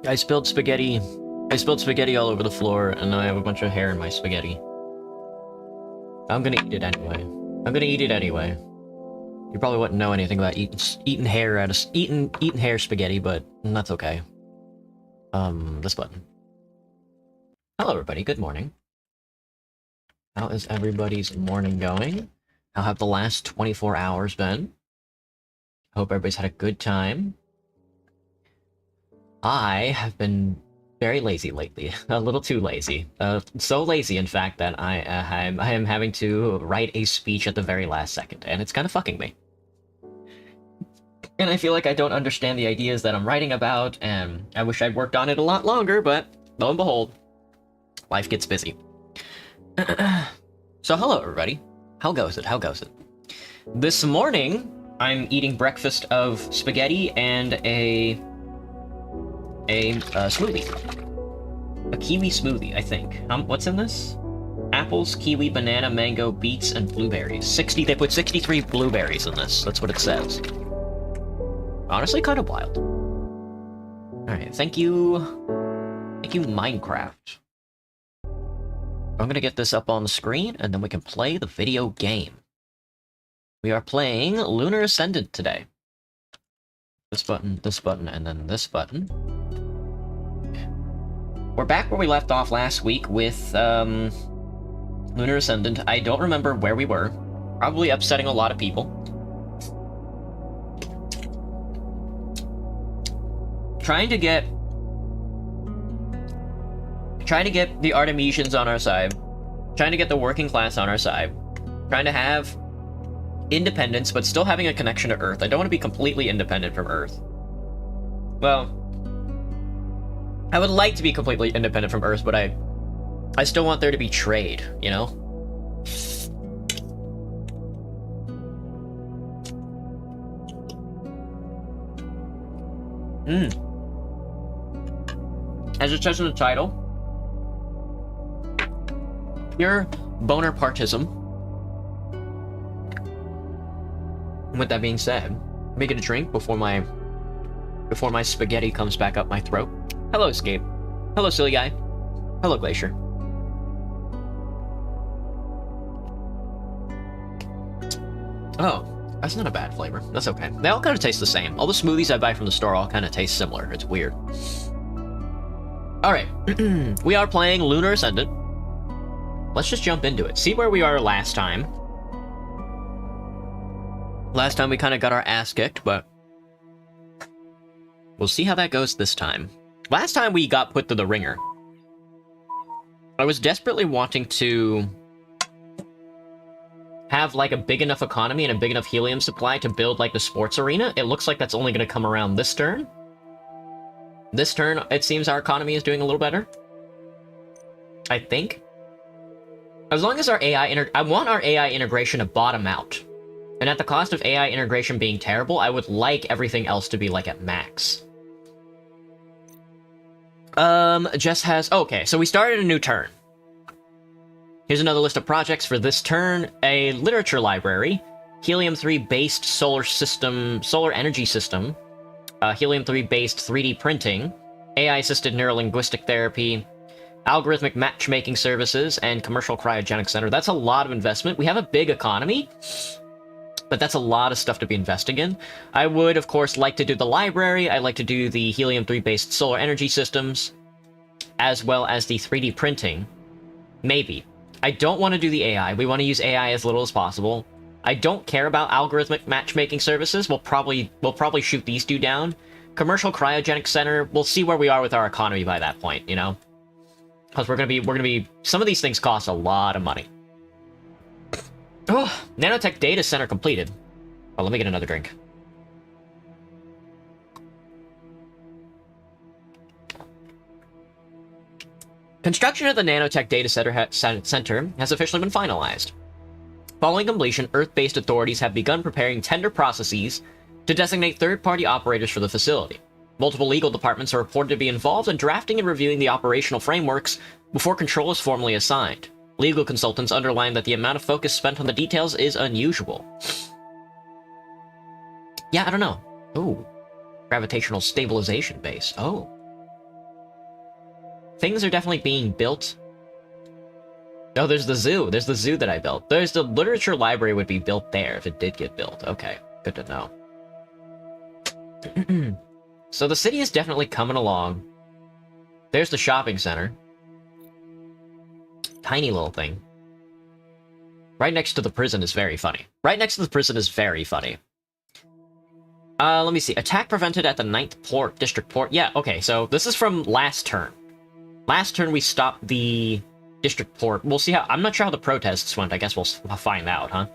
I spilled spaghetti. I spilled spaghetti all over the floor, and now I have a bunch of hair in my spaghetti. I'm gonna eat it anyway. I'm gonna eat it anyway. You probably wouldn't know anything about eating hair spaghetti, but that's okay. This button. Hello, everybody. Good morning. How is everybody's morning going? How have the last 24 hours been? Hope everybody's had a good time. I have been very lazy lately. A little too lazy. So lazy, in fact, that I am having to write a speech at the very last second, and it's kind of fucking me. And I feel like I don't understand the ideas that I'm writing about, and I wish I'd worked on it a lot longer, but lo and behold, life gets busy. So hello, everybody. How goes it? How goes it? This morning, I'm eating breakfast of spaghetti and a smoothie. A kiwi smoothie, I think. What's in this? Apples, kiwi, banana, mango, beets, and blueberries. They put 63 blueberries in this. That's what it says. Honestly, kind of wild. Alright, thank you. Thank you, Minecraft. I'm gonna get this up on the screen, and then we can play the video game. We are playing Lunar Ascendant today. This button, and then this button. We're back where we left off last week with, Lunar Ascendant. I don't remember where we were. Probably upsetting a lot of people. Trying to get the Artemisians on our side. Trying to get the working class on our side. Trying to have independence, but still having a connection to Earth. I don't want to be completely independent from Earth. Well, I would like to be completely independent from Earth, but I still want there to be trade, you know? As it says in the title, pure Bonapartism. With that being said, let me get a drink before my spaghetti comes back up my throat. Hello, Escape. Hello, Silly Guy. Hello, Glacier. Oh, that's not a bad flavor. That's okay. They all kind of taste the same. All the smoothies I buy from the store all kind of taste similar. It's weird. Alright. We are playing Lunar Ascendant. Let's just jump into it. See where we are last time. Last time we kind of got our ass kicked, but we'll see how that goes this time. Last time we got put to the ringer. I was desperately wanting to have, like, a big enough economy and a big enough helium supply to build, like, the sports arena. It looks like that's only going to come around this turn. This turn, it seems our economy is doing a little better. I think. As long as our AI I want our AI integration to bottom out. And at the cost of AI integration being terrible, I would like everything else to be, like, at max. Jess has... Okay, so we started a new turn. Here's another list of projects for this turn. A literature library. Helium-3 based solar energy system. Helium-3 based 3D printing. AI-assisted neurolinguistic therapy. Algorithmic matchmaking services. And commercial cryogenic center. That's a lot of investment. We have a big economy. But that's a lot of stuff to be investing in. I would, of course, like to do the library. I like to do the helium-3 based solar energy systems, as well as the 3D printing. Maybe. I don't want to do the AI. We want to use AI as little as possible. I don't care about algorithmic matchmaking services. We'll probably shoot these two down. Commercial cryogenic center. We'll see where we are with our economy by that point, you know? Because we're gonna be. Some of these things cost a lot of money. Oh, nanotech data center completed. Oh, let me get another drink. Construction of the nanotech data center has officially been finalized. Following completion, Earth-based authorities have begun preparing tender processes to designate third-party operators for the facility. Multiple legal departments are reported to be involved in drafting and reviewing the operational frameworks before control is formally assigned. Legal consultants underline that the amount of focus spent on the details is unusual. Yeah, I don't know. Ooh. Gravitational stabilization base. Oh. things are definitely being built. Oh, there's the zoo. There's the zoo that I built. There's the literature library would be built there if it did get built. Okay, good to know. So the city is definitely coming along. There's the shopping center. Tiny little thing. Right next to the prison is very funny. Right next to the prison is very funny. Let me see. Attack prevented at the 9th port, district port. Yeah, okay, so this is from last turn. Last turn we stopped the district port. We'll see how... I'm not sure how the protests went. I guess we'll find out, huh?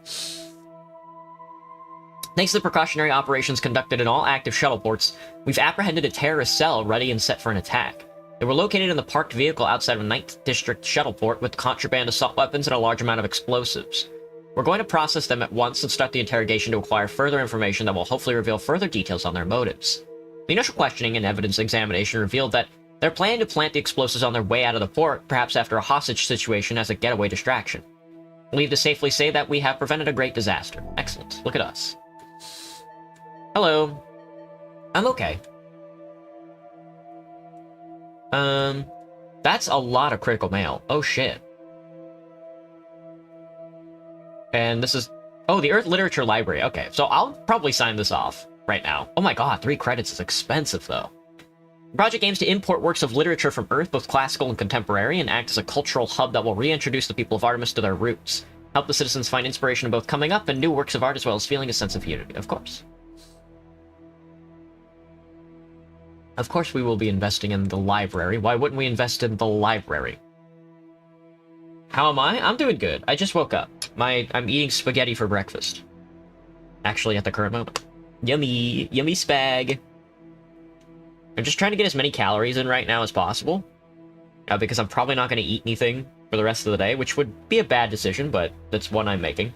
Thanks to the precautionary operations conducted in all active shuttle ports, we've apprehended a terrorist cell ready and set for an attack. They were located in the parked vehicle outside of 9th District shuttle port with contraband assault weapons and a large amount of explosives. We're going to process them at once and start the interrogation to acquire further information that will hopefully reveal further details on their motives. The initial questioning and evidence examination revealed that they're planning to plant the explosives on their way out of the port, perhaps after a hostage situation as a getaway distraction. We need to safely say that we have prevented a great disaster. Excellent. Look at us. Hello. I'm okay. That's a lot of critical mail. Oh, shit. And this is... Oh, the Earth Literature Library. Okay, so I'll probably sign this off right now. Oh my god, 3 credits is expensive, though. The project aims to import works of literature from Earth, both classical and contemporary, and act as a cultural hub that will reintroduce the people of Artemis to their roots. Help the citizens find inspiration in both coming up and new works of art, as well as feeling a sense of unity. Of course. Of course we will be investing in the library. Why wouldn't we invest in the library? How am I? I'm doing good. I just woke up. I'm eating spaghetti for breakfast. Actually, at the current moment. Yummy. Yummy spag. I'm just trying to get as many calories in right now as possible. Because I'm probably not going to eat anything for the rest of the day, which would be a bad decision, but that's one I'm making.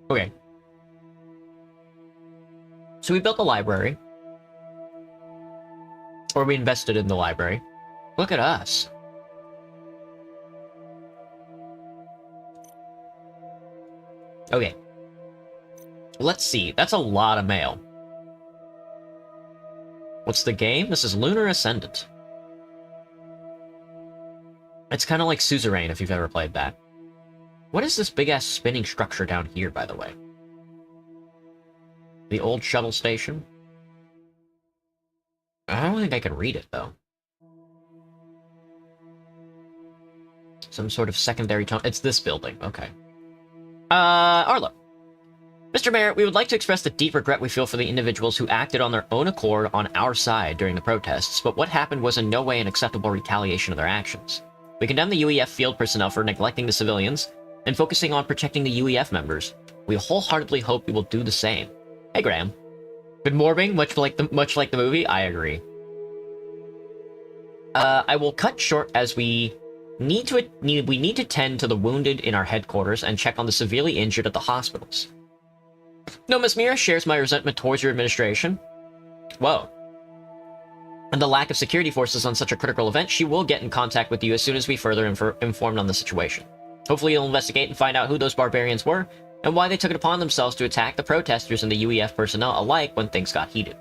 Okay. So we built the library. Or we invested in the library. Look at us. Okay. Let's see. That's a lot of mail. What's the game? This is Lunar Ascendant. It's kind of like Suzerain, if you've ever played that. What is this big-ass spinning structure down here, by the way? The old shuttle station? I don't think I can read it, though. Some sort of secondary tone. It's this building. Okay. Arlo. Mr. Mayor, we would like to express the deep regret we feel for the individuals who acted on their own accord on our side during the protests, but what happened was in no way an acceptable retaliation of their actions. We condemn the UEF field personnel for neglecting the civilians and focusing on protecting the UEF members. We wholeheartedly hope you will do the same. Hey, Graham. Good morning, much like the movie. I agree. I will cut short as we need to tend to the wounded in our headquarters and check on the severely injured at the hospitals. No, Miss Mira shares my resentment towards your administration. Whoa. And the lack of security forces on such a critical event, she will get in contact with you as soon as we further informed on the situation. Hopefully you'll investigate and find out who those barbarians were, and why they took it upon themselves to attack the protesters and the UEF personnel alike when things got heated.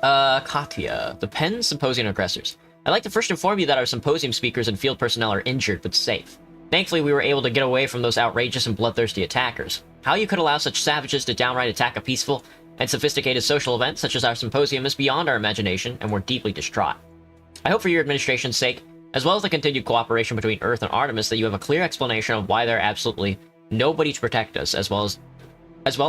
Katya. The Penn Symposium aggressors. I'd like to first inform you that our symposium speakers and field personnel are injured but safe. Thankfully, we were able to get away from those outrageous and bloodthirsty attackers. How you could allow such savages to downright attack a peaceful and sophisticated social event such as our symposium is beyond our imagination, and we're deeply distraught. I hope for your administration's sake, as well as the continued cooperation between Earth and Artemis, that you have a clear explanation of why there are absolutely nobody to protect us, as well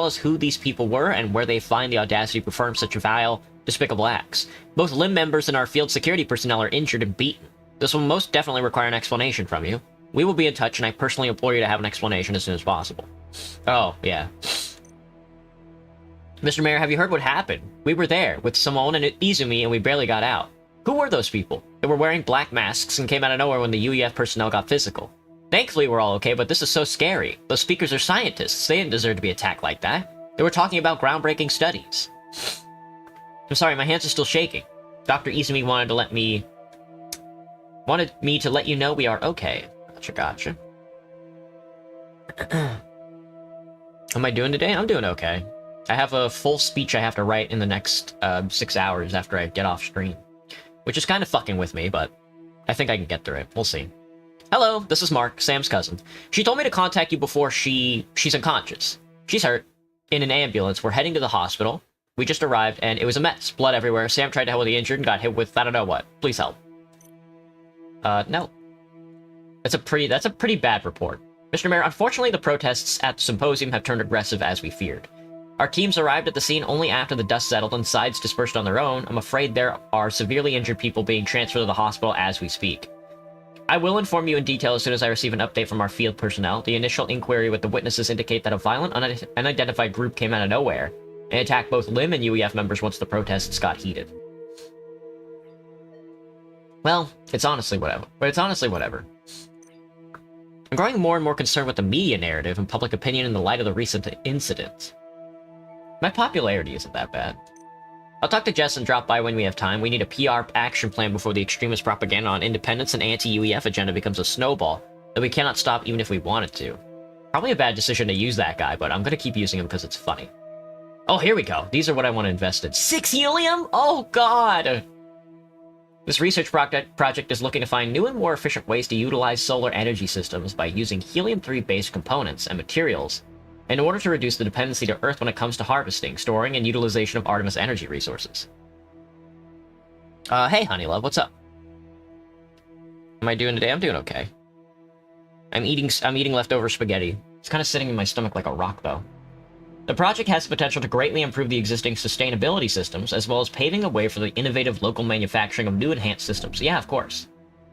as who these people were and where they find the audacity to perform such vile, despicable acts. Both LIM members and our field security personnel are injured and beaten. This will most definitely require an explanation from you. We will be in touch, and I personally implore you to have an explanation as soon as possible. Oh, yeah. Mr. Mayor, have you heard what happened? We were there, with Simone and Izumi, and we barely got out. Who were those people? They were wearing black masks and came out of nowhere when the UEF personnel got physical. Thankfully, we're all okay, but this is so scary. Those speakers are scientists. They didn't deserve to be attacked like that. They were talking about groundbreaking studies. I'm sorry, my hands are still shaking. Dr. Izumi wanted to let me Wanted me to let you know we are okay. Gotcha. How am I doing today? I'm doing okay. I have a full speech I have to write in the next 6 hours after I get off stream. Which is kind of fucking with me, but I think I can get through it. We'll see. Hello, this is Mark, Sam's cousin. She told me to contact you before she's unconscious. She's hurt. In an ambulance. We're heading to the hospital. We just arrived, and it was a mess. Blood everywhere. Sam tried to help with the injured and got hit with I don't know what. Please help. No. That's a pretty bad report. Mr. Mayor, unfortunately the protests at the symposium have turned aggressive as we feared. Our teams arrived at the scene only after the dust settled and sides dispersed on their own. I'm afraid there are severely injured people being transferred to the hospital as we speak. I will inform you in detail as soon as I receive an update from our field personnel. The initial inquiry with the witnesses indicate that a violent, unidentified group came out of nowhere and attacked both LIM and UEF members once the protests got heated. Well, it's honestly whatever. I'm growing more and more concerned with the media narrative and public opinion in the light of the recent incident. My popularity isn't that bad. I'll talk to Jess and drop by when we have time. We need a PR action plan before the extremist propaganda on independence and anti-UEF agenda becomes a snowball that we cannot stop even if we wanted to. Probably a bad decision to use that guy, but I'm gonna keep using him because it's funny. Oh, here we go. These are what I want to invest in. 6 helium? Oh, God! This research project is looking to find new and more efficient ways to utilize solar energy systems by using helium-3 based components and materials in order to reduce the dependency to Earth when it comes to harvesting, storing, and utilization of Artemis energy resources. Hey, Honeylove, what's up? Am I doing today? I'm doing okay. I'm eating leftover spaghetti. It's kind of sitting in my stomach like a rock, though. The project has the potential to greatly improve the existing sustainability systems, as well as paving a way for the innovative local manufacturing of new enhanced systems. Yeah, of course.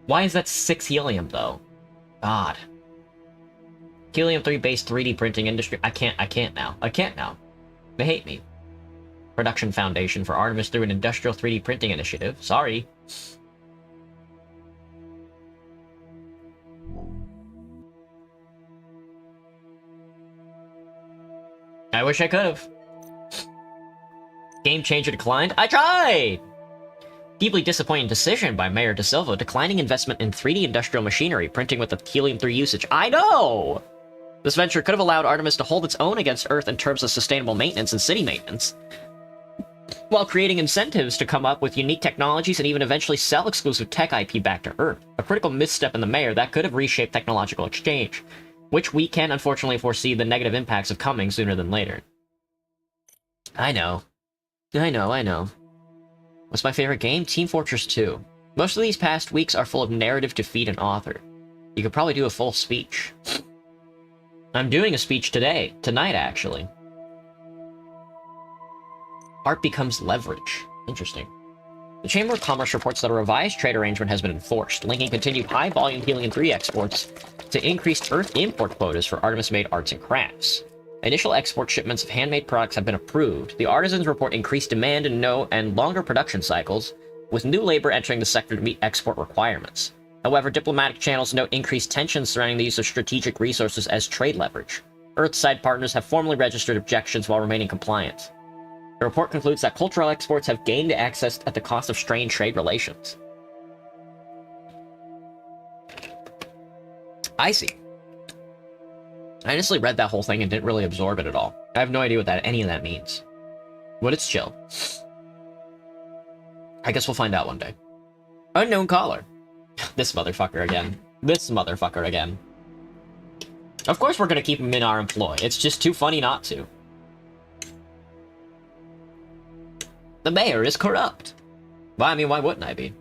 Why is that 6 helium, though? God. Helium-3 based 3D printing industry. I can't now. They hate me. Production Foundation for Artemis through an industrial 3D printing initiative. Sorry. I wish I could've. Game Changer declined. I tried! Deeply disappointing decision by Mayor De Silva, declining investment in 3D industrial machinery, printing with the helium-3 usage. I know! This venture could have allowed Artemis to hold its own against Earth in terms of sustainable maintenance and city maintenance, while creating incentives to come up with unique technologies and even eventually sell exclusive tech IP back to Earth. A critical misstep in the Mayor that could have reshaped technological exchange, which we can unfortunately foresee the negative impacts of coming sooner than later. I know. What's my favorite game? Team Fortress 2. Most of these past weeks are full of narrative to feed an author. You could probably do a full speech. I'm doing a speech tonight actually. Art becomes leverage. Interesting. The Chamber of Commerce reports that a revised trade arrangement has been enforced, linking continued high-volume helium-3 exports to increased Earth import quotas for Artemis-made arts and crafts. Initial export shipments of handmade products have been approved. The artisans report increased demand and longer production cycles, with new labor entering the sector to meet export requirements. However, diplomatic channels note increased tensions surrounding the use of strategic resources as trade leverage. Earth-side partners have formally registered objections while remaining compliant. The report concludes that cultural exports have gained access at the cost of strained trade relations. I see. I honestly read that whole thing and didn't really absorb it at all. I have no idea what any of that means. But it's chill. I guess we'll find out one day. Unknown caller. This motherfucker again. Of course we're gonna keep him in our employ. It's just too funny not to. The mayor is corrupt. Well, I mean, why wouldn't I be?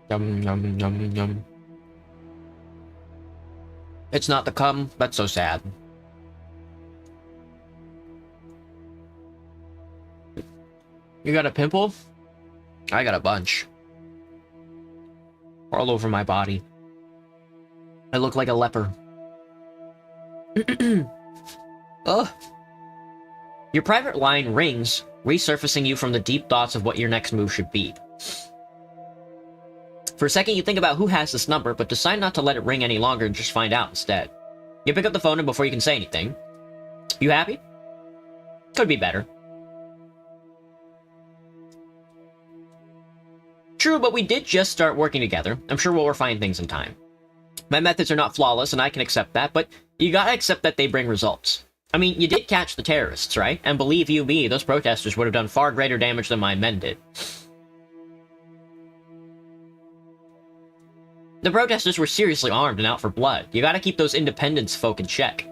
Yum, yum, yum, yum. It's not the cum. That's so sad. You got a pimple? I got a bunch. All over my body. I look like a leper. Ugh. Your private line rings resurfacing you from the deep thoughts of what your next move should be. For a second, you think about who has this number, but decide not to let it ring any longer and just find out instead. You pick up the phone, and before you can say anything, you happy? Could be better. True, but we did just start working together. I'm sure we'll refine things in time. My methods are not flawless, and I can accept that, but you gotta accept that they bring results. I mean, you did catch the terrorists, right? And believe you me, those protesters would have done far greater damage than my men did. The protesters were seriously armed and out for blood. You gotta keep those independence folk in check.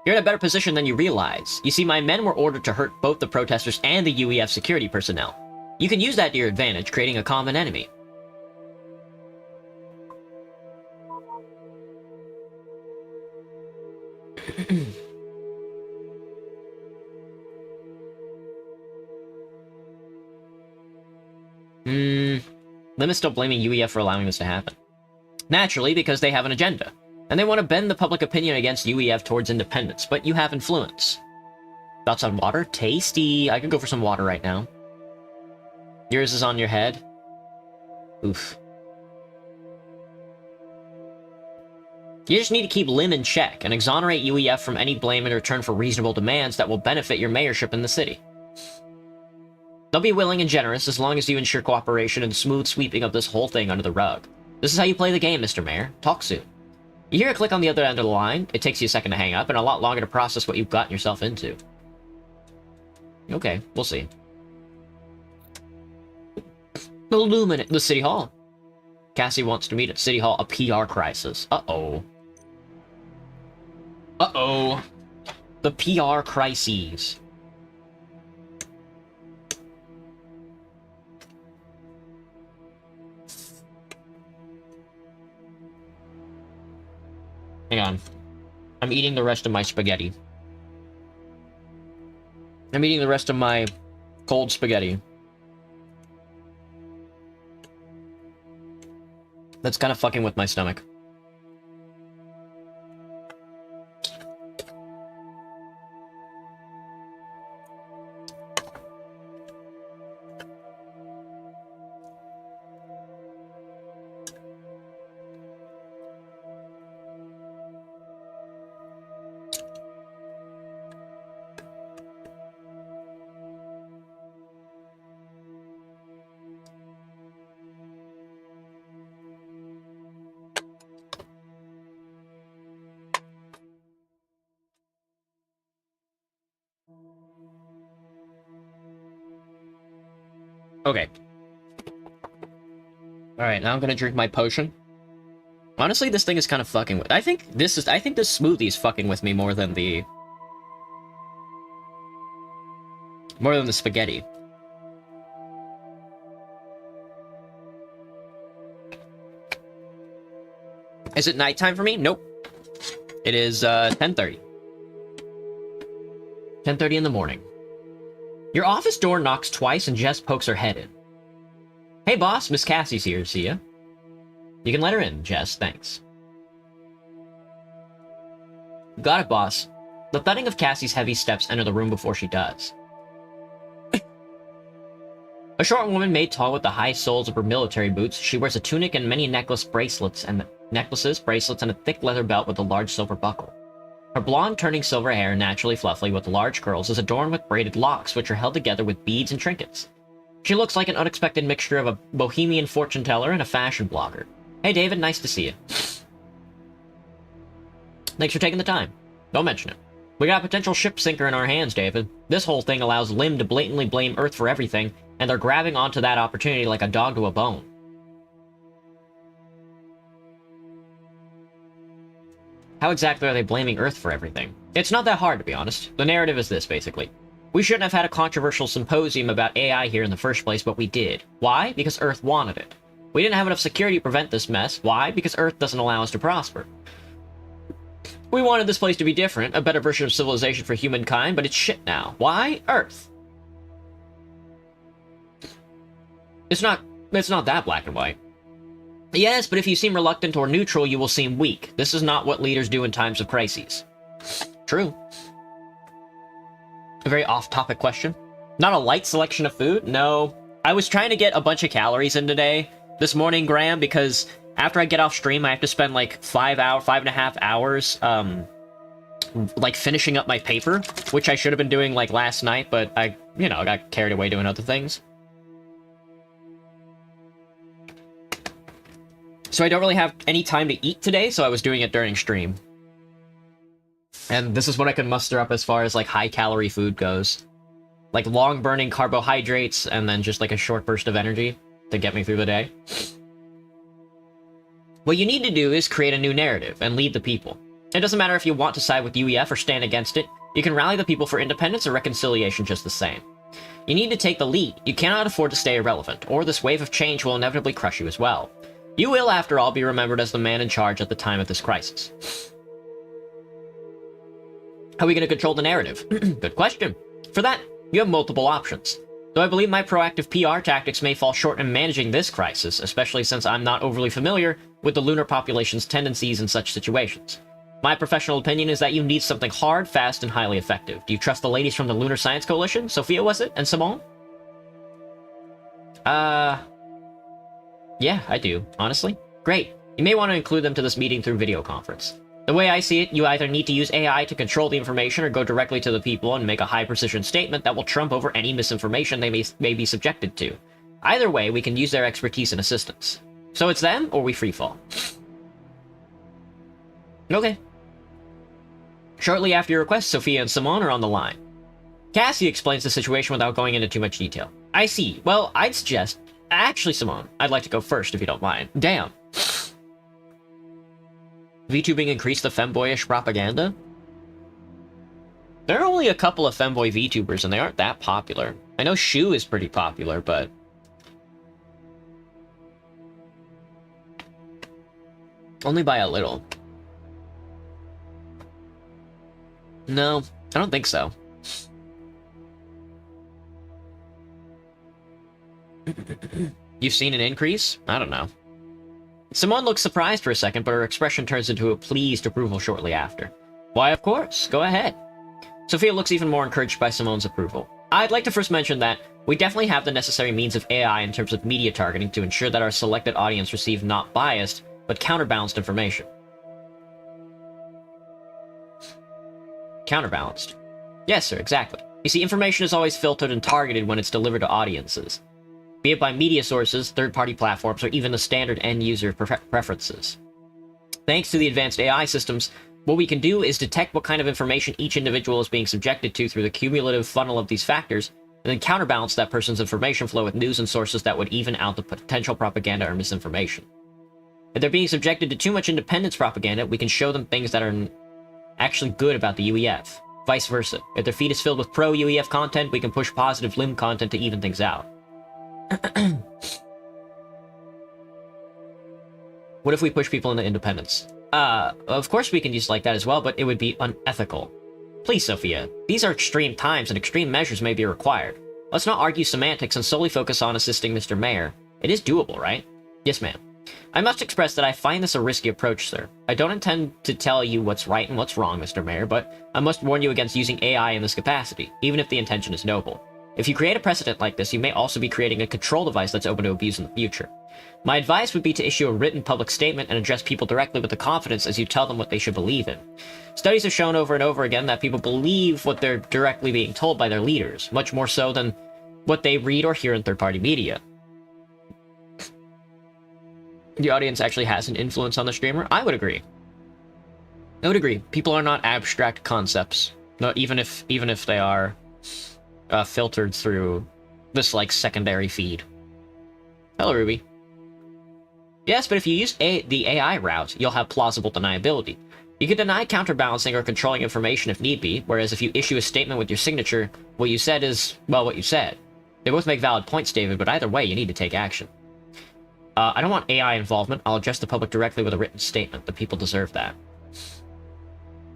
You're in a better position than you realize. You see, my men were ordered to hurt both the protesters and the UEF security personnel. You can use that to your advantage, creating a common enemy. Lim is still blaming UEF for allowing this to happen. Naturally, because they have an agenda, and they want to bend the public opinion against UEF towards independence, but you have influence. Thoughts on water? Tasty! I could go for some water right now. Yours is on your head. Oof. You just need to keep Lim in check, and exonerate UEF from any blame in return for reasonable demands that will benefit your mayorship in the city. They'll be willing and generous as long as you ensure cooperation and smooth sweeping of this whole thing under the rug. This is how you play the game, Mr. Mayor. Talk soon. You hear a click on the other end of the line. It takes you a second to hang up, and a lot longer to process what you've gotten yourself into. Okay, we'll see. Illuminate the City Hall. Cassie wants to meet at City Hall, a PR crisis. Uh-oh. Uh-oh. The PR crises. Hang on. I'm eating the rest of my spaghetti. I'm eating the rest of my cold spaghetti. That's kind of fucking with my stomach. Okay. Alright, now I'm gonna drink my potion. Honestly, this thing is kind of fucking with... I think this smoothie is fucking with me more than the... spaghetti. Is it nighttime for me? Nope. It is, 10:30. 10:30 in the morning. Your office door knocks twice and Jess pokes her head in. Hey boss, Miss Cassie's here, see ya. You can let her in, Jess, thanks. Got it, boss. The thudding of Cassie's heavy steps enter the room before she does. A short woman made tall with the high soles of her military boots, she wears a tunic and many bracelets, and a thick leather belt with a large silver buckle. Her blonde, turning silver hair, naturally fluffy with large curls, is adorned with braided locks, which are held together with beads and trinkets. She looks like an unexpected mixture of a bohemian fortune teller and a fashion blogger. Hey David, nice to see you. Thanks for taking the time. Don't mention it. We got a potential ship sinker in our hands, David. This whole thing allows Lim to blatantly blame Earth for everything, and they're grabbing onto that opportunity like a dog to a bone. How exactly are they blaming Earth for everything? It's not that hard, to be honest. The narrative is this, basically. We shouldn't have had a controversial symposium about AI here in the first place, but we did. Why? Because Earth wanted it. We didn't have enough security to prevent this mess. Why? Because Earth doesn't allow us to prosper. We wanted this place to be different, a better version of civilization for humankind, but it's shit now. Why? Earth. It's not that black and white. Yes, but if you seem reluctant or neutral, you will seem weak. This is not what leaders do in times of crises. True. A very off-topic question. Not a light selection of food? No. I was trying to get a bunch of calories in today, this morning, Graham, because after I get off stream, I have to spend like 5.5 hours, like finishing up my paper, which I should have been doing like last night, but I, you know, got carried away doing other things. So I don't really have any time to eat today, so I was doing it during stream. And this is what I can muster up as far as like high-calorie food goes. Like long-burning carbohydrates, and then just like a short burst of energy to get me through the day. What you need to do is create a new narrative and lead the people. It doesn't matter if you want to side with UEF or stand against it, you can rally the people for independence or reconciliation just the same. You need to take the lead. You cannot afford to stay irrelevant, or this wave of change will inevitably crush you as well. You will, after all, be remembered as the man in charge at the time of this crisis. How are we going to control the narrative? Good question. For that, you have multiple options. Though I believe my proactive PR tactics may fall short in managing this crisis, especially since I'm not overly familiar with the lunar population's tendencies in such situations. My professional opinion is that you need something hard, fast, and highly effective. Do you trust the ladies from the Lunar Science Coalition? Sophia, was it? And Simone? Yeah, I do, honestly. Great. You may want to include them to this meeting through video conference. The way I see it, you either need to use AI to control the information or go directly to the people and make a high-precision statement that will trump over any misinformation they may be subjected to. Either way, we can use their expertise and assistance. So it's them, or we freefall? Okay. Shortly after your request, Sophia and Simone are on the line. Cassie explains the situation without going into too much detail. I see. Well, I'd suggest... Actually, Simone, I'd like to go first if you don't mind. Damn. VTubing increased the femboyish propaganda? There are only a couple of femboy VTubers, and they aren't that popular. I know Shu is pretty popular, but... only by a little. No, I don't think so. You've seen an increase? I don't know. Simone looks surprised for a second, but her expression turns into a pleased approval shortly after. Why, of course. Go ahead. Sophia looks even more encouraged by Simone's approval. I'd like to first mention that we definitely have the necessary means of AI in terms of media targeting to ensure that our selected audience receive not biased, but counterbalanced information. Counterbalanced. Yes, sir, exactly. You see, information is always filtered and targeted when it's delivered to audiences, be it by media sources, third-party platforms, or even the standard end-user preferences. Thanks to the advanced AI systems, what we can do is detect what kind of information each individual is being subjected to through the cumulative funnel of these factors, and then counterbalance that person's information flow with news and sources that would even out the potential propaganda or misinformation. If they're being subjected to too much independence propaganda, we can show them things that are actually good about the UEF. Vice versa. If their feed is filled with pro-UEF content, we can push positive limb content to even things out. What if we push people into independence? Of course we can use like that as well, but it would be unethical. Please, Sophia, these are extreme times and extreme measures may be required. Let's not argue semantics and solely focus on assisting Mr. Mayor. It is doable, right? Yes, ma'am. I must express that I find this a risky approach, sir. I don't intend to tell you what's right and what's wrong, Mr. Mayor, but I must warn you against using AI in this capacity, even if the intention is noble. If you create a precedent like this, you may also be creating a control device that's open to abuse in the future. My advice would be to issue a written public statement and address people directly with the confidence as you tell them what they should believe in. Studies have shown over and over again that people believe what they're directly being told by their leaders, much more so than what they read or hear in third-party media. The audience actually has an influence on the streamer? I would agree. I would agree. People are not abstract concepts. No, even if they are filtered through this, like, secondary feed. Hello, Ruby. Yes, but if you use the AI route, you'll have plausible deniability. You can deny counterbalancing or controlling information if need be, whereas if you issue a statement with your signature, what you said is, well, what you said. They both make valid points, David, but either way, you need to take action. I don't want AI involvement. I'll address the public directly with a written statement. The people deserve that.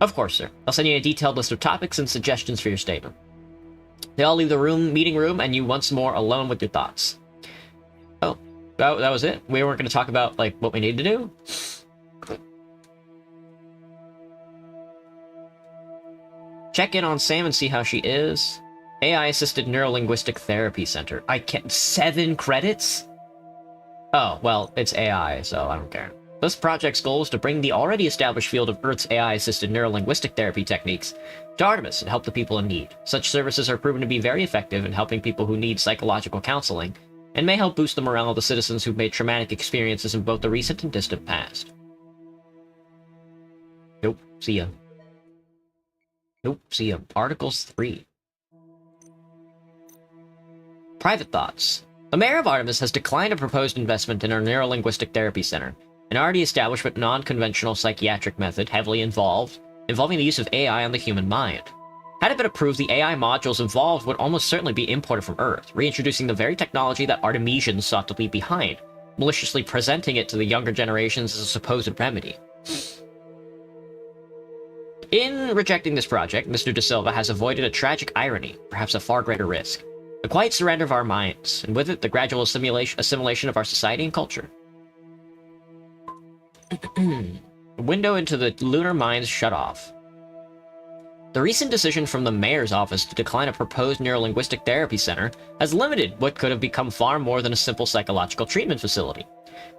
Of course, sir. I'll send you a detailed list of topics and suggestions for your statement. They all leave the meeting room, and you once more alone with your thoughts. Oh, that was it? We weren't going to talk about, like, what we need to do? Check in on Sam and see how she is. AI-assisted neurolinguistic therapy center. I can't... 7 credits? Oh, well, it's AI, so I don't care. This project's goal is to bring the already established field of Earth's AI-assisted neurolinguistic therapy techniques to Artemis and help the people in need. Such services are proven to be very effective in helping people who need psychological counseling, and may help boost the morale of the citizens who've made traumatic experiences in both the recent and distant past. Nope, see ya. Nope, see ya. Articles 3. Private thoughts. The mayor of Artemis has declined a proposed investment in our neurolinguistic therapy center, an already established but non-conventional psychiatric method involving the use of AI on the human mind. Had it been approved, the AI modules involved would almost certainly be imported from Earth, reintroducing the very technology that Artemisians sought to leave behind, maliciously presenting it to the younger generations as a supposed remedy. In rejecting this project, Mr. De Silva has avoided a tragic irony, perhaps a far greater risk. The quiet surrender of our minds, and with it, the gradual assimilation of our society and culture. The window into the lunar mines shut off. The recent decision from the mayor's office to decline a proposed neurolinguistic therapy center has limited what could have become far more than a simple psychological treatment facility.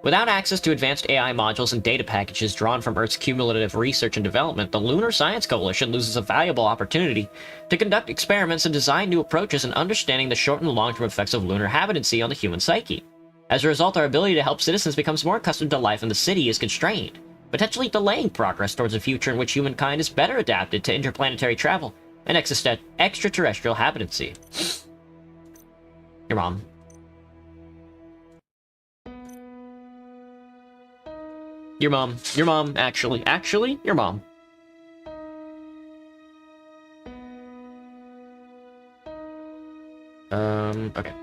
Without access to advanced AI modules and data packages drawn from Earth's cumulative research and development, the Lunar Science Coalition loses a valuable opportunity to conduct experiments and design new approaches in understanding the short and long-term effects of lunar habitancy on the human psyche. As a result, our ability to help citizens becomes more accustomed to life in the city is constrained, potentially delaying progress towards a future in which humankind is better adapted to interplanetary travel and extraterrestrial habitancy. Your mom. Your mom. Your mom, actually. Actually, your mom. Okay.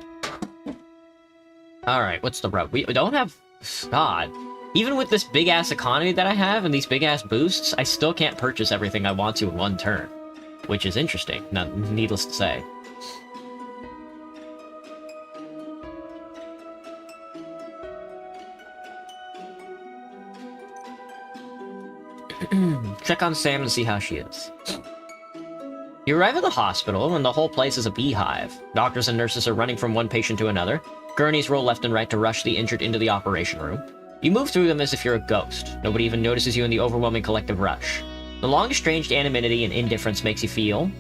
Alright, what's the rub? We don't have... God. Even with this big-ass economy that I have and these big-ass boosts, I still can't purchase everything I want to in one turn. Which is interesting, needless to say. Check on Sam and see how she is. You arrive at the hospital, and the whole place is a beehive. Doctors and nurses are running from one patient to another. Gurneys roll left and right to rush the injured into the operation room. You move through them as if you're a ghost. Nobody even notices you in the overwhelming collective rush. The long estranged anonymity and indifference makes you feel...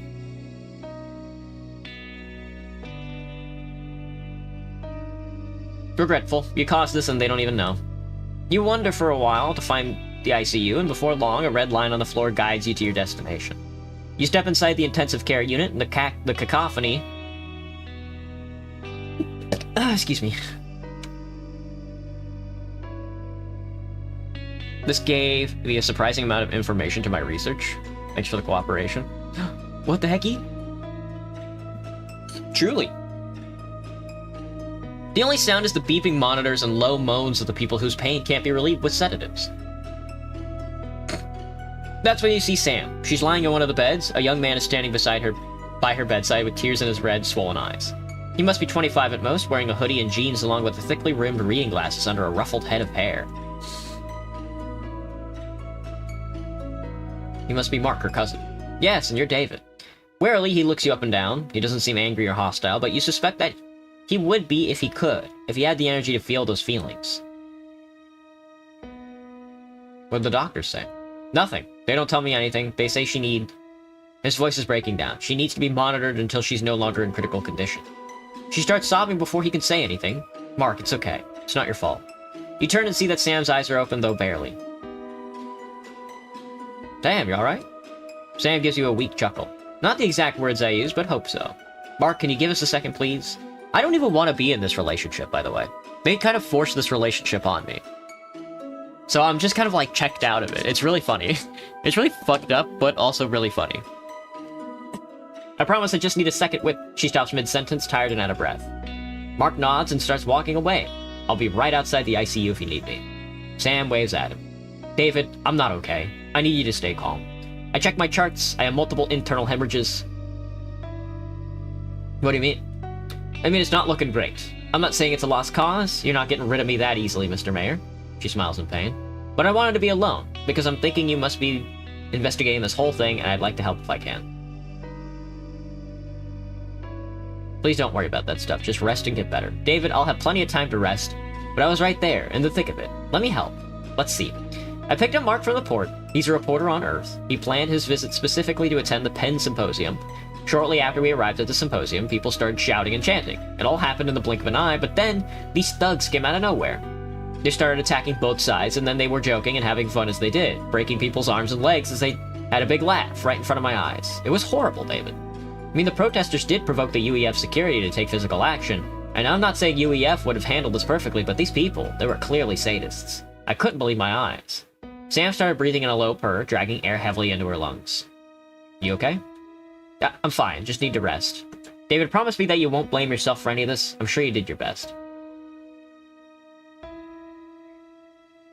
regretful. You caused this and they don't even know. You wander for a while to find the ICU, and before long, a red line on the floor guides you to your destination. You step inside the intensive care unit, and the cacophony... excuse me. This gave me a surprising amount of information to my research. Thanks for the cooperation. What the hecky? Truly. The only sound is the beeping monitors and low moans of the people whose pain can't be relieved with sedatives. That's when you see Sam. She's lying in one of the beds. A young man is standing by her bedside with tears in his red, swollen eyes. He must be 25 at most, wearing a hoodie and jeans along with the thickly rimmed reading glasses under a ruffled head of hair. You must be Mark, her cousin. Yes, and you're David. Warily, he looks you up and down. He doesn't seem angry or hostile, but you suspect that he would be if he could, if he had the energy to feel those feelings. What did the doctors say? Nothing. They don't tell me anything. They say His voice is breaking down. She needs to be monitored until she's no longer in critical condition. She starts sobbing before he can say anything. Mark, it's okay. It's not your fault. You turn and see that Sam's eyes are open, though barely. Sam, you alright? Sam gives you a weak chuckle. Not the exact words I use, but hope so. Mark, can you give us a second, please? I don't even want to be in this relationship, by the way. They kind of forced this relationship on me. So I'm just kind of like checked out of it. It's really funny. It's really fucked up, but also really funny. I promise I just need a second with... She stops mid-sentence, tired and out of breath. Mark nods and starts walking away. I'll be right outside the ICU if you need me. Sam waves at him. David, I'm not okay. I need you to stay calm. I checked my charts. I have multiple internal hemorrhages. What do you mean? I mean, it's not looking great. I'm not saying it's a lost cause. You're not getting rid of me that easily, Mr. Mayor. She smiles in pain. But I wanted to be alone, because I'm thinking you must be investigating this whole thing, and I'd like to help if I can. Please don't worry about that stuff. Just rest and get better. David, I'll have plenty of time to rest, but I was right there, in the thick of it. Let me help. Let's see. I picked up Mark from the port. He's a reporter on Earth. He planned his visit specifically to attend the Penn Symposium. Shortly after we arrived at the symposium, people started shouting and chanting. It all happened in the blink of an eye, but then these thugs came out of nowhere. They started attacking both sides, and then they were joking and having fun as they did, breaking people's arms and legs as they had a big laugh right in front of my eyes. It was horrible, David. I mean, the protesters did provoke the UEF security to take physical action, and I'm not saying UEF would have handled this perfectly, but these people, they were clearly sadists. I couldn't believe my eyes. Sam started breathing in a low purr, dragging air heavily into her lungs. You okay? Yeah, I'm fine, just need to rest. David, promise me that you won't blame yourself for any of this. I'm sure you did your best.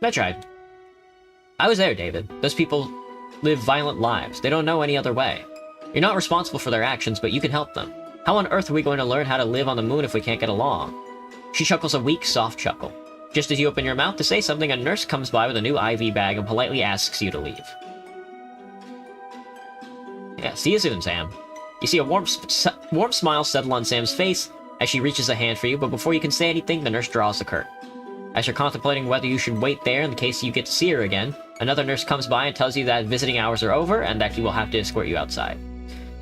I tried. I was there, David. Those people live violent lives. They don't know any other way. You're not responsible for their actions, but you can help them. How on earth are we going to learn how to live on the moon if we can't get along? She chuckles a weak, soft chuckle. Just as you open your mouth to say something, a nurse comes by with a new IV bag and politely asks you to leave. Yeah, see you soon, Sam. You see a warm smile settle on Sam's face as she reaches a hand for you, but before you can say anything, the nurse draws the curtain. As you're contemplating whether you should wait there in case you get to see her again, another nurse comes by and tells you that visiting hours are over and that he will have to escort you outside.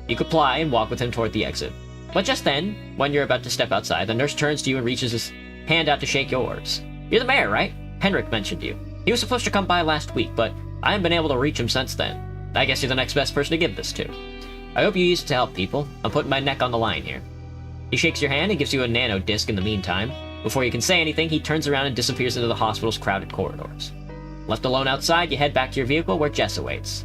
You comply and walk with him toward the exit. But just then, when you're about to step outside, the nurse turns to you and reaches his hand out to shake yours. You're the mayor, right? Henrik mentioned you. He was supposed to come by last week, but I haven't been able to reach him since then. I guess you're the next best person to give this to. I hope you use it to help people. I'm putting my neck on the line here. He shakes your hand and gives you a nano disc in the meantime. Before you can say anything, he turns around and disappears into the hospital's crowded corridors. Left alone outside, you head back to your vehicle where Jess awaits.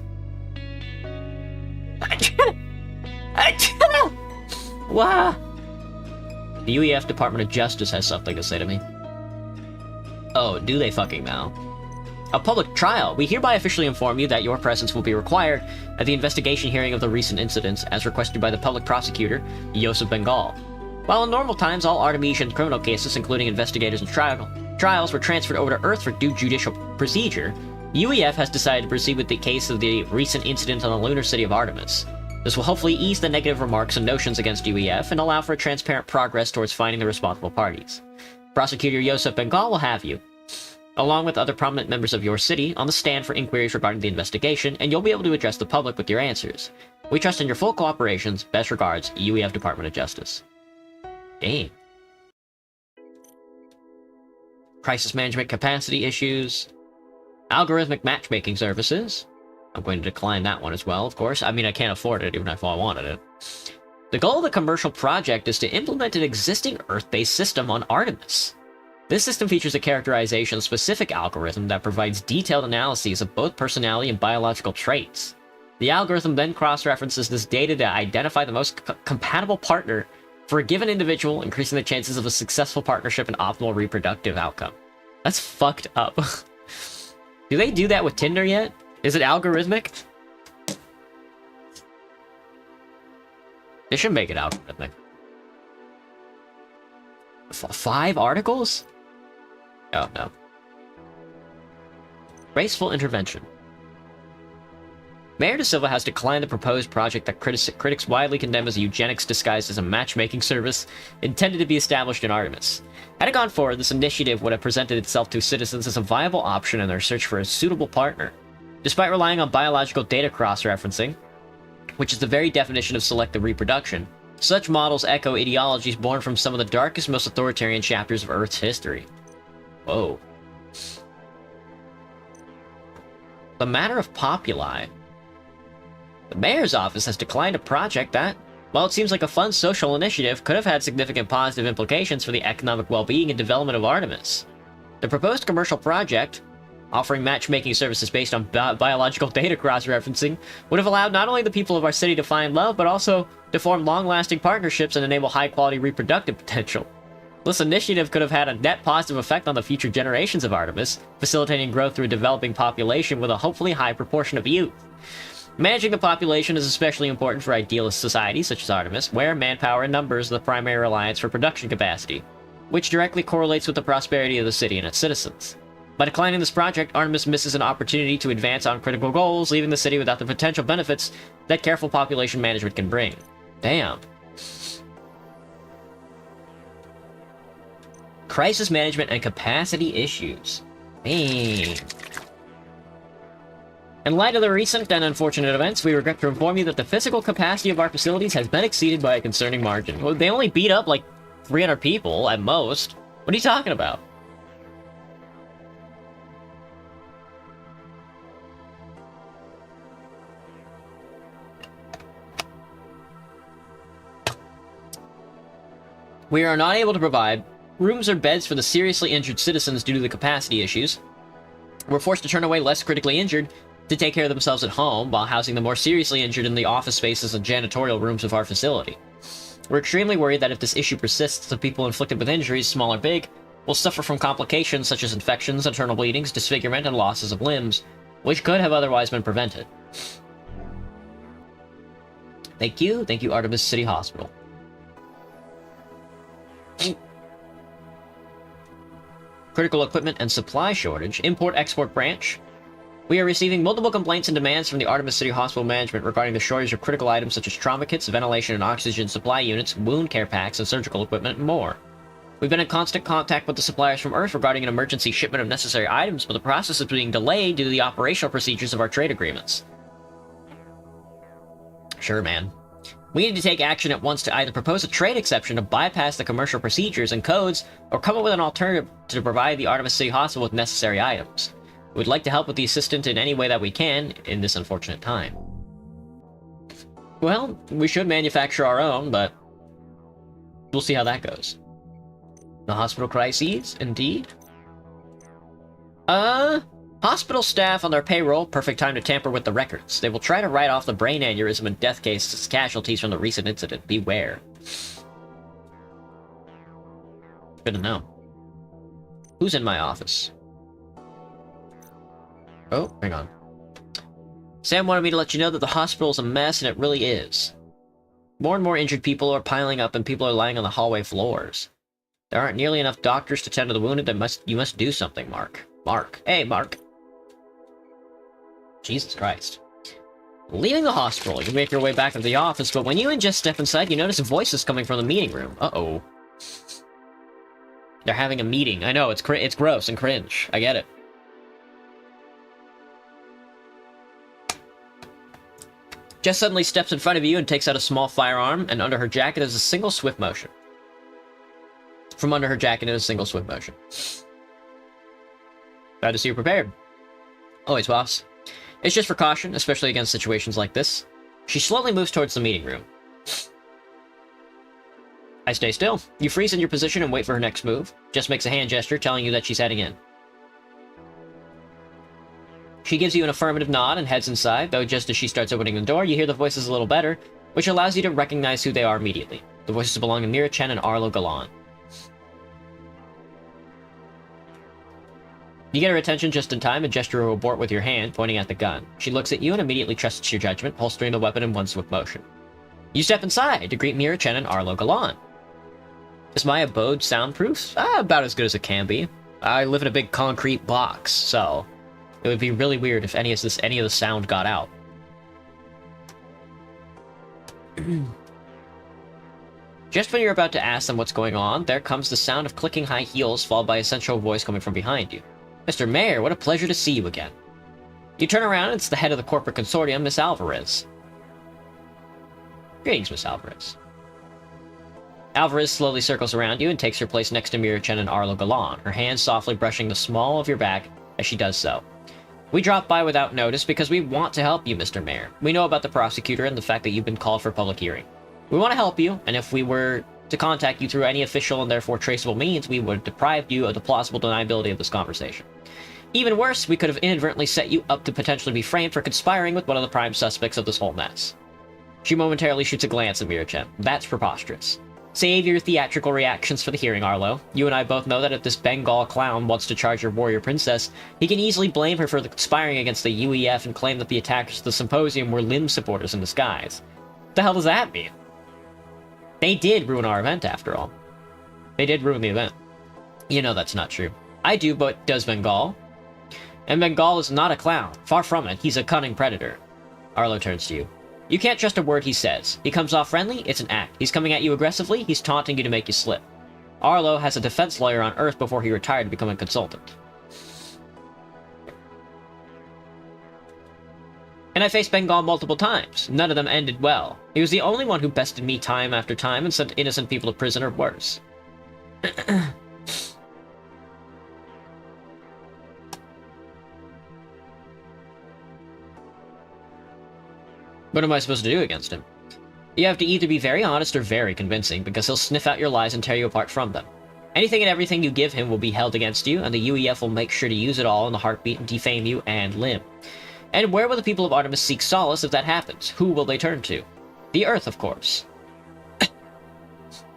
Wah! The UEF Department of Justice has something to say to me. Oh, do they fucking now? A public trial. We hereby officially inform you that your presence will be required at the investigation hearing of the recent incidents as requested by the public prosecutor, Joseph Bengal. While in normal times all Artemisian criminal cases, including investigators and trials, were transferred over to Earth for due judicial procedure, UEF has decided to proceed with the case of the recent incident on the lunar city of Artemis. This will hopefully ease the negative remarks and notions against UEF and allow for a transparent progress towards finding the responsible parties. Prosecutor Joseph Bengal will have you, along with other prominent members of your city, on the stand for inquiries regarding the investigation, and you'll be able to address the public with your answers. We trust in your full cooperations. Best regards, UEF Department of Justice. Damn. Crisis management capacity issues. Algorithmic matchmaking services. I'm going to decline that one as well, of course. I mean, I can't afford it even if I wanted it. The goal of the commercial project is to implement an existing Earth-based system on Artemis. This system features a characterization-specific algorithm that provides detailed analyses of both personality and biological traits. The algorithm then cross-references this data to identify the most compatible partner for a given individual, increasing the chances of a successful partnership and optimal reproductive outcome. That's fucked up. Do they do that with Tinder yet? Is it algorithmic? They should make it algorithmic. 5 articles? Oh, no. Graceful intervention. Mayor De Silva has declined the proposed project that critics widely condemn as a eugenics disguised as a matchmaking service intended to be established in Artemis. Had it gone forward, this initiative would have presented itself to citizens as a viable option in their search for a suitable partner. Despite relying on biological data cross-referencing, which is the very definition of selective reproduction, such models echo ideologies born from some of the darkest, most authoritarian chapters of Earth's history. Whoa. The matter of populi. The mayor's office has declined a project that, while it seems like a fun social initiative, could have had significant positive implications for the economic well-being and development of Artemis. The proposed commercial project, offering matchmaking services based on biological data cross-referencing, would have allowed not only the people of our city to find love, but also to form long-lasting partnerships and enable high-quality reproductive potential. This initiative could have had a net positive effect on the future generations of Artemis, facilitating growth through a developing population with a hopefully high proportion of youth. Managing the population is especially important for idealist societies such as Artemis, where manpower and numbers are the primary reliance for production capacity, which directly correlates with the prosperity of the city and its citizens. By declining this project, Artemis misses an opportunity to advance on critical goals, leaving the city without the potential benefits that careful population management can bring. Damn. Crisis management and capacity issues. Dang. In light of the recent and unfortunate events, we regret to inform you that the physical capacity of our facilities has been exceeded by a concerning margin. Well, they only beat up like 300 people at most. What are you talking about? We are not able to provide rooms or beds for the seriously injured citizens due to the capacity issues. We're forced to turn away less critically injured to take care of themselves at home, while housing the more seriously injured in the office spaces and janitorial rooms of our facility. We're extremely worried that if this issue persists, the people inflicted with injuries, small or big, will suffer from complications such as infections, internal bleedings, disfigurement, and losses of limbs, which could have otherwise been prevented. Thank you, Artemis City Hospital. Critical equipment and supply shortage. Import-export branch. We are receiving multiple complaints and demands from the Artemis City Hospital management regarding the shortage of critical items such as trauma kits, ventilation and oxygen supply units, wound care packs, and surgical equipment, and more. We've been in constant contact with the suppliers from Earth regarding an emergency shipment of necessary items, but the process is being delayed due to the operational procedures of our trade agreements. Sure, man. We need to take action at once to either propose a trade exception to bypass the commercial procedures and codes, or come up with an alternative to provide the Artemis City Hospital with necessary items. We'd like to help with the assistant in any way that we can in this unfortunate time. Well, we should manufacture our own, but we'll see how that goes. The hospital crises, indeed. Hospital staff on their payroll, perfect time to tamper with the records. They will try to write off the brain aneurysm and death cases casualties from the recent incident. Beware. Good to know. Who's in my office? Oh, hang on. Sam wanted me to let you know that the hospital is a mess, and it really is. More and more injured people are piling up, and people are lying on the hallway floors. There aren't nearly enough doctors to tend to the wounded. You must do something, Mark. Mark. Hey, Mark. Jesus Christ. Leaving the hospital, you make your way back into the office, but when you and Jess step inside, you notice voices coming from the meeting room. Uh-oh. They're having a meeting. I know, it's gross and cringe. I get it. Jess suddenly steps in front of you and takes out a small firearm, and under her jacket is a single swift motion. From under her jacket is a single swift motion. Glad to see you prepared. Always, boss. It's just for caution, especially against situations like this. She slowly moves towards the meeting room. I stay still. You freeze in your position and wait for her next move. Jess makes a hand gesture telling you that she's heading in. She gives you an affirmative nod and heads inside, though just as she starts opening the door, you hear the voices a little better, which allows you to recognize who they are immediately. The voices belong to Mira Chen and Arlo Galan. You get her attention just in time and gesture to abort with your hand, pointing at the gun. She looks at you and immediately trusts your judgment, holstering the weapon in one swift motion. You step inside to greet Mira Chen and Arlo Galan. Is my abode soundproof? About as good as it can be. I live in a big concrete box, so it would be really weird if any of the sound got out. Just when you're about to ask them what's going on, there comes the sound of clicking high heels, followed by a sensual voice coming from behind you. Mr. Mayor, what a pleasure to see you again. You turn around, and it's the head of the corporate consortium, Miss Alvarez. Greetings, Miss Alvarez. Alvarez slowly circles around you and takes her place next to Mira Chen and Arlo Galan, her hands softly brushing the small of your back as she does so. We drop by without notice because we want to help you, Mr. Mayor. We know about the prosecutor and the fact that you've been called for public hearing. We want to help you, and if we were to contact you through any official and therefore traceable means, we would have deprived you of the plausible deniability of this conversation. Even worse, we could have inadvertently set you up to potentially be framed for conspiring with one of the prime suspects of this whole mess. She momentarily shoots a glance at Mira Chen. That's preposterous. Save your theatrical reactions for the hearing, Arlo. You and I both know that if this Bengal clown wants to charge your warrior princess, he can easily blame her for conspiring against the UEF and claim that the attackers at the symposium were Lim supporters in disguise. What the hell does that mean? They did ruin our event, after all. They did ruin the event. You know that's not true. I do, but does Bengal? And Bengal is not a clown. Far from it. He's a cunning predator. Arlo turns to you. You can't trust a word he says. He comes off friendly, it's an act. He's coming at you aggressively, he's taunting you to make you slip. Arlo has a defense lawyer on Earth before he retired to become a consultant. And I faced Bengal multiple times. None of them ended well. He was the only one who bested me time after time and sent innocent people to prison or worse. What am I supposed to do against him? You have to either be very honest or very convincing, because he'll sniff out your lies and tear you apart from them. Anything and everything you give him will be held against you, and the UEF will make sure to use it all in the heartbeat and defame you and limb. And where will the people of Artemis seek solace if that happens? Who will they turn to? The Earth, of course.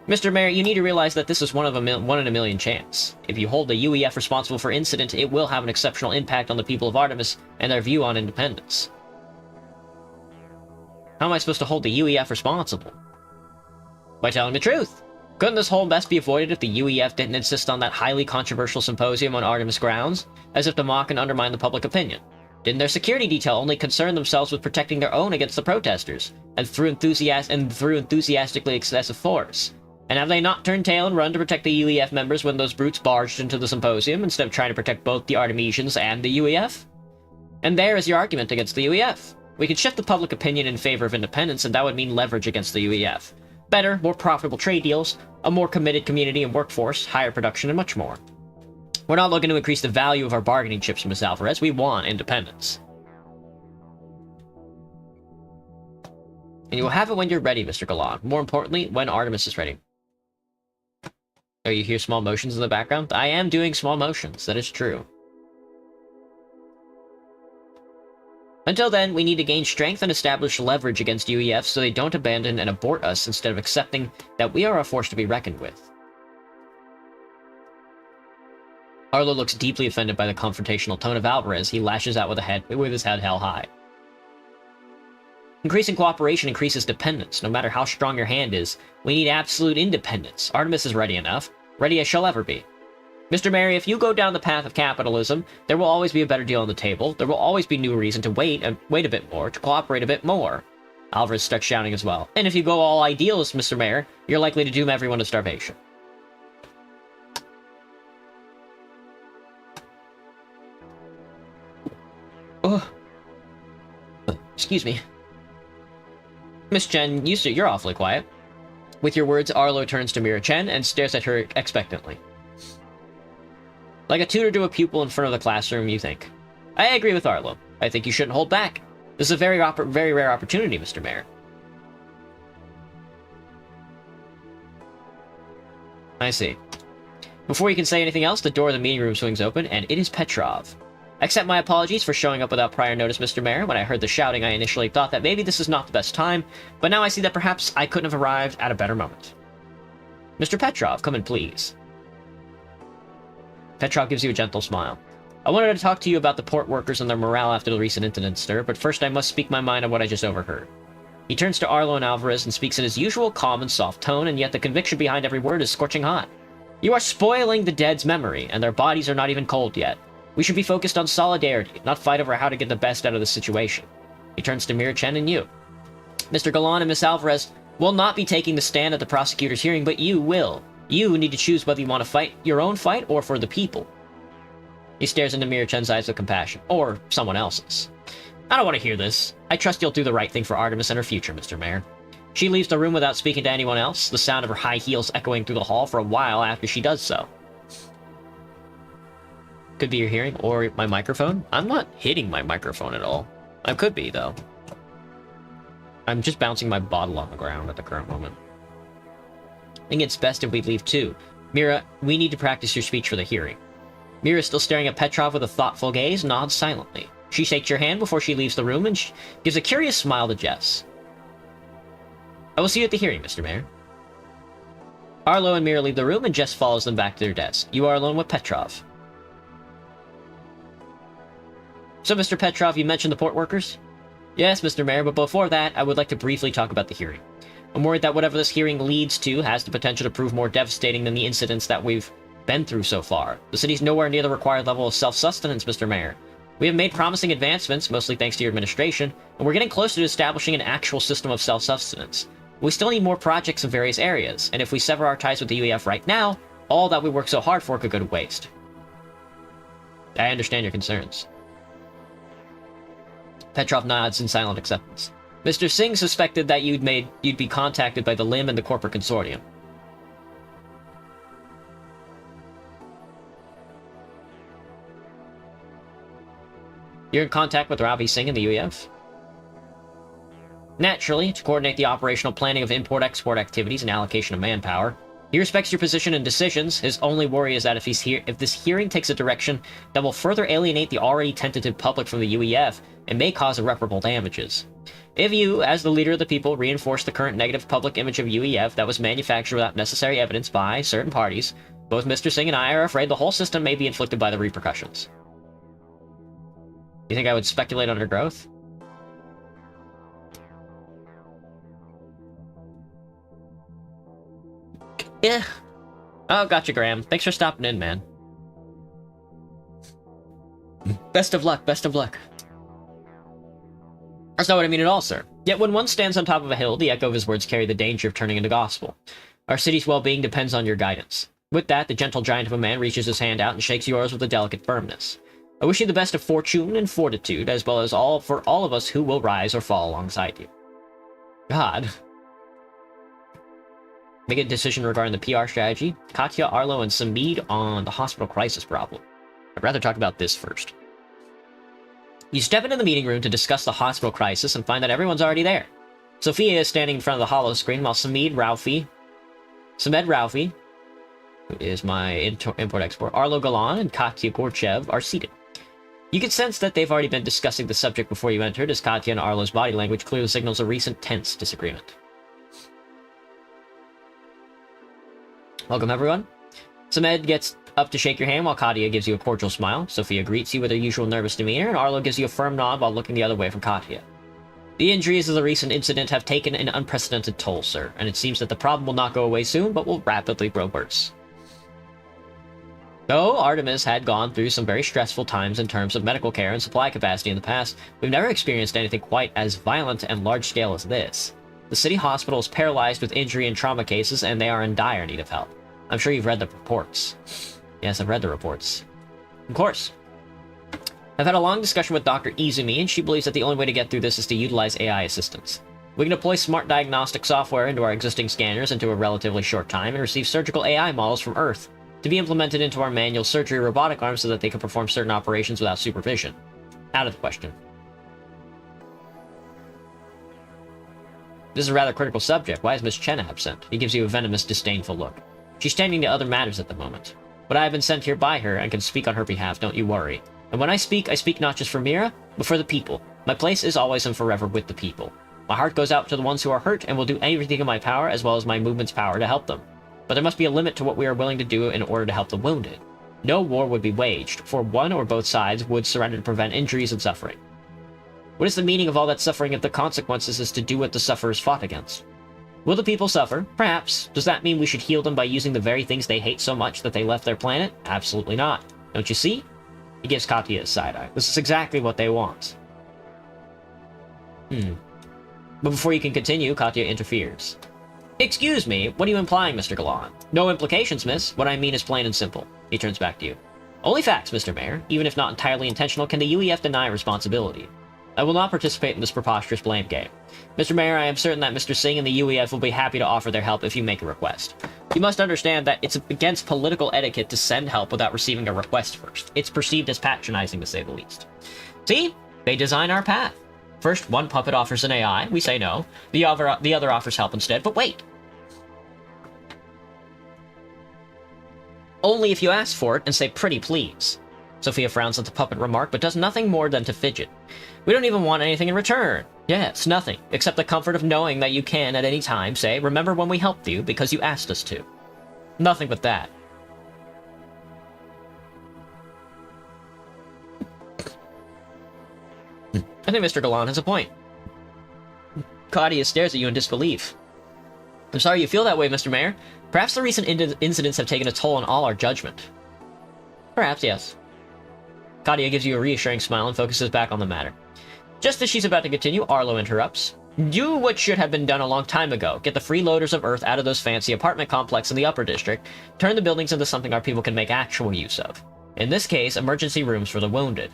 Mr. Mayor, you need to realize that this is one in a million chance. If you hold the UEF responsible for Incident, it will have an exceptional impact on the people of Artemis and their view on independence. How am I supposed to hold the UEF responsible? By telling the truth. Couldn't this whole mess be avoided if the UEF didn't insist on that highly controversial symposium on Artemis grounds, as if to mock and undermine the public opinion? Didn't their security detail only concern themselves with protecting their own against the protesters, and through enthusiastically excessive force? And have they not turned tail and run to protect the UEF members when those brutes barged into the symposium, instead of trying to protect both the Artemisians and the UEF? And there is your argument against the UEF. We could shift the public opinion in favor of independence, and that would mean leverage against the UEF. Better, more profitable trade deals, a more committed community and workforce, higher production, and much more. We're not looking to increase the value of our bargaining chips, Ms. Alvarez. We want independence. And you will have it when you're ready, Mr. Galan. More importantly, when Artemis is ready. Oh, you hear small motions in the background? I am doing small motions. That is true. Until then, we need to gain strength and establish leverage against UEF so they don't abandon and abort us instead of accepting that we are a force to be reckoned with. Arlo looks deeply offended by the confrontational tone of Alvarez. He lashes out with his head held high. Increasing cooperation increases dependence. No matter how strong your hand is, we need absolute independence. Artemis is ready enough. Ready as she'll ever be. Mr. Mary, if you go down the path of capitalism, there will always be a better deal on the table. There will always be new reason to wait a bit more, to cooperate a bit more. Alvarez starts shouting as well. And if you go all idealist, Mr. Mayor, you're likely to doom everyone to starvation. Oh. Excuse me. Miss Chen, you're awfully quiet. With your words, Arlo turns to Mira Chen and stares at her expectantly. Like a tutor to a pupil in front of the classroom, you think. I agree with Arlo. I think you shouldn't hold back. This is a very rare opportunity, Mr. Mayor. I see. Before you can say anything else, the door of the meeting room swings open, and it is Petrov. Accept my apologies for showing up without prior notice, Mr. Mayor. When I heard the shouting, I initially thought that maybe this is not the best time, but now I see that perhaps I couldn't have arrived at a better moment. Mr. Petrov, come in, please. Petrov gives you a gentle smile. I wanted to talk to you about the port workers and their morale after the recent incident, sir, but first I must speak my mind on what I just overheard. He turns to Arlo and Alvarez and speaks in his usual calm and soft tone, and yet the conviction behind every word is scorching hot. You are spoiling the dead's memory, and their bodies are not even cold yet. We should be focused on solidarity, not fight over how to get the best out of this situation. He turns to Mira Chen and you. Mr. Galan and Miss Alvarez will not be taking the stand at the prosecutor's hearing, but you will. You need to choose whether you want to fight your own fight or for the people. He stares into Mira Chen's eyes with compassion. Or someone else's. I don't want to hear this. I trust you'll do the right thing for Artemis and her future, Mr. Mayor. She leaves the room without speaking to anyone else, the sound of her high heels echoing through the hall for a while after she does so. Could be your hearing or my microphone. I'm not hitting my microphone at all. I could be, though. I'm just bouncing my bottle on the ground at the current moment. I think it's best if we leave too. Mira, we need to practice your speech for the hearing. Mira, still staring at Petrov with a thoughtful gaze, nods silently. She shakes your hand before she leaves the room and gives a curious smile to Jess. I will see you at the hearing, Mr. Mayor. Arlo and Mira leave the room and Jess follows them back to their desk. You are alone with Petrov. So, Mr. Petrov, you mentioned the port workers? Yes, Mr. Mayor, but before that, I would like to briefly talk about the hearing. I'm worried that whatever this hearing leads to has the potential to prove more devastating than the incidents that we've been through so far. The city's nowhere near the required level of self-sustenance, Mr. Mayor. We have made promising advancements, mostly thanks to your administration, and we're getting closer to establishing an actual system of self-sustenance. We still need more projects in various areas, and if we sever our ties with the UEF right now, all that we worked so hard for could go to waste. I understand your concerns. Petrov nods in silent acceptance. Mr. Singh suspected that you'd be contacted by the Lim and the corporate consortium. You're in contact with Ravi Singh and the UEF? Naturally, to coordinate the operational planning of import-export activities and allocation of manpower. He respects your position and decisions. His only worry is that if this hearing takes a direction that will further alienate the already tentative public from the UEF, it may cause irreparable damages. If you, as the leader of the people, reinforce the current negative public image of UEF that was manufactured without necessary evidence by certain parties, both Mr. Singh and I are afraid the whole system may be inflicted by the repercussions. You think I would speculate on her growth? Yeah. Oh, gotcha, Graham. Thanks for stopping in, man. Best of luck, best of luck. That's not what I mean at all, sir. Yet when one stands on top of a hill, the echo of his words carry the danger of turning into gospel. Our city's well-being depends on your guidance. With that, the gentle giant of a man reaches his hand out and shakes yours with a delicate firmness. I wish you the best of fortune and fortitude, as well as for all of us who will rise or fall alongside you. God. Make a decision regarding the PR strategy. Katya, Arlo, and Samid on the hospital crisis problem. I'd rather talk about this first. You step into the meeting room to discuss the hospital crisis and find that everyone's already there. Sophia is standing in front of the holo screen while Samed Raufi, who is my import-export, Arlo Galan, and Katya Gorchev are seated. You can sense that they've already been discussing the subject before you entered, as Katya and Arlo's body language clearly signals a recent tense disagreement. Welcome, everyone. Samed gets up to shake your hand while Katya gives you a cordial smile. Sophia greets you with her usual nervous demeanor, and Arlo gives you a firm nod while looking the other way from Katya. The injuries of the recent incident have taken an unprecedented toll, sir, and it seems that the problem will not go away soon, but will rapidly grow worse. Though Artemis had gone through some very stressful times in terms of medical care and supply capacity in the past, we've never experienced anything quite as violent and large-scale as this. The city hospital is paralyzed with injury and trauma cases, and they are in dire need of help. I'm sure you've read the reports. Yes, I've read the reports. Of course. I've had a long discussion with Dr. Izumi, and she believes that the only way to get through this is to utilize AI assistance. We can deploy smart diagnostic software into our existing scanners into a relatively short time and receive surgical AI models from Earth to be implemented into our manual surgery robotic arms so that they can perform certain operations without supervision. Out of the question. This is a rather critical subject. Why is Miss Chen absent? He gives you a venomous, disdainful look. She's tending to other matters at the moment. But I have been sent here by her and can speak on her behalf, don't you worry. And when I speak not just for Mira, but for the people. My place is always and forever with the people. My heart goes out to the ones who are hurt and will do everything in my power as well as my movement's power to help them. But there must be a limit to what we are willing to do in order to help the wounded. No war would be waged, for one or both sides would surrender to prevent injuries and suffering. What is the meaning of all that suffering if the consequences is to do what the sufferers fought against? Will the people suffer? Perhaps. Does that mean we should heal them by using the very things they hate so much that they left their planet? Absolutely not. Don't you see? He gives Katya a side-eye. This is exactly what they want. But before you can continue, Katya interferes. Excuse me, what are you implying, Mr. Galan? No implications, miss. What I mean is plain and simple. He turns back to you. Only facts, Mr. Mayor. Even if not entirely intentional, can the UEF deny responsibility? I will not participate in this preposterous blame game. Mr. Mayor, I am certain that Mr. Singh and the UEF will be happy to offer their help if you make a request. You must understand that it's against political etiquette to send help without receiving a request first. It's perceived as patronizing, to say the least. See? They design our path. First, one puppet offers an AI. We say no. The other offers help instead. But wait! Only if you ask for it and say pretty please. Sophia frowns at the puppet remark, but does nothing more than to fidget. We don't even want anything in return. Yes, nothing, except the comfort of knowing that you can, at any time, say, remember when we helped you, because you asked us to. Nothing but that. I think Mr. Galan has a point. Katya stares at you in disbelief. I'm sorry you feel that way, Mr. Mayor. Perhaps the recent incidents have taken a toll on all our judgment. Perhaps, yes. Katya gives you a reassuring smile and focuses back on the matter. Just as she's about to continue, Arlo interrupts. Do what should have been done a long time ago. Get the freeloaders of Earth out of those fancy apartment complexes in the upper district. Turn the buildings into something our people can make actual use of. In this case, emergency rooms for the wounded.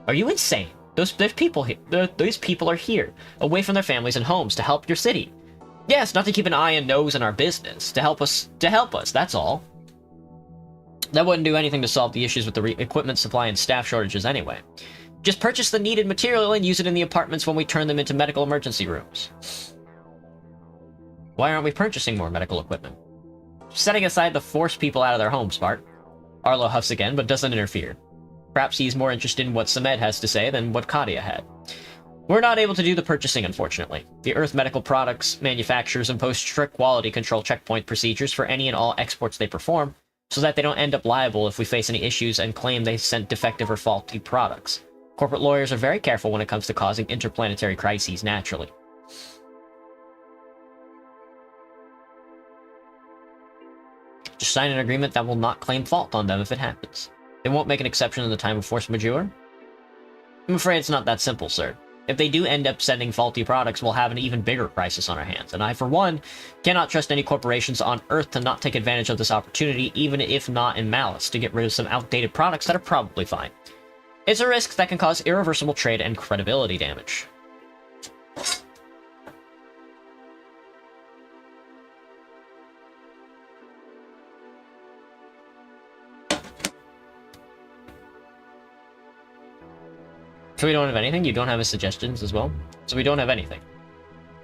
Are you insane? Those people are here, away from their families and homes, to help your city. Yes, not to keep an eye and nose in our business. To help us, that's all. That wouldn't do anything to solve the issues with the equipment supply and staff shortages anyway. Just purchase the needed material and use it in the apartments when we turn them into medical emergency rooms. Why aren't we purchasing more medical equipment? Setting aside the force people out of their homes part. Arlo huffs again, but doesn't interfere. Perhaps he's more interested in what Samed has to say than what Kadia had. We're not able to do the purchasing, unfortunately. The Earth Medical Products manufacturers impose strict quality control checkpoint procedures for any and all exports they perform, so that they don't end up liable if we face any issues and claim they sent defective or faulty products. Corporate lawyers are very careful when it comes to causing interplanetary crises naturally. Just sign an agreement that will not claim fault on them if it happens. They won't make an exception in the time of force majeure? I'm afraid it's not that simple, sir. If they do end up sending faulty products, we'll have an even bigger crisis on our hands, and I, for one, cannot trust any corporations on Earth to not take advantage of this opportunity, even if not in malice, to get rid of some outdated products that are probably fine. It's a risk that can cause irreversible trade and credibility damage. So we don't have anything? You don't have any suggestions as well? So we don't have anything.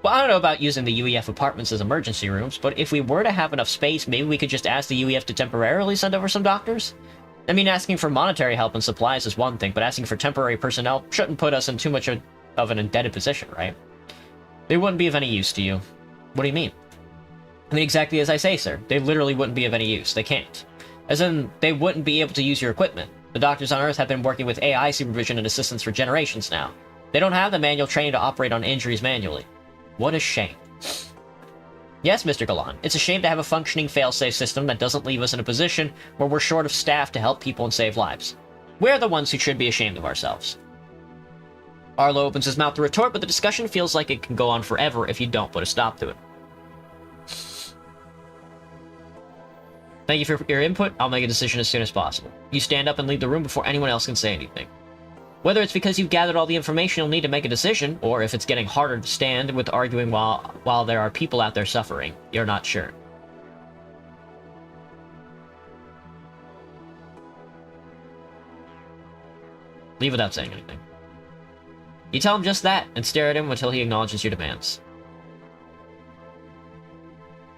Well, I don't know about using the UEF apartments as emergency rooms, but if we were to have enough space, maybe we could just ask the UEF to temporarily send over some doctors? I mean, asking for monetary help and supplies is one thing, but asking for temporary personnel shouldn't put us in too much of an indebted position, right? They wouldn't be of any use to you. What do you mean? I mean, exactly as I say, sir. They literally wouldn't be of any use. They can't. As in, they wouldn't be able to use your equipment. The doctors on Earth have been working with AI supervision and assistance for generations now. They don't have the manual training to operate on injuries manually. What a shame. Yes, Mr. Galan, it's a shame to have a functioning failsafe system that doesn't leave us in a position where we're short of staff to help people and save lives. We're the ones who should be ashamed of ourselves. Arlo opens his mouth to retort, but the discussion feels like it can go on forever if you don't put a stop to it. Thank you for your input. I'll make a decision as soon as possible. You stand up and leave the room before anyone else can say anything. Whether it's because you've gathered all the information you'll need to make a decision, or if it's getting harder to stand with arguing while there are people out there suffering, you're not sure. Leave without saying anything. You tell him just that, and stare at him until he acknowledges your demands.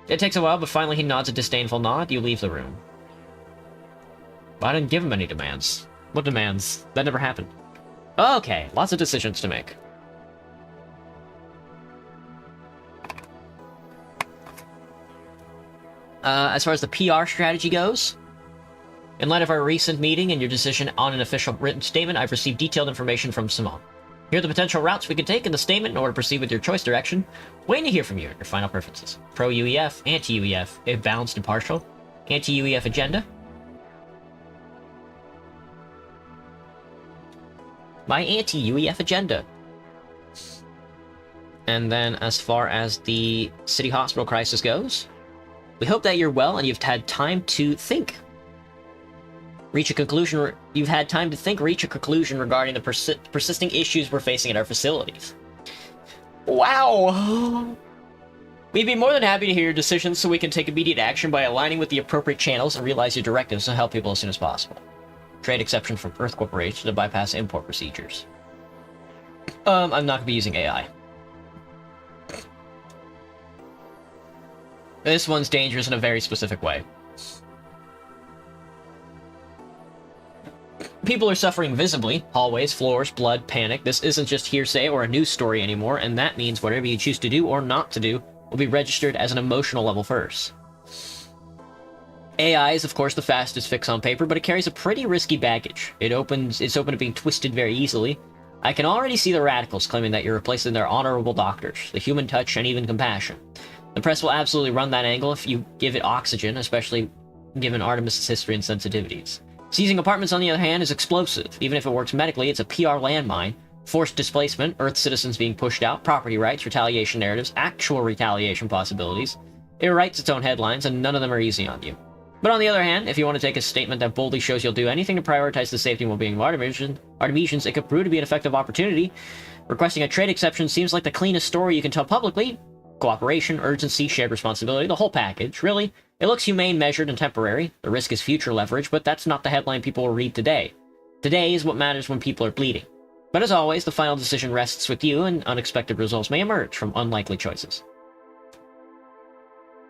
It takes a while, but finally he nods a disdainful nod. You leave the room. But I didn't give him any demands. What demands? That never happened. Okay, lots of decisions to make. As far as the PR strategy goes, in light of our recent meeting and your decision on an official written statement, I've received detailed information from Simone. Here are the potential routes we could take in the statement in order to proceed with your choice direction. Waiting to hear from you and your final preferences. Pro-UEF, anti-UEF, a balanced and partial, anti-UEF agenda. My anti-UEF agenda. And then as far as the city hospital crisis goes, we hope that you're well and you've had time to think. Reach a conclusion regarding the persisting issues we're facing at our facilities. Wow! We'd be more than happy to hear your decisions so we can take immediate action by aligning with the appropriate channels and realize your directives to help people as soon as possible. Trade exception from Earth Corporation to bypass import procedures. I'm not going to be using AI. This one's dangerous in a very specific way. People are suffering visibly. Hallways, floors, blood, panic. This isn't just hearsay or a news story anymore, and that means whatever you choose to do or not to do will be registered as an emotional level first. AI is, of course, the fastest fix on paper, but it carries a pretty risky baggage. It's open to being twisted very easily. I can already see the radicals claiming that you're replacing their honorable doctors, the human touch, and even compassion. The press will absolutely run that angle if you give it oxygen, especially given Artemis' history and sensitivities. Seizing apartments, on the other hand, is explosive. Even if it works medically, it's a PR landmine, Forced displacement, Earth citizens being pushed out, property rights, retaliation narratives, actual retaliation possibilities. It writes its own headlines, and none of them are easy on you. But on the other hand, if you want to take a statement that boldly shows you'll do anything to prioritize the safety and well-being of Artemisians, it could prove to be an effective opportunity. Requesting a trade exception seems like the cleanest story you can tell publicly. Cooperation, urgency, shared responsibility, the whole package. Really, it looks humane, measured, and temporary. The risk is future leverage, but that's not the headline people will read today. Today is what matters when people are bleeding. But as always, the final decision rests with you, and unexpected results may emerge from unlikely choices.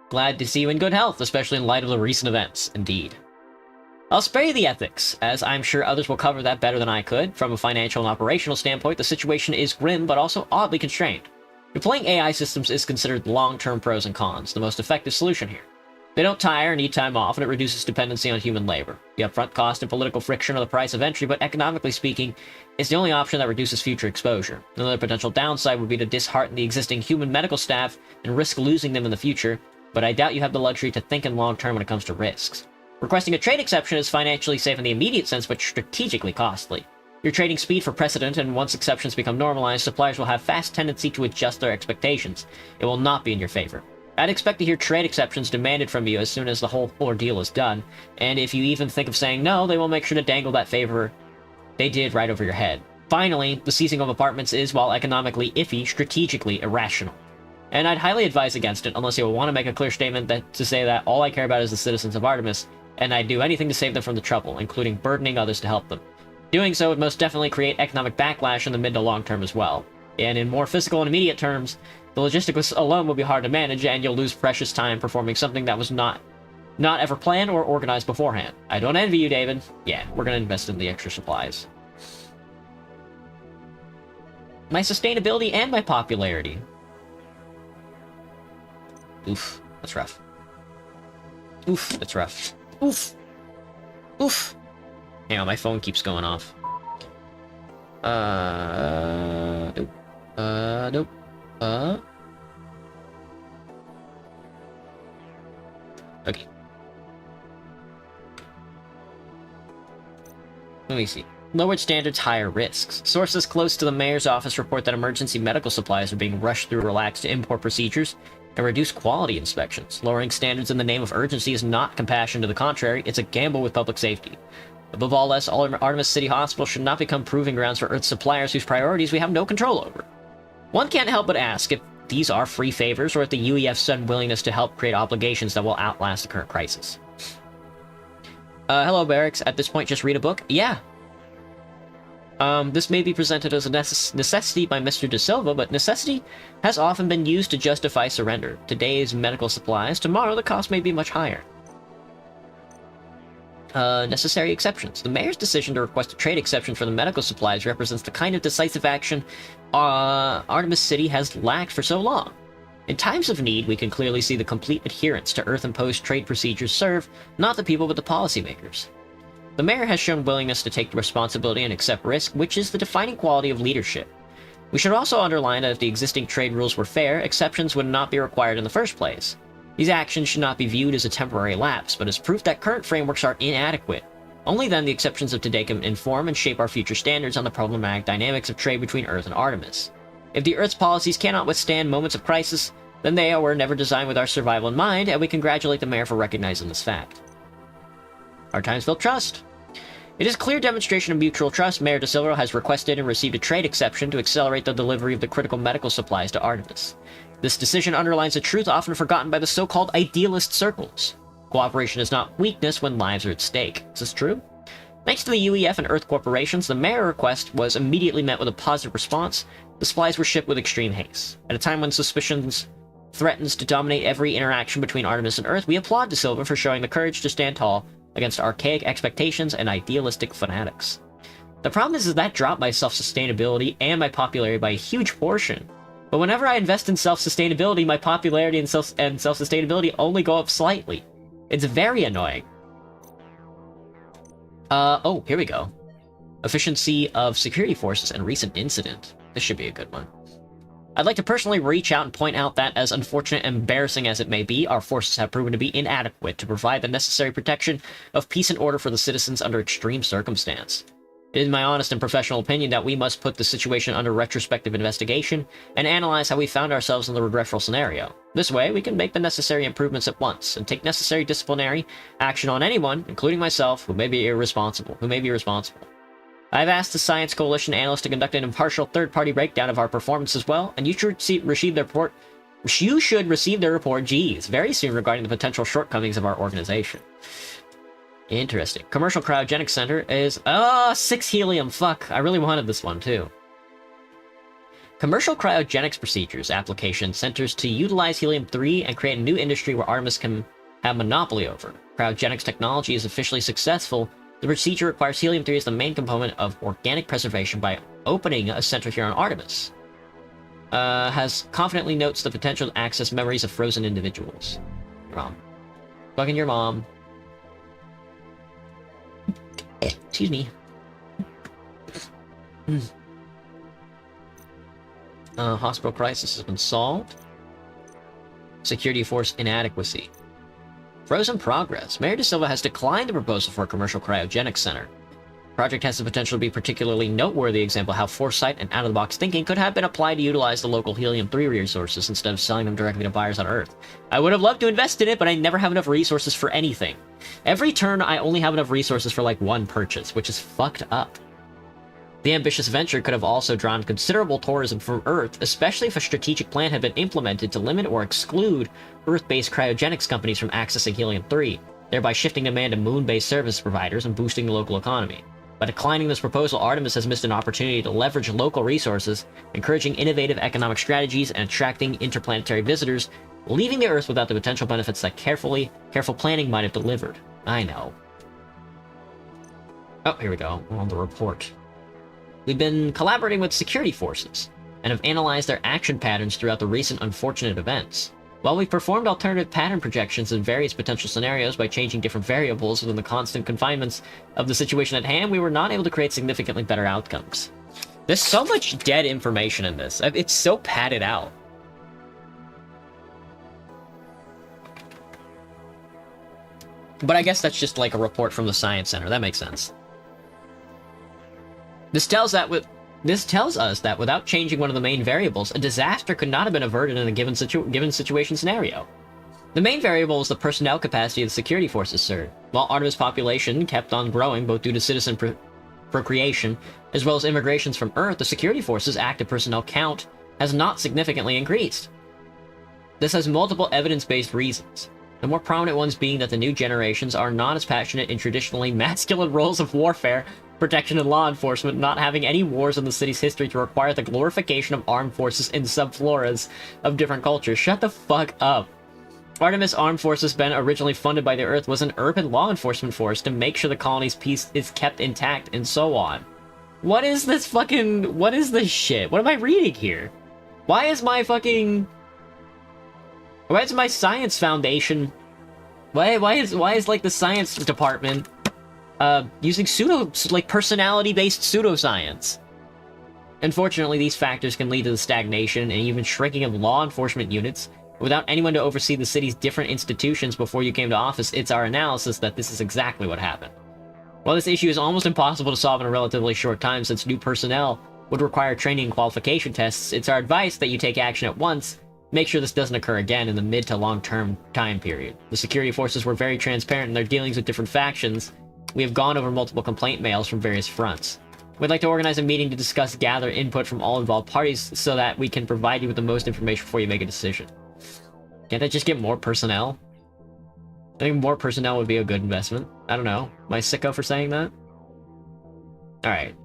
Glad to see you in good health, especially in light of the recent events. Indeed. I'll spare you the ethics, as I'm sure others will cover that better than I could. From a financial and operational standpoint, the situation is grim, but also oddly constrained. Deploying AI systems is considered long-term pros and cons, the most effective solution here. They don't tire, need time off, and it reduces dependency on human labor. The upfront cost and political friction are the price of entry, but economically speaking, it's the only option that reduces future exposure. Another potential downside would be to dishearten the existing human medical staff and risk losing them in the future, but I doubt you have the luxury to think in long-term when it comes to risks. Requesting a trade exception is financially safe in the immediate sense, but strategically costly. You're trading speed for precedent, and once exceptions become normalized, suppliers will have fast tendency to adjust their expectations. It will not be in your favor. I'd expect to hear trade exceptions demanded from you as soon as the whole ordeal is done, and if you even think of saying no, they will make sure to dangle that favor they did right over your head. Finally, the seizing of apartments is, while economically iffy, strategically irrational. And I'd highly advise against it unless you want to make a clear statement to say that all I care about is the citizens of Artemis, and I'd do anything to save them from the trouble, including burdening others to help them. Doing so would most definitely create economic backlash in the mid to long term as well. And in more physical and immediate terms, the logistics alone will be hard to manage, and you'll lose precious time performing something that was not ever planned or organized beforehand. I don't envy you, David. Yeah, we're gonna invest in the extra supplies. My sustainability and my popularity. Oof, that's rough. Oof, that's rough. Oof. Oof. Hang on, my phone keeps going off. Nope. Nope. Okay. Let me see. Lowered standards, higher risks. Sources close to the mayor's office report that emergency medical supplies are being rushed through relaxed import procedures and reduced quality inspections. Lowering standards in the name of urgency is not compassion, to the contrary, it's a gamble with public safety. Above all else, Artemis City Hospital should not become proving grounds for Earth suppliers whose priorities we have no control over. One can't help but ask if these are free favors or if the UEF's sudden willingness to help create obligations that will outlast the current crisis. Hello, Barracks. At this point, just read a book? Yeah. This may be presented as a necessity by Mr. De Silva, but necessity has often been used to justify surrender. Today's medical supplies, tomorrow the cost may be much higher. Necessary exceptions. The mayor's decision to request a trade exception for the medical supplies represents the kind of decisive action Artemis City has lacked for so long. In times of need, we can clearly see the complete adherence to Earth-imposed trade procedures serve not the people but the policymakers. The mayor has shown willingness to take responsibility and accept risk, which is the defining quality of leadership. We should also underline that if the existing trade rules were fair, exceptions would not be required in the first place. These actions should not be viewed as a temporary lapse, but as proof that current frameworks are inadequate. Only then the exceptions of today can inform and shape our future standards on the problematic dynamics of trade between Earth and Artemis. If the Earth's policies cannot withstand moments of crisis, then they were never designed with our survival in mind, and we congratulate the mayor for recognizing this fact. Our times built trust. It is a clear demonstration of mutual trust. Mayor De Silva has requested and received a trade exception to accelerate the delivery of the critical medical supplies to Artemis. This decision underlines a truth often forgotten by the so-called idealist circles. Cooperation is not weakness when lives are at stake. Is this true? Thanks to the UEF and Earth corporations, the mayor request was immediately met with a positive response. The supplies were shipped with extreme haste. At a time when suspicions threatens to dominate every interaction between Artemis and Earth, we applaud De Silva for showing the courage to stand tall against archaic expectations and idealistic fanatics. The problem is that dropped my self-sustainability and my popularity by a huge portion. But whenever I invest in self-sustainability, my popularity and self-sustainability only go up slightly. It's very annoying. Oh, here we go. Efficiency of security forces and recent incident. This should be a good one. I'd like to personally reach out and point out that, as unfortunate and embarrassing as it may be, our forces have proven to be inadequate to provide the necessary protection of peace and order for the citizens under extreme circumstance. It is my honest and professional opinion that we must put the situation under retrospective investigation and analyze how we found ourselves in the regretful scenario. This way, we can make the necessary improvements at once and take necessary disciplinary action on anyone, including myself, who may be irresponsible. I've asked the Science Coalition analysts to conduct an impartial third-party breakdown of our performance as well, and you should receive their report. You should receive their report, very soon regarding the potential shortcomings of our organization. Interesting. Commercial Cryogenics Center is... 6 helium. Fuck. I really wanted this one, too. Commercial Cryogenics Procedures application centers to utilize helium-3 and create a new industry where Artemis can have monopoly over. Cryogenics technology is officially successful. The procedure requires helium-3 as the main component of organic preservation by opening a center here on Artemis. Has confidently notes the potential to access memories of frozen individuals. Your mom. Fucking your mom. Excuse me. Hospital crisis has been solved. Security force inadequacy. Frozen progress. Mayor De Silva has declined the proposal for a commercial cryogenics center. The project has the potential to be a particularly noteworthy example of how foresight and out-of-the-box thinking could have been applied to utilize the local helium-3 resources instead of selling them directly to buyers on Earth. I would have loved to invest in it, but I never have enough resources for anything. Every turn, I only have enough resources for like one purchase, which is fucked up. The ambitious venture could have also drawn considerable tourism from Earth, especially if a strategic plan had been implemented to limit or exclude Earth-based cryogenics companies from accessing helium-3, thereby shifting demand to moon-based service providers and boosting the local economy. By declining this proposal, Artemis has missed an opportunity to leverage local resources, encouraging innovative economic strategies and attracting interplanetary visitors, leaving the Earth without the potential benefits that careful planning might have delivered. I know. Oh, here we go. On the report. We've been collaborating with security forces, and have analyzed their action patterns throughout the recent unfortunate events. While we've performed alternative pattern projections in various potential scenarios by changing different variables within the constant confinements of the situation at hand, we were not able to create significantly better outcomes. There's so much dead information in this. It's so padded out. But I guess that's just like a report from the Science Center. That makes sense. This tells us that without changing one of the main variables, a disaster could not have been averted in a given situation scenario. The main variable is the personnel capacity of the security forces, sir. While Artemis' population kept on growing both due to citizen procreation as well as immigrations from Earth, the security forces' active personnel count has not significantly increased. This has multiple evidence-based reasons. The more prominent ones being that the new generations are not as passionate in traditionally masculine roles of warfare, protection, and law enforcement, not having any wars in the city's history to require the glorification of armed forces in subfloras of different cultures. Shut the fuck up. Artemis Armed Forces been originally funded by the Earth was an urban law enforcement force to make sure the colony's peace is kept intact and so on. What is this fucking... What is this shit? What am I reading here? Why is my fucking... Why is my science foundation... Why is like the science department using personality-based pseudoscience? Unfortunately, these factors can lead to the stagnation and even shrinking of law enforcement units. Without anyone to oversee the city's different institutions before you came to office, it's our analysis that this is exactly what happened. While this issue is almost impossible to solve in a relatively short time since new personnel would require training and qualification tests, it's our advice that you take action at once. Make sure this doesn't occur again in the mid to long-term time period. The security forces were very transparent in their dealings with different factions. We have gone over multiple complaint mails from various fronts. We'd like to organize a meeting to discuss, gather input from all involved parties so that we can provide you with the most information before you make a decision. Can't I just get more personnel? I think more personnel would be a good investment. I don't know. Am I sicko for saying that? Alright.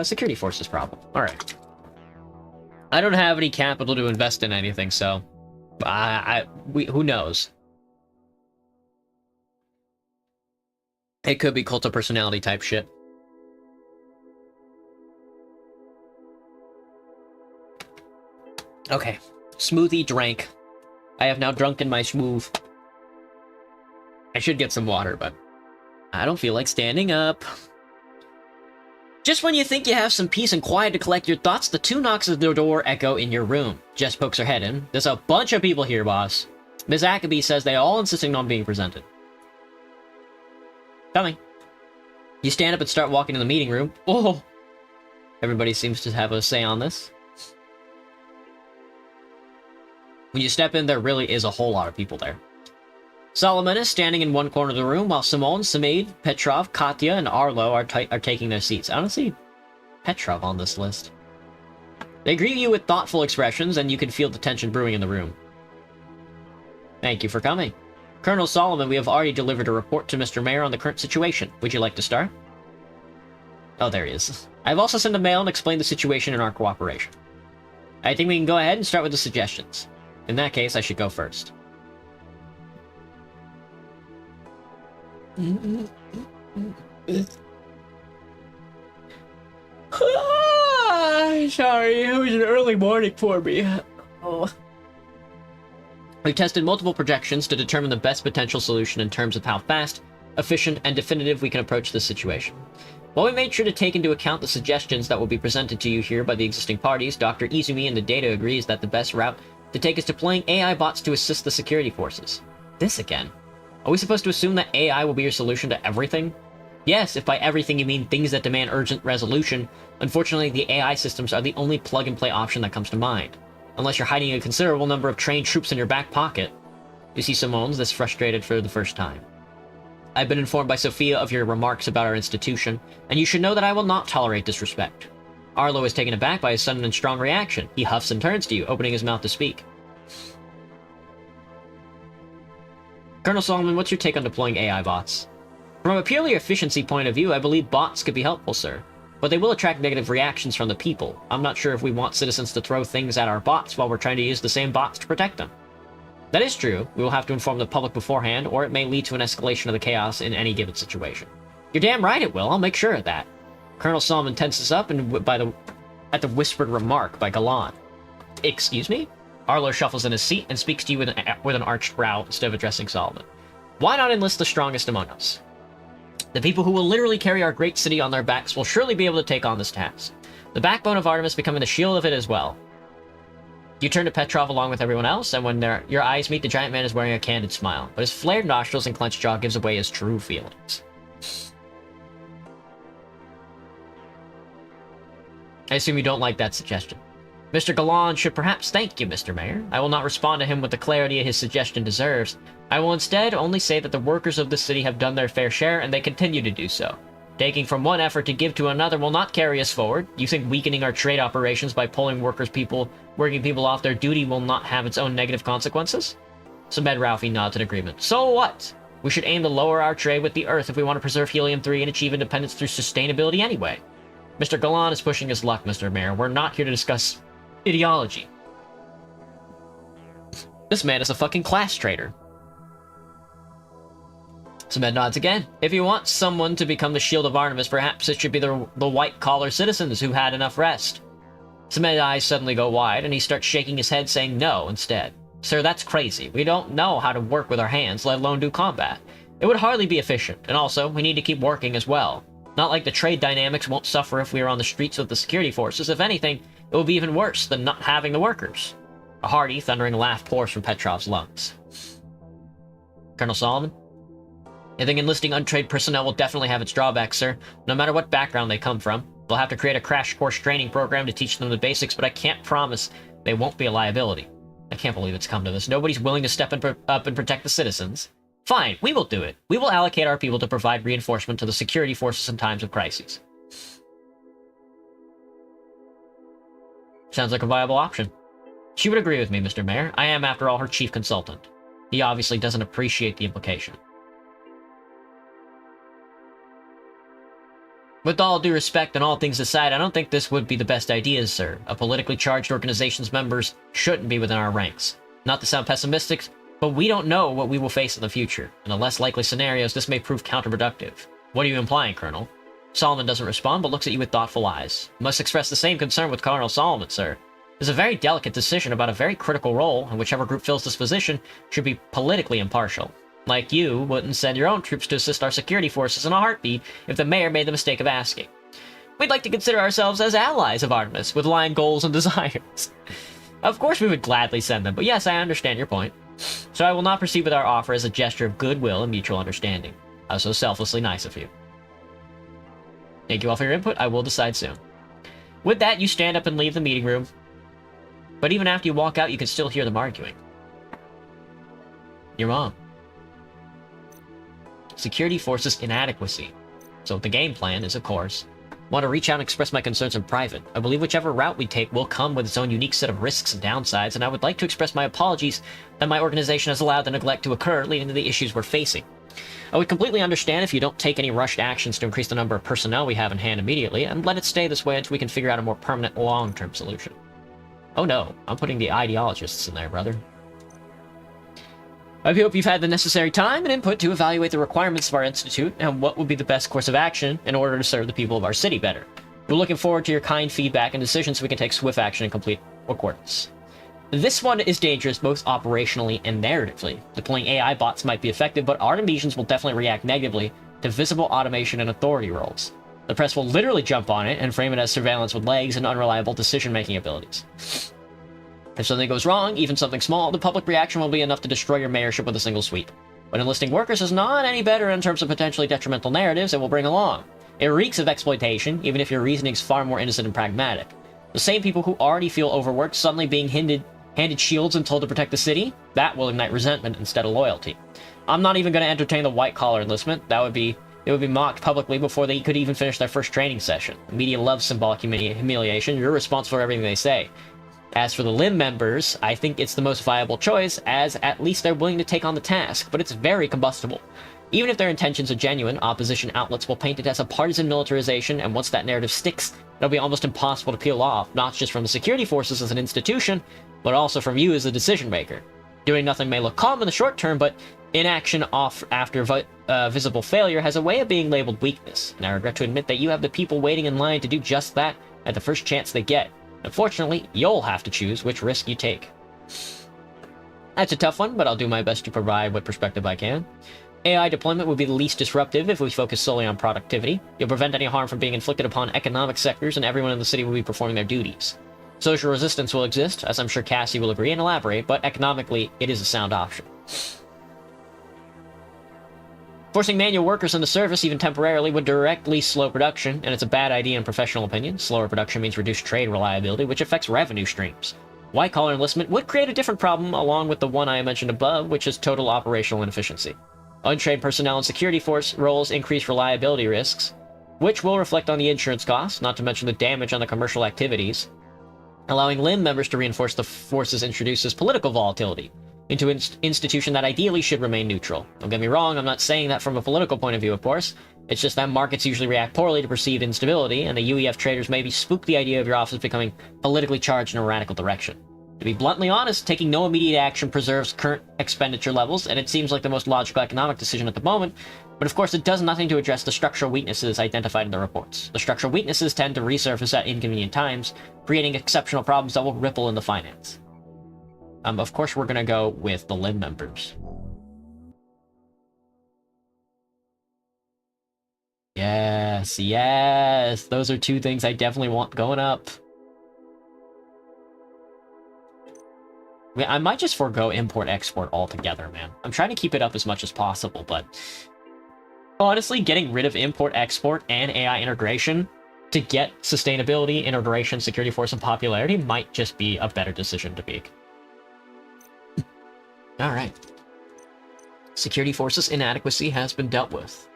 Security forces problem. Alright. I don't have any capital to invest in anything, so... who knows? It could be cult of personality type shit. Okay. Smoothie drank. I have now drunken my smooth. I should get some water, but I don't feel like standing up. Just when you think you have some peace and quiet to collect your thoughts, the two knocks at the door echo in your room. Jess pokes her head in. There's a bunch of people here, boss. Ms. Ackaby says they all insisting on being presented. Coming. You stand up and start walking in the meeting room. Oh! Everybody seems to have a say on this. When you step in, there really is a whole lot of people there. Solomon is standing in one corner of the room, while Simone, Samid, Petrov, Katya, and Arlo are taking their seats. I don't see Petrov on this list. They greet you with thoughtful expressions, and you can feel the tension brewing in the room. Thank you for coming. Colonel Solomon, we have already delivered a report to Mr. Mayor on the current situation. Would you like to start? Oh, there he is. I've also sent a mail and explained the situation and our cooperation. I think we can go ahead and start with the suggestions. In that case, I should go first. Sorry, it was an early morning for me. Oh. We've tested multiple projections to determine the best potential solution in terms of how fast, efficient, and definitive we can approach this situation. While we made sure to take into account the suggestions that will be presented to you here by the existing parties, Dr. Izumi and the data agrees that the best route to take is deploying AI bots to assist the security forces. This again. Are we supposed to assume that AI will be your solution to everything? Yes, if by everything you mean things that demand urgent resolution. Unfortunately, the AI systems are the only plug-and-play option that comes to mind. Unless you're hiding a considerable number of trained troops in your back pocket. You see Simone's this frustrated for the first time. I've been informed by Sophia of your remarks about our institution, and you should know that I will not tolerate disrespect. Arlo is taken aback by his sudden and strong reaction. He huffs and turns to you, opening his mouth to speak. Colonel Solomon, what's your take on deploying AI bots? From a purely efficiency point of view, I believe bots could be helpful, sir. But they will attract negative reactions from the people. I'm not sure if we want citizens to throw things at our bots while we're trying to use the same bots to protect them. That is true. We will have to inform the public beforehand, or it may lead to an escalation of the chaos in any given situation. You're damn right it will. I'll make sure of that. Colonel Solomon tenses up and at the whispered remark by Galan. Excuse me? Arlo shuffles in his seat and speaks to you with an arched brow instead of addressing Solomon. Why not enlist the strongest among us? The people who will literally carry our great city on their backs will surely be able to take on this task. The backbone of Artemis becoming the shield of it as well. You turn to Petrov along with everyone else, and when your eyes meet, the giant man is wearing a candid smile, but his flared nostrils and clenched jaw gives away his true feelings. I assume you don't like that suggestion. Mr. Galan should perhaps thank you, Mr. Mayor. I will not respond to him with the clarity his suggestion deserves. I will instead only say that the workers of the city have done their fair share, and they continue to do so. Taking from one effort to give to another will not carry us forward. You think weakening our trade operations by pulling working people off their duty will not have its own negative consequences? Samed Ralphie nods in agreement. So what? We should aim to lower our trade with the Earth if we want to preserve Helium-3 and achieve independence through sustainability anyway. Mr. Galan is pushing his luck, Mr. Mayor. We're not here to discuss ideology. This man is a fucking class traitor. Samed nods again. If you want someone to become the shield of Artemis, perhaps it should be the white-collar citizens who had enough rest. Samed's eyes suddenly go wide, and he starts shaking his head, saying no instead. Sir, that's crazy. We don't know how to work with our hands, let alone do combat. It would hardly be efficient, and also, we need to keep working as well. Not like the trade dynamics won't suffer if we are on the streets with the security forces. If anything, it will be even worse than not having the workers. A hearty, thundering laugh pours from Petrov's lungs. Colonel Solomon? I think enlisting untrained personnel will definitely have its drawbacks, sir. No matter what background they come from. They'll have to create a crash course training program to teach them the basics, but I can't promise they won't be a liability. I can't believe it's come to this. Nobody's willing to step up and protect the citizens. Fine, we will do it. We will allocate our people to provide reinforcement to the security forces in times of crises. Sounds like a viable option. She would agree with me, Mr. Mayor. I am, after all, her chief consultant. He obviously doesn't appreciate the implication. With all due respect and all things aside, I don't think this would be the best idea, sir. A politically charged organization's members shouldn't be within our ranks. Not to sound pessimistic, but we don't know what we will face in the future. In the less likely scenarios, this may prove counterproductive. What are you implying, Colonel? Solomon doesn't respond, but looks at you with thoughtful eyes. You must express the same concern with Colonel Solomon, sir. It's a very delicate decision about a very critical role, and whichever group fills this position should be politically impartial. Like you wouldn't send your own troops to assist our security forces in a heartbeat if the mayor made the mistake of asking. We'd like to consider ourselves as allies of Artemis, with aligned goals and desires. Of course we would gladly send them, but yes, I understand your point. So I will not proceed with our offer as a gesture of goodwill and mutual understanding. How so selflessly nice of you. Thank you all for your input. I will decide soon. With that, you stand up and leave the meeting room. But even after you walk out, you can still hear them arguing. Your mom. Security forces inadequacy. So the game plan is, of course, want to reach out and express my concerns in private. I believe whichever route we take will come with its own unique set of risks and downsides, and I would like to express my apologies that my organization has allowed the neglect to occur, leading to the issues we're facing. I would completely understand if you don't take any rushed actions to increase the number of personnel we have in hand immediately, and let it stay this way until we can figure out a more permanent long-term solution. Oh no, I'm putting the ideologists in there, brother. I hope you've had the necessary time and input to evaluate the requirements of our institute and what would be the best course of action in order to serve the people of our city better. We're looking forward to your kind feedback and decisions so we can take swift action in complete accordance. This one is dangerous both operationally and narratively. Deploying AI bots might be effective, but Artemisians will definitely react negatively to visible automation and authority roles. The press will literally jump on it and frame it as surveillance with legs and unreliable decision-making abilities. If something goes wrong, even something small, the public reaction will be enough to destroy your mayorship with a single sweep. But enlisting workers is not any better in terms of potentially detrimental narratives it will bring along. It reeks of exploitation, even if your reasoning's far more innocent and pragmatic. The same people who already feel overworked suddenly being handed shields and told to protect the city, that will ignite resentment instead of loyalty. I'm not even going to entertain the white-collar enlistment. It would be mocked publicly before they could even finish their first training session. The media loves symbolic humiliation. You're responsible for everything they say. As for the Limb members, I think it's the most viable choice, as at least they're willing to take on the task, but it's very combustible. Even if their intentions are genuine, opposition outlets will paint it as a partisan militarization, and once that narrative sticks, it'll be almost impossible to peel off, not just from the security forces as an institution, but also from you as a decision-maker. Doing nothing may look calm in the short term, but inaction after visible failure has a way of being labeled weakness, and I regret to admit that you have the people waiting in line to do just that at the first chance they get. Unfortunately, you'll have to choose which risk you take. That's a tough one, but I'll do my best to provide what perspective I can. AI deployment would be the least disruptive if we focus solely on productivity. You'll prevent any harm from being inflicted upon economic sectors, and everyone in the city will be performing their duties. Social resistance will exist, as I'm sure Cassie will agree and elaborate, but economically, it is a sound option. Forcing manual workers into service, even temporarily, would directly slow production, and it's a bad idea in professional opinion. Slower production means reduced trade reliability, which affects revenue streams. White-collar enlistment would create a different problem, along with the one I mentioned above, which is total operational inefficiency. Untrained personnel and security force roles increase reliability risks, which will reflect on the insurance costs, not to mention the damage on the commercial activities. Allowing Limb members to reinforce the forces introduces political volatility into an institution that ideally should remain neutral. Don't get me wrong, I'm not saying that from a political point of view, of course. It's just that markets usually react poorly to perceived instability, and the UEF traders may be spooked the idea of your office becoming politically charged in a radical direction. To be bluntly honest, taking no immediate action preserves current expenditure levels, and it seems like the most logical economic decision at the moment, but of course it does nothing to address the structural weaknesses identified in the reports. The structural weaknesses tend to resurface at inconvenient times, creating exceptional problems that will ripple into finance. Of course we're gonna go with the Limb members. Yes, those are two things I definitely want going up. I might just forego import-export altogether, man. I'm trying to keep it up as much as possible, but honestly, getting rid of import-export and AI integration to get sustainability, integration, security force, and popularity might just be a better decision to make. Alright. Security forces inadequacy has been dealt with.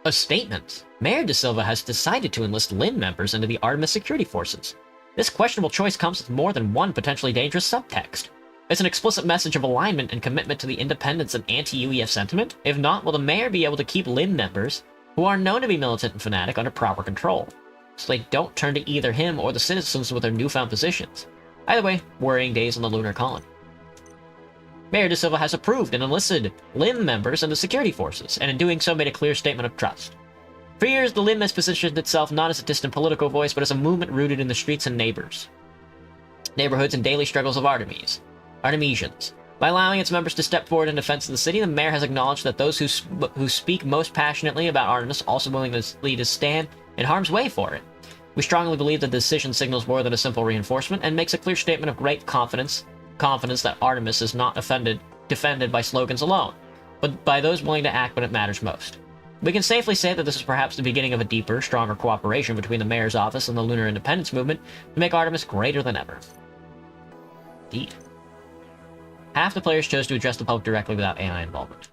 A statement. Mayor De Silva has decided to enlist Limb members into the Artemis security forces. This questionable choice comes with more than one potentially dangerous subtext. It's an explicit message of alignment and commitment to the independence and anti-UEF sentiment. If not, will the mayor be able to keep Limb members, who are known to be militant and fanatic, under proper control, so they don't turn to either him or the citizens with their newfound positions? Either way, worrying days in the Lunar colony. Mayor De Silva has approved and enlisted Limb members in the security forces, and in doing so made a clear statement of trust. For years, the Limb has positioned itself not as a distant political voice, but as a movement rooted in the streets and neighborhoods and daily struggles of Artemisians. By allowing its members to step forward in defense of the city, the mayor has acknowledged that those who speak most passionately about Artemis also willingly to stand in harm's way for it. We strongly believe that the decision signals more than a simple reinforcement and makes a clear statement of great confidence that Artemis is not defended by slogans alone, but by those willing to act when it matters most. We can safely say that this is perhaps the beginning of a deeper, stronger cooperation between the Mayor's office and the Lunar Independence Movement to make Artemis greater than ever. Indeed. Half the players chose to address the public directly without AI involvement.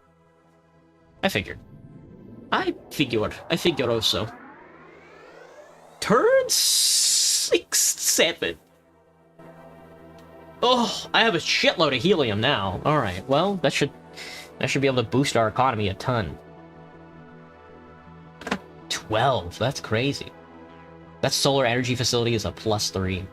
I figured. I figured also. Turn 6, 7. Oh, I have a shitload of helium now. Alright, well, that should be able to boost our economy a ton. 12, that's crazy. That solar energy facility is a +3.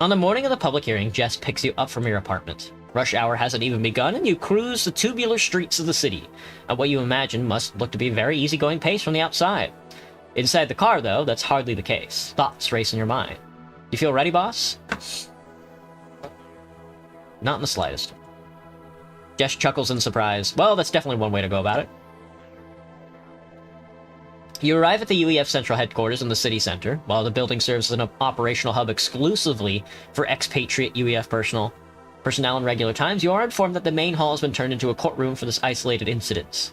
On the morning of the public hearing, Jess picks you up from your apartment. Rush hour hasn't even begun, and you cruise the tubular streets of the city, at what you imagine must look to be a very easygoing pace from the outside. Inside the car, though, that's hardly the case. Thoughts race in your mind. You feel ready, boss? Not in the slightest. Jess chuckles in surprise. Well, that's definitely one way to go about it. You arrive at the UEF Central Headquarters in the city center. While the building serves as an operational hub exclusively for expatriate UEF personnel in regular times, you are informed that the main hall has been turned into a courtroom for this isolated instance.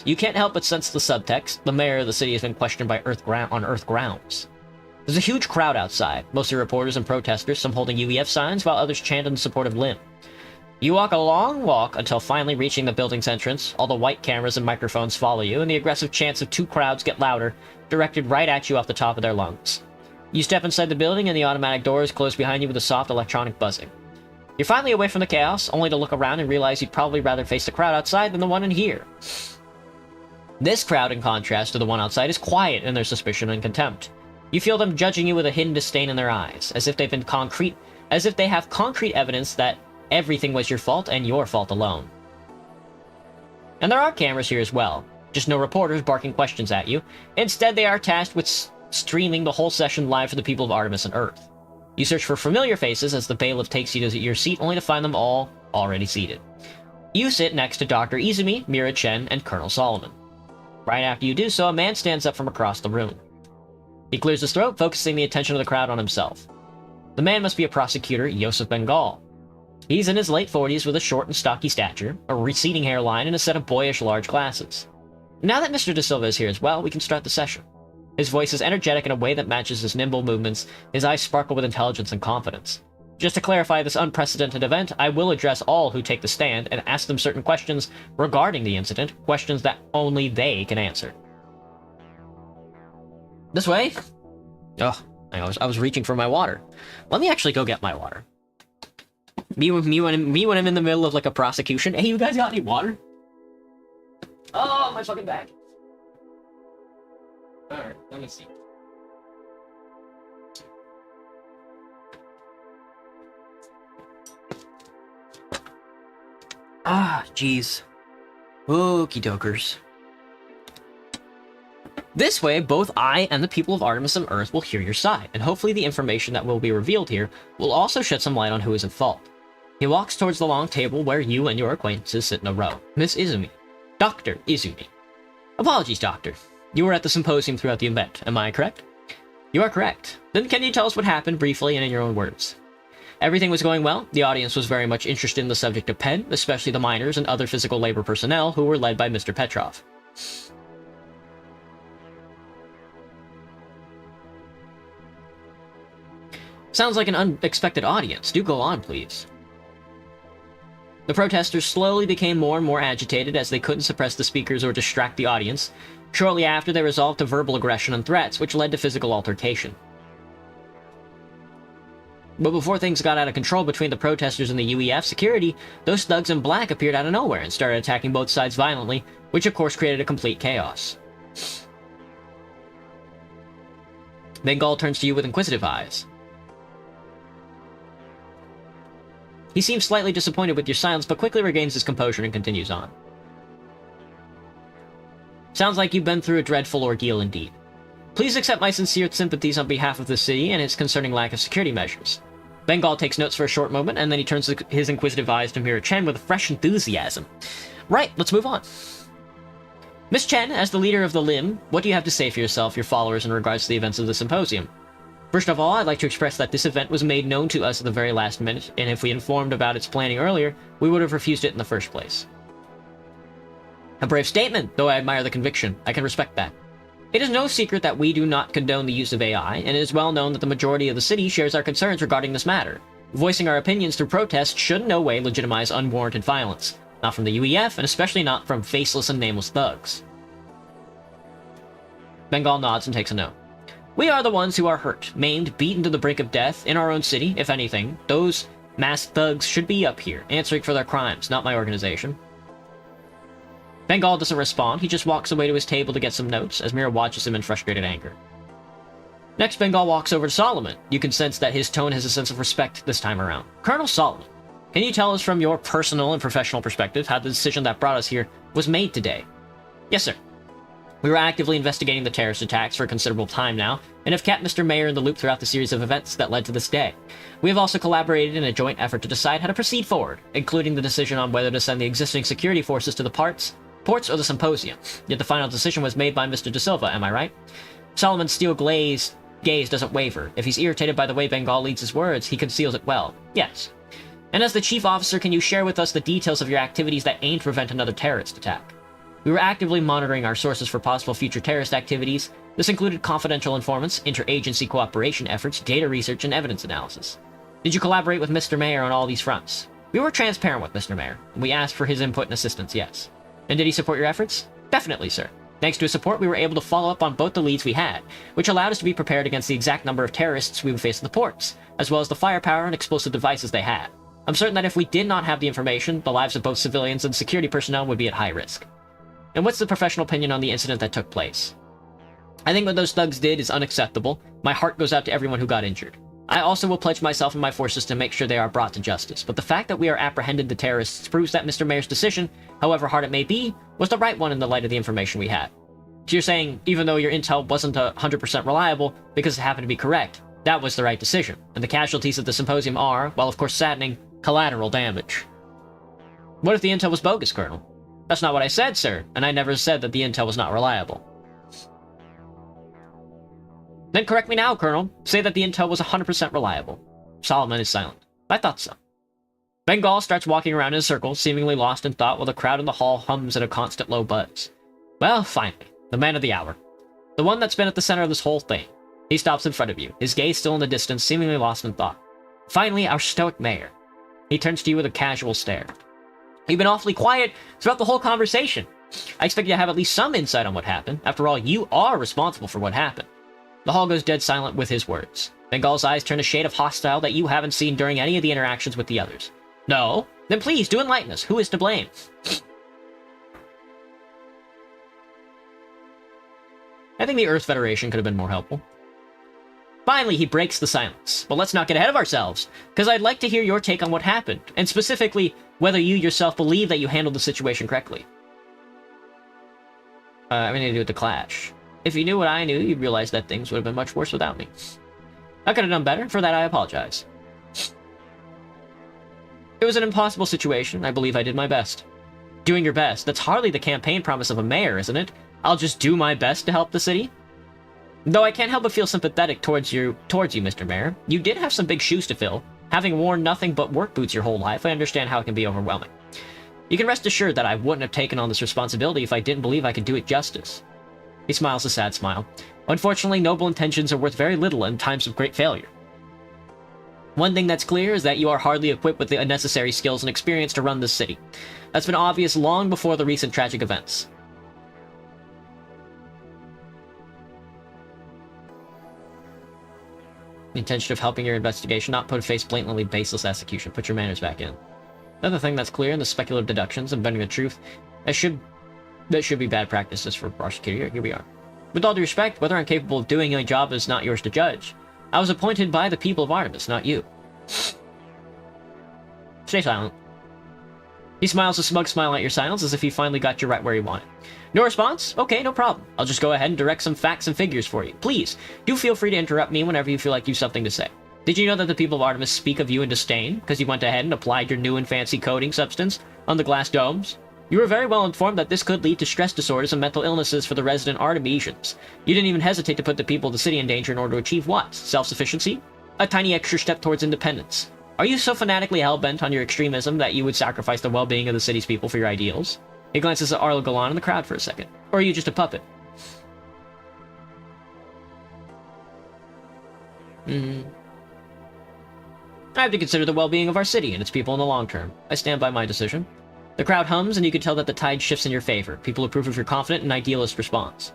You can't help but sense the subtext. The mayor of the city has been questioned by on Earth grounds. There's a huge crowd outside, mostly reporters and protesters, some holding UEF signs, while others chant in support of Lim. You walk a long walk until finally reaching the building's entrance. All the white cameras and microphones follow you, and the aggressive chants of two crowds get louder, directed right at you off the top of their lungs. You step inside the building, and the automatic doors close behind you with a soft electronic buzzing. You're finally away from the chaos, only to look around and realize you'd probably rather face the crowd outside than the one in here. This crowd, in contrast to the one outside, is quiet in their suspicion and contempt. You feel them judging you with a hidden disdain in their eyes, as if they have concrete evidence that everything was your fault and your fault alone. And there are cameras here as well, just no reporters barking questions at you. Instead, they are tasked with streaming the whole session live for the people of Artemis and Earth. You search for familiar faces as the bailiff takes you to your seat, only to find them all already seated. You sit next to Dr. Izumi, Mira Chen, and Colonel Solomon. Right after you do so, a man stands up from across the room. He clears his throat, focusing the attention of the crowd on himself. The man must be a prosecutor, Yosef Bengal. He's in his late 40s with a short and stocky stature, a receding hairline, and a set of boyish large glasses. Now that Mr. De Silva is here as well, we can start the session. His voice is energetic in a way that matches his nimble movements, his eyes sparkle with intelligence and confidence. Just to clarify this unprecedented event, I will address all who take the stand and ask them certain questions regarding the incident, questions that only they can answer. This way? Oh, I was reaching for my water. Let me actually go get my water. Me when I'm in the middle of like a prosecution. Hey, you guys got any water? Oh, my fucking bag. Alright, let me see. Ah, jeez. Okie dokers. This way, both I and the people of Artemis and Earth will hear your side, and hopefully the information that will be revealed here will also shed some light on who is at fault. He walks towards the long table where you and your acquaintances sit in a row. Miss Izumi. Dr. Izumi. Apologies, Doctor. You were at the symposium throughout the event, am I correct? You are correct. Then can you tell us what happened briefly and in your own words? Everything was going well. The audience was very much interested in the subject of Penn, especially the miners and other physical labor personnel who were led by Mr. Petrov. Sounds like an unexpected audience. Do go on, please. The protesters slowly became more and more agitated as they couldn't suppress the speakers or distract the audience. Shortly after, they resolved to verbal aggression and threats, which led to physical altercation. But before things got out of control between the protesters and the UEF security, those thugs in black appeared out of nowhere and started attacking both sides violently, which of course created a complete chaos. Bengal turns to you with inquisitive eyes. He seems slightly disappointed with your silence, but quickly regains his composure and continues on. Sounds like you've been through a dreadful ordeal indeed. Please accept my sincere sympathies on behalf of the city and its concerning lack of security measures. Bengal takes notes for a short moment, and then he turns his inquisitive eyes to Mira Chen with fresh enthusiasm. Right, let's move on. Miss Chen, as the leader of the Lim, what do you have to say for yourself, your followers, in regards to the events of the symposium? First of all, I'd like to express that this event was made known to us at the very last minute, and if we informed about its planning earlier, we would have refused it in the first place. A brave statement, though I admire the conviction. I can respect that. It is no secret that we do not condone the use of AI, and it is well known that the majority of the city shares our concerns regarding this matter. Voicing our opinions through protest should in no way legitimize unwarranted violence. Not from the UEF, and especially not from faceless and nameless thugs. Bengal nods and takes a note. We are the ones who are hurt, maimed, beaten to the brink of death in our own city, if anything. Those masked thugs should be up here, answering for their crimes, not my organization. Bengal doesn't respond, he just walks away to his table to get some notes, as Mira watches him in frustrated anger. Next, Bengal walks over to Solomon. You can sense that his tone has a sense of respect this time around. Colonel Solomon, can you tell us from your personal and professional perspective how the decision that brought us here was made today? Yes, sir. We were actively investigating the terrorist attacks for a considerable time now, and have kept Mr. Mayor in the loop throughout the series of events that led to this day. We have also collaborated in a joint effort to decide how to proceed forward, including the decision on whether to send the existing security forces to the ports or the symposium. Yet the final decision was made by Mr. De Silva, am I right? Solomon's steel-glazed gaze doesn't waver. If he's irritated by the way Bengal leads his words, he conceals it well. Yes. And as the chief officer, can you share with us the details of your activities that aim to prevent another terrorist attack? We were actively monitoring our sources for possible future terrorist activities. This included confidential informants, interagency cooperation efforts, data research, and evidence analysis. Did you collaborate with Mr. Mayor on all these fronts? We were transparent with Mr. Mayor, and we asked for his input and assistance, yes. And did he support your efforts? Definitely, sir. Thanks to his support, we were able to follow up on both the leads we had, which allowed us to be prepared against the exact number of terrorists we would face in the ports, as well as the firepower and explosive devices they had. I'm certain that if we did not have the information, the lives of both civilians and security personnel would be at high risk. And what's the professional opinion on the incident that took place? I think what those thugs did is unacceptable. My heart goes out to everyone who got injured. I also will pledge myself and my forces to make sure they are brought to justice, but the fact that we are apprehended the terrorists proves that Mr. Mayor's decision, however hard it may be, was the right one in the light of the information we had. So you're saying, even though your intel wasn't 100% reliable, because it happened to be correct, that was the right decision, and the casualties of the symposium are, while of course saddening, collateral damage. What if the intel was bogus, Colonel? That's not what I said, sir, and I never said that the intel was not reliable. Then correct me now, Colonel. Say that the intel was 100% reliable. Solomon is silent. I thought so. Bengal starts walking around in a circle, seemingly lost in thought, while the crowd in the hall hums at a constant low buzz. Well, finally, the man of the hour. The one that's been at the center of this whole thing. He stops in front of you, his gaze still in the distance, seemingly lost in thought. Finally, our stoic mayor. He turns to you with a casual stare. You've been awfully quiet throughout the whole conversation. I expect you to have at least some insight on what happened. After all, you are responsible for what happened. The hall goes dead silent with his words. Bengal's eyes turn a shade of hostile that you haven't seen during any of the interactions with the others. No? Then please, do enlighten us. Who is to blame? I think the Earth Federation could have been more helpful. Finally, he breaks the silence. But let's not get ahead of ourselves, because I'd like to hear your take on what happened, and specifically, whether you yourself believe that you handled the situation correctly. I mean, to do with the clash. If you knew what I knew, you'd realize that things would have been much worse without me. I could have done better. For that, I apologize. It was an impossible situation. I believe I did my best. Doing your best? That's hardly the campaign promise of a mayor, isn't it? I'll just do my best to help the city? Though I can't help but feel sympathetic towards you, Mr. Mayor. You did have some big shoes to fill. Having worn nothing but work boots your whole life, I understand how it can be overwhelming. You can rest assured that I wouldn't have taken on this responsibility if I didn't believe I could do it justice. He smiles a sad smile. Unfortunately, noble intentions are worth very little in times of great failure. One thing that's clear is that you are hardly equipped with the necessary skills and experience to run this city. That's been obvious long before the recent tragic events. The intention of helping your investigation, not put a face blatantly baseless execution. Put your manners back in. Another thing that's clear in the speculative deductions and bending the truth, that should be bad practices for a prosecutor. Here we are. With all due respect, whether I'm capable of doing a job is not yours to judge. I was appointed by the people of Artemis, not you. Stay silent. He smiles a smug smile at your silence as if he finally got you right where he wanted. No response? Okay, no problem. I'll just go ahead and direct some facts and figures for you. Please, do feel free to interrupt me whenever you feel like you've something to say. Did you know that the people of Artemis speak of you in disdain because you went ahead and applied your new and fancy coating substance on the glass domes? You were very well informed that this could lead to stress disorders and mental illnesses for the resident Artemisians. You didn't even hesitate to put the people of the city in danger in order to achieve what? Self-sufficiency? A tiny extra step towards independence. Are you so fanatically hell-bent on your extremism that you would sacrifice the well-being of the city's people for your ideals? He glances at Arlo Galan in the crowd for a second. Or are you just a puppet? I have to consider the well-being of our city and its people in the long term. I stand by my decision. The crowd hums, and you can tell that the tide shifts in your favor. People approve of your confident and idealist response.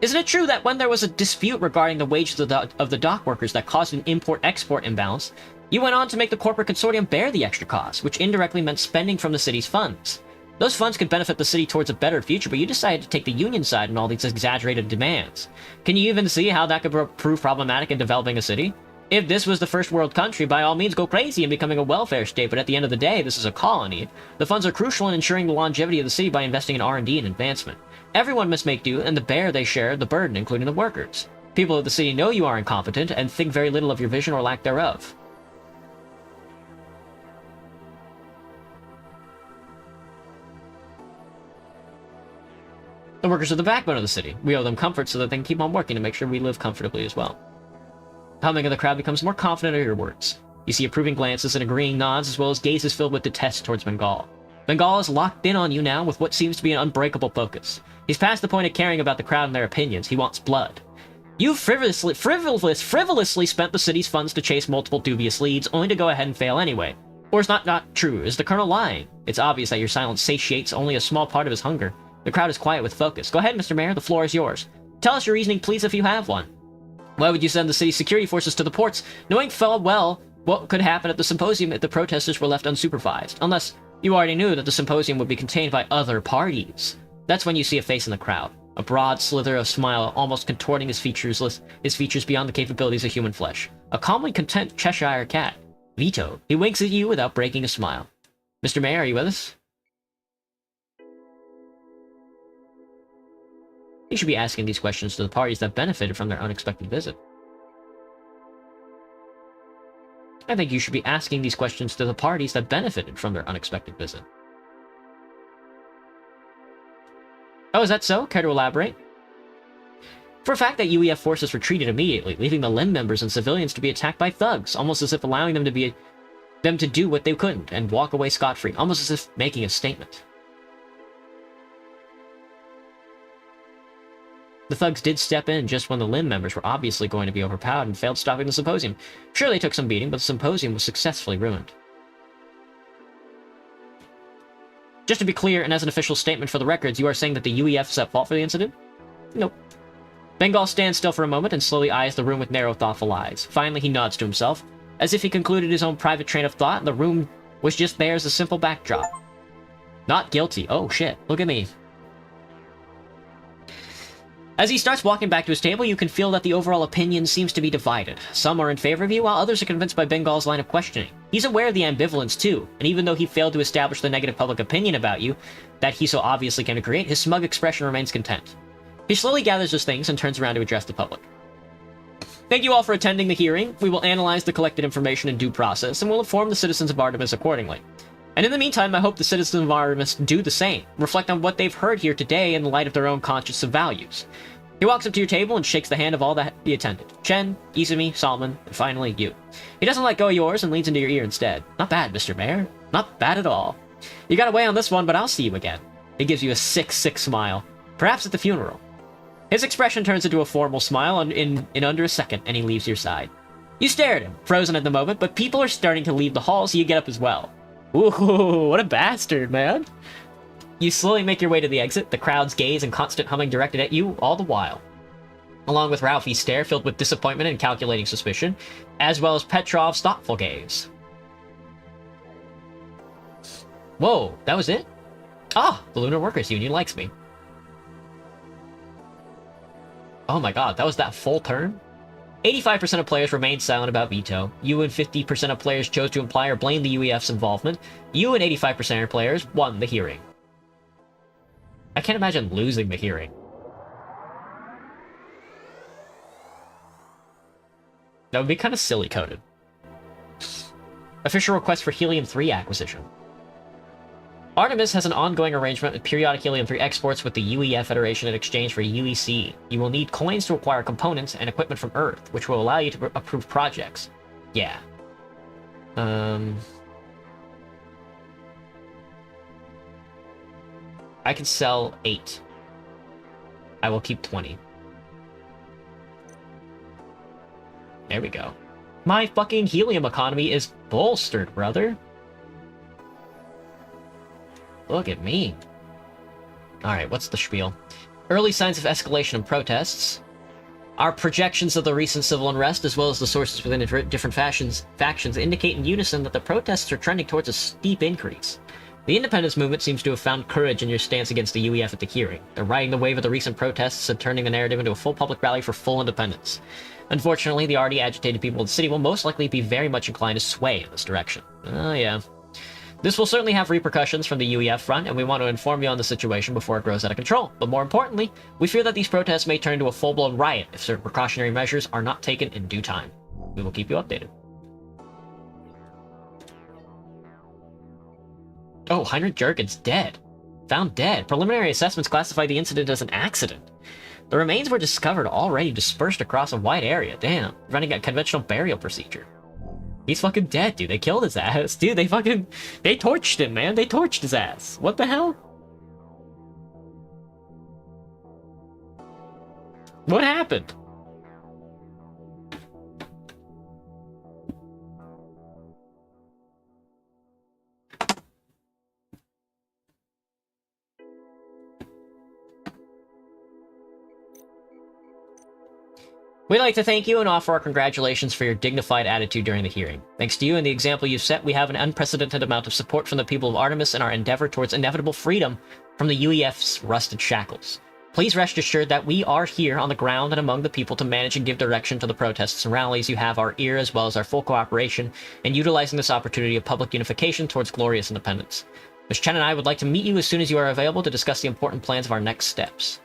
Isn't it true that when there was a dispute regarding the wages of the dock workers that caused an import-export imbalance, you went on to make the corporate consortium bear the extra cost, which indirectly meant spending from the city's funds? Those funds could benefit the city towards a better future, but you decided to take the union side in all these exaggerated demands. Can you even see how that could prove problematic in developing a city? If this was the first world country, by all means go crazy in becoming a welfare state, but at the end of the day, this is a colony. The funds are crucial in ensuring the longevity of the city by investing in R&D and advancement. Everyone must make do, and they share the burden, including the workers. People of the city know you are incompetent, and think very little of your vision or lack thereof. The workers are the backbone of the city. We owe them comfort so that they can keep on working to make sure we live comfortably as well. The humming of the crowd becomes more confident at your words. You see approving glances and agreeing nods, as well as gazes filled with detest towards Bengal. Bengal is locked in on you now with what seems to be an unbreakable focus. He's past the point of caring about the crowd and their opinions. He wants blood. You frivolously spent the city's funds to chase multiple dubious leads, only to go ahead and fail anyway. Or is not true? Is the colonel lying? It's obvious that your silence satiates only a small part of his hunger. The crowd is quiet with focus. Go ahead, Mr. Mayor, the floor is yours. Tell us your reasoning, please, if you have one. Why would you send the city's security forces to the ports, knowing full well what could happen at the symposium if the protesters were left unsupervised? Unless you already knew that the symposium would be contained by other parties. That's when you see a face in the crowd. A broad slither of smile almost contorting his features beyond the capabilities of human flesh. A calmly content Cheshire cat. Vito. He winks at you without breaking a smile. Mr. Mayor, are you with us? You should be asking these questions to the parties that benefited from their unexpected visit. I think you should be asking these questions to the parties that benefited from their unexpected visit. Oh, is that so? Care to elaborate? For a fact that UEF forces retreated immediately, leaving the LIM members and civilians to be attacked by thugs, almost as if allowing them to do what they couldn't and walk away scot-free, almost as if making a statement. The thugs did step in just when the LIM members were obviously going to be overpowered and failed stopping the symposium. Sure, they took some beating, but the symposium was successfully ruined. Just to be clear, and as an official statement for the records, you are saying that the UEF is at fault for the incident? Nope. Bengal stands still for a moment and slowly eyes the room with narrow, thoughtful eyes. Finally, he nods to himself, as if he concluded his own private train of thought, and the room was just there as a simple backdrop. Not guilty. Oh shit, look at me. As he starts walking back to his table, you can feel that the overall opinion seems to be divided. Some are in favor of you, while others are convinced by Bengal's line of questioning. He's aware of the ambivalence too, and even though he failed to establish the negative public opinion about you that he so obviously came to create, his smug expression remains content. He slowly gathers his things and turns around to address the public. Thank you all for attending the hearing. We will analyze the collected information in due process, and will inform the citizens of Artemis accordingly. And in the meantime, I hope the citizens of Artemis do the same, reflect on what they've heard here today in light of their own conscience and values. He walks up to your table and shakes the hand of all that he attended. Chen, Izumi, Solomon, and finally you. He doesn't let go of yours and leans into your ear instead. Not bad, Mr. Mayor. Not bad at all. You got away on this one, but I'll see you again. He gives you a sick smile. Perhaps at the funeral. His expression turns into a formal smile in under a second, and he leaves your side. You stare at him, frozen at the moment, but people are starting to leave the hall, so you get up as well. Ooh, what a bastard, man. You slowly make your way to the exit, the crowd's gaze and constant humming directed at you all the while. Along with Ralphie's stare filled with disappointment and calculating suspicion, as well as Petrov's thoughtful gaze. Whoa, that was it? Ah, the Lunar Workers Union likes me. Oh my god, that was that full turn? 85% of players remained silent about veto. You and 50% of players chose to imply or blame the UEF's involvement. You and 85% of players won the hearing. I can't imagine losing the hearing. That would be kind of silly-coded. Official request for Helium-3 acquisition. Artemis has an ongoing arrangement with periodic helium-3 exports with the UEF Federation in exchange for UEC. You will need coins to acquire components and equipment from Earth, which will allow you to approve projects. Yeah. I can sell 8. I will keep 20. There we go. My fucking helium economy is bolstered, brother. Look at me. Alright, what's the spiel? Early signs of escalation and protests. Our projections of the recent civil unrest, as well as the sources within different factions, indicate in unison that the protests are trending towards a steep increase. The independence movement seems to have found courage in your stance against the UEF at the hearing. They're riding the wave of the recent protests and turning the narrative into a full public rally for full independence. Unfortunately, the already agitated people of the city will most likely be very much inclined to sway in this direction. Oh yeah. This will certainly have repercussions from the UEF front, and we want to inform you on the situation before it grows out of control. But more importantly, we fear that these protests may turn into a full-blown riot if certain precautionary measures are not taken in due time. We will keep you updated. Oh, Heinrich Jurgen's dead. Found dead. Preliminary assessments classify the incident as an accident. The remains were discovered already dispersed across a wide area. Damn, running a conventional burial procedure. He's fucking dead, dude. They killed his ass. Dude, they torched him, man. They torched his ass. What the hell? What happened? We'd like to thank you and offer our congratulations for your dignified attitude during the hearing. Thanks to you and the example you've set, we have an unprecedented amount of support from the people of Artemis in our endeavor towards inevitable freedom from the UEF's rusted shackles. Please rest assured that we are here on the ground and among the people to manage and give direction to the protests and rallies. You have our ear as well as our full cooperation in utilizing this opportunity of public unification towards glorious independence. Ms. Chen and I would like to meet you as soon as you are available to discuss the important plans of our next steps.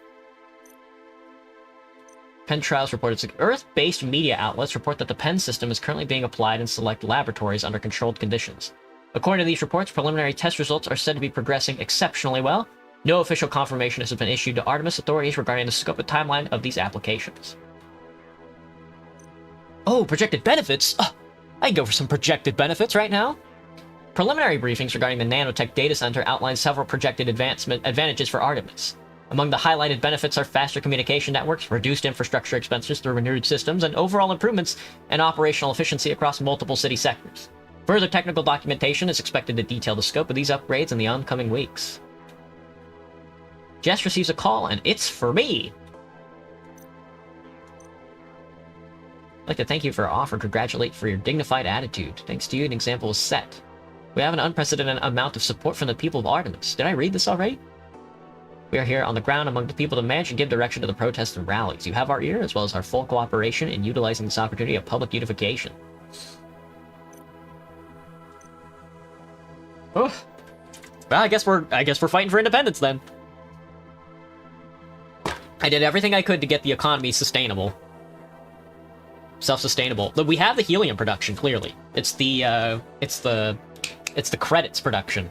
Penn Trials reported Earth-based media outlets report that the Penn system is currently being applied in select laboratories under controlled conditions. According to these reports, preliminary test results are said to be progressing exceptionally well. No official confirmation has been issued to Artemis authorities regarding the scope and timeline of these applications. Oh, projected benefits? I can go for some projected benefits right now. Preliminary briefings regarding the nanotech data center outline several projected advantages for Artemis. Among the highlighted benefits are faster communication networks, reduced infrastructure expenses through renewed systems, and overall improvements in operational efficiency across multiple city sectors. Further technical documentation is expected to detail the scope of these upgrades in the oncoming weeks. Jess receives a call, and it's for me! I'd like to thank you for your offer and congratulate for your dignified attitude. Thanks to you, an example was set. We have an unprecedented amount of support from the people of Artemis. Did I read this already? We are here on the ground among the people to manage and give direction to the protests and rallies. You have our ear, as well as our full cooperation in utilizing this opportunity of public unification. Oh. Well, I guess we're fighting for independence then. I did everything I could to get the economy sustainable. Self-sustainable. But we have the helium production, clearly. It's the credits production.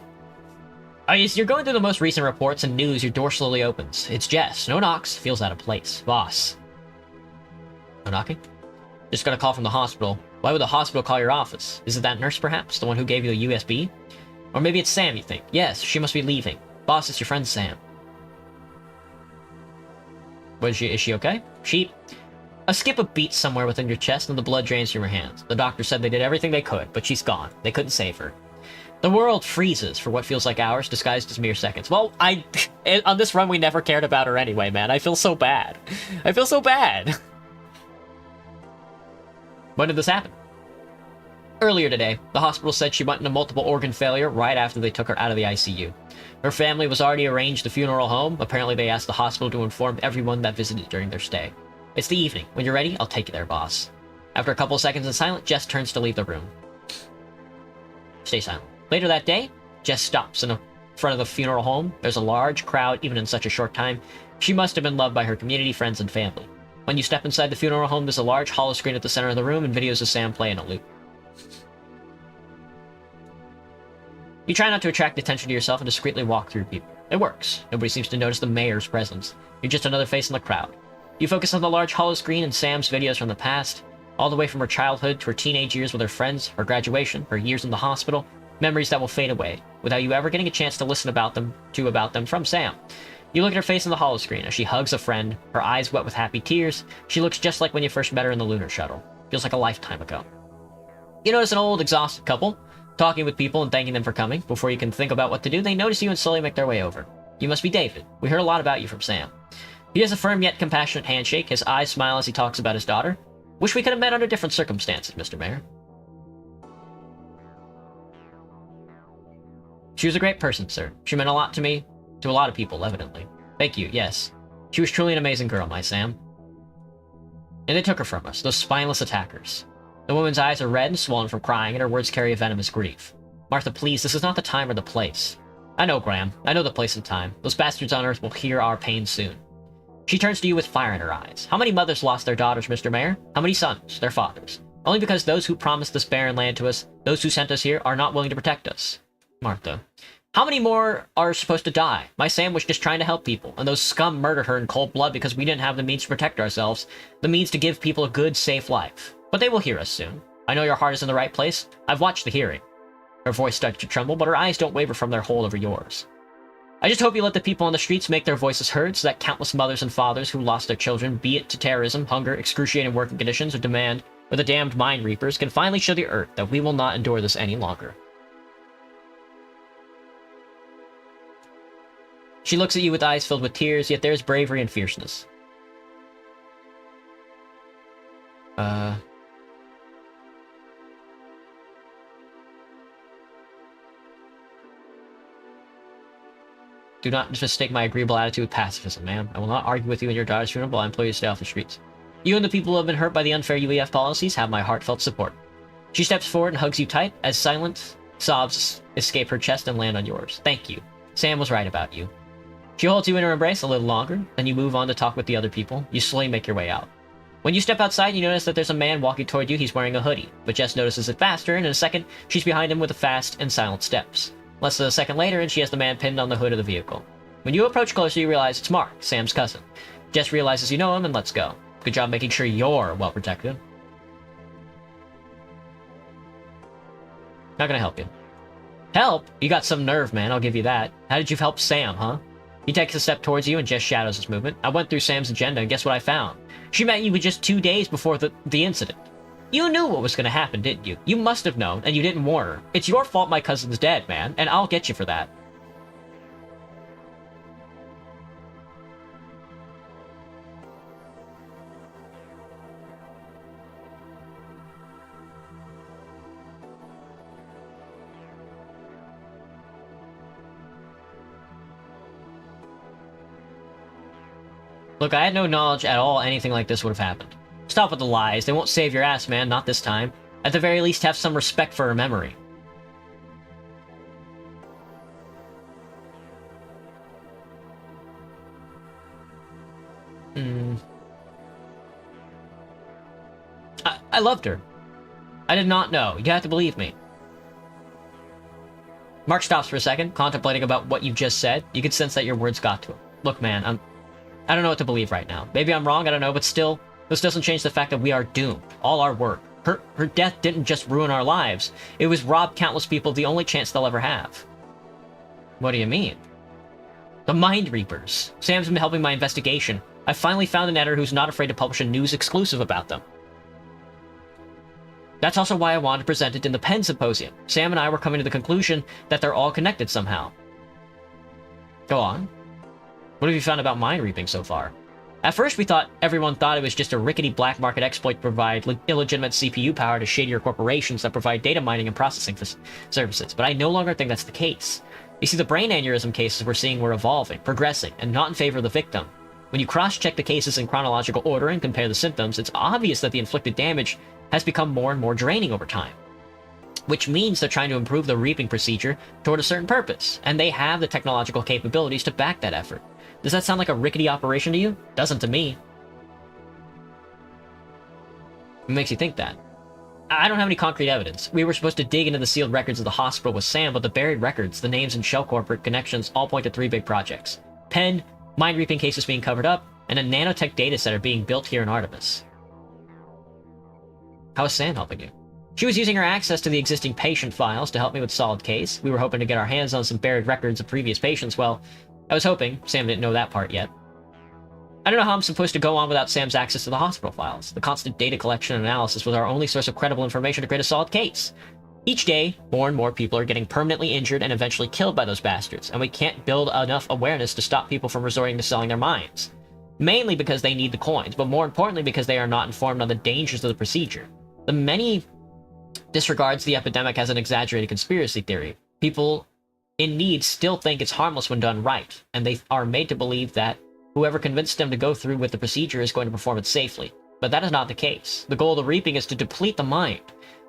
As you're going through the most recent reports and news, your door slowly opens. It's Jess. No knocks. Feels out of place. Boss. No knocking? Just got a call from the hospital. Why would the hospital call your office? Is it that nurse, perhaps? The one who gave you the USB? Or maybe it's Sam, you think. Yes, she must be leaving. Boss, it's your friend Sam. Is she okay? Skip a beat somewhere within your chest and the blood drains from your hands. The doctor said they did everything they could, but she's gone. They couldn't save her. The world freezes for what feels like hours, disguised as mere seconds. Well, on this run, we never cared about her anyway, man. I feel so bad. I feel so bad. When did this happen? Earlier today, the hospital said she went into multiple organ failure right after they took her out of the ICU. Her family was already arranged the funeral home. Apparently, they asked the hospital to inform everyone that visited during their stay. It's the evening. When you're ready, I'll take you there, boss. After a couple of seconds in silence, Jess turns to leave the room. Stay silent. Later that day, Jess stops in front of the funeral home. There's a large crowd, even in such a short time. She must have been loved by her community, friends, and family. When you step inside the funeral home, there's a large hollow screen at the center of the room and videos of Sam play in a loop. You try not to attract attention to yourself and discreetly walk through people. It works. Nobody seems to notice the mayor's presence. You're just another face in the crowd. You focus on the large hollow screen and Sam's videos from the past, all the way from her childhood to her teenage years with her friends, her graduation, her years in the hospital, memories that will fade away, without you ever getting a chance to listen about them from Sam. You look at her face on the hollow screen as she hugs a friend, her eyes wet with happy tears. She looks just like when you first met her in the Lunar shuttle. Feels like a lifetime ago. You notice an old, exhausted couple, talking with people and thanking them for coming. Before you can think about what to do, they notice you and slowly make their way over. You must be David. We heard a lot about you from Sam. He has a firm yet compassionate handshake. His eyes smile as he talks about his daughter. Wish we could have met under different circumstances, Mr. Mayor. She was a great person, sir. She meant a lot to me, to a lot of people, evidently. Thank you, yes. She was truly an amazing girl, my Sam. And they took her from us, those spineless attackers. The woman's eyes are red and swollen from crying, and her words carry a venomous grief. Martha, please, this is not the time or the place. I know, Graham. I know the place and time. Those bastards on Earth will hear our pain soon. She turns to you with fire in her eyes. How many mothers lost their daughters, Mr. Mayor? How many sons, their fathers? Only because those who promised this barren land to us, those who sent us here, are not willing to protect us. Martha. How many more are supposed to die? My Sam was just trying to help people, and those scum murdered her in cold blood because we didn't have the means to protect ourselves, the means to give people a good, safe life. But they will hear us soon. I know your heart is in the right place. I've watched the hearing. Her voice starts to tremble, but her eyes don't waver from their hold over yours. I just hope you let the people on the streets make their voices heard so that countless mothers and fathers who lost their children, be it to terrorism, hunger, excruciating working conditions, or the damned mind reapers, can finally show the Earth that we will not endure this any longer. She looks at you with eyes filled with tears, yet there is bravery and fierceness. Do not mistake my agreeable attitude with pacifism, ma'am. I will not argue with you in your daughter's funeral, but I implore you to stay off the streets. You and the people who have been hurt by the unfair UEF policies have my heartfelt support. She steps forward and hugs you tight as silent sobs escape her chest and land on yours. Thank you. Sam was right about you. She holds you in her embrace a little longer, then you move on to talk with the other people. You slowly make your way out. When you step outside, you notice that there's a man walking toward you. He's wearing a hoodie, but Jess notices it faster, and in a second, she's behind him with fast and silent steps. Less than a second later, and she has the man pinned on the hood of the vehicle. When you approach closer, you realize it's Mark, Sam's cousin. Jess realizes you know him and lets go. Good job making sure you're well protected. How can I help you? Help? You got some nerve, man, I'll give you that. How did you help Sam, huh? He takes a step towards you and Jess shadows his movement. I went through Sam's agenda and guess what I found? She met you just 2 days before the incident. You knew what was going to happen, didn't you? You must have known, and you didn't warn her. It's your fault my cousin's dead, man, and I'll get you for that. Look, I had no knowledge at all anything like this would have happened. Stop with the lies. They won't save your ass, man. Not this time. At the very least, have some respect for her memory. I loved her. I did not know. You have to believe me. Mark stops for a second, contemplating about what you've just said. You can sense that your words got to him. Look, man, I don't know what to believe right now. Maybe I'm wrong, I don't know, but still, this doesn't change the fact that we are doomed. All our work. Her death didn't just ruin our lives. It was rob countless people of the only chance they'll ever have. What do you mean? The Mind Reapers. Sam's been helping my investigation. I finally found an editor who's not afraid to publish a news exclusive about them. That's also why I wanted to present it in the Penn Symposium. Sam and I were coming to the conclusion that they're all connected somehow. Go on. What have you found about mind reaping so far? At first, everyone thought it was just a rickety black market exploit to provide illegitimate CPU power to shadier corporations that provide data mining and processing services, but I no longer think that's the case. You see, the brain aneurysm cases we're seeing were evolving, progressing, and not in favor of the victim. When you cross-check the cases in chronological order and compare the symptoms, it's obvious that the inflicted damage has become more and more draining over time. Which means they're trying to improve the reaping procedure toward a certain purpose, and they have the technological capabilities to back that effort. Does that sound like a rickety operation to you? Doesn't to me. What makes you think that? I don't have any concrete evidence. We were supposed to dig into the sealed records of the hospital with Sam, but the buried records, the names and shell corporate connections all point to 3 big projects. Penn, mind reaping cases being covered up, and a nanotech data center being built here in Artemis. How is Sam helping you? She was using her access to the existing patient files to help me with Solid Case. We were hoping to get our hands on some buried records of previous patients. Well, I was hoping. Sam didn't know that part yet. I don't know how I'm supposed to go on without Sam's access to the hospital files. The constant data collection and analysis was our only source of credible information to create a solid case. Each day, more and more people are getting permanently injured and eventually killed by those bastards, and we can't build enough awareness to stop people from resorting to selling their minds. Mainly because they need the coins, but more importantly because they are not informed on the dangers of the procedure. The many disregards the epidemic as an exaggerated conspiracy theory. People in need still think it's harmless when done right, and they are made to believe that whoever convinced them to go through with the procedure is going to perform it safely. But that is not the case. The goal of the reaping is to deplete the mind.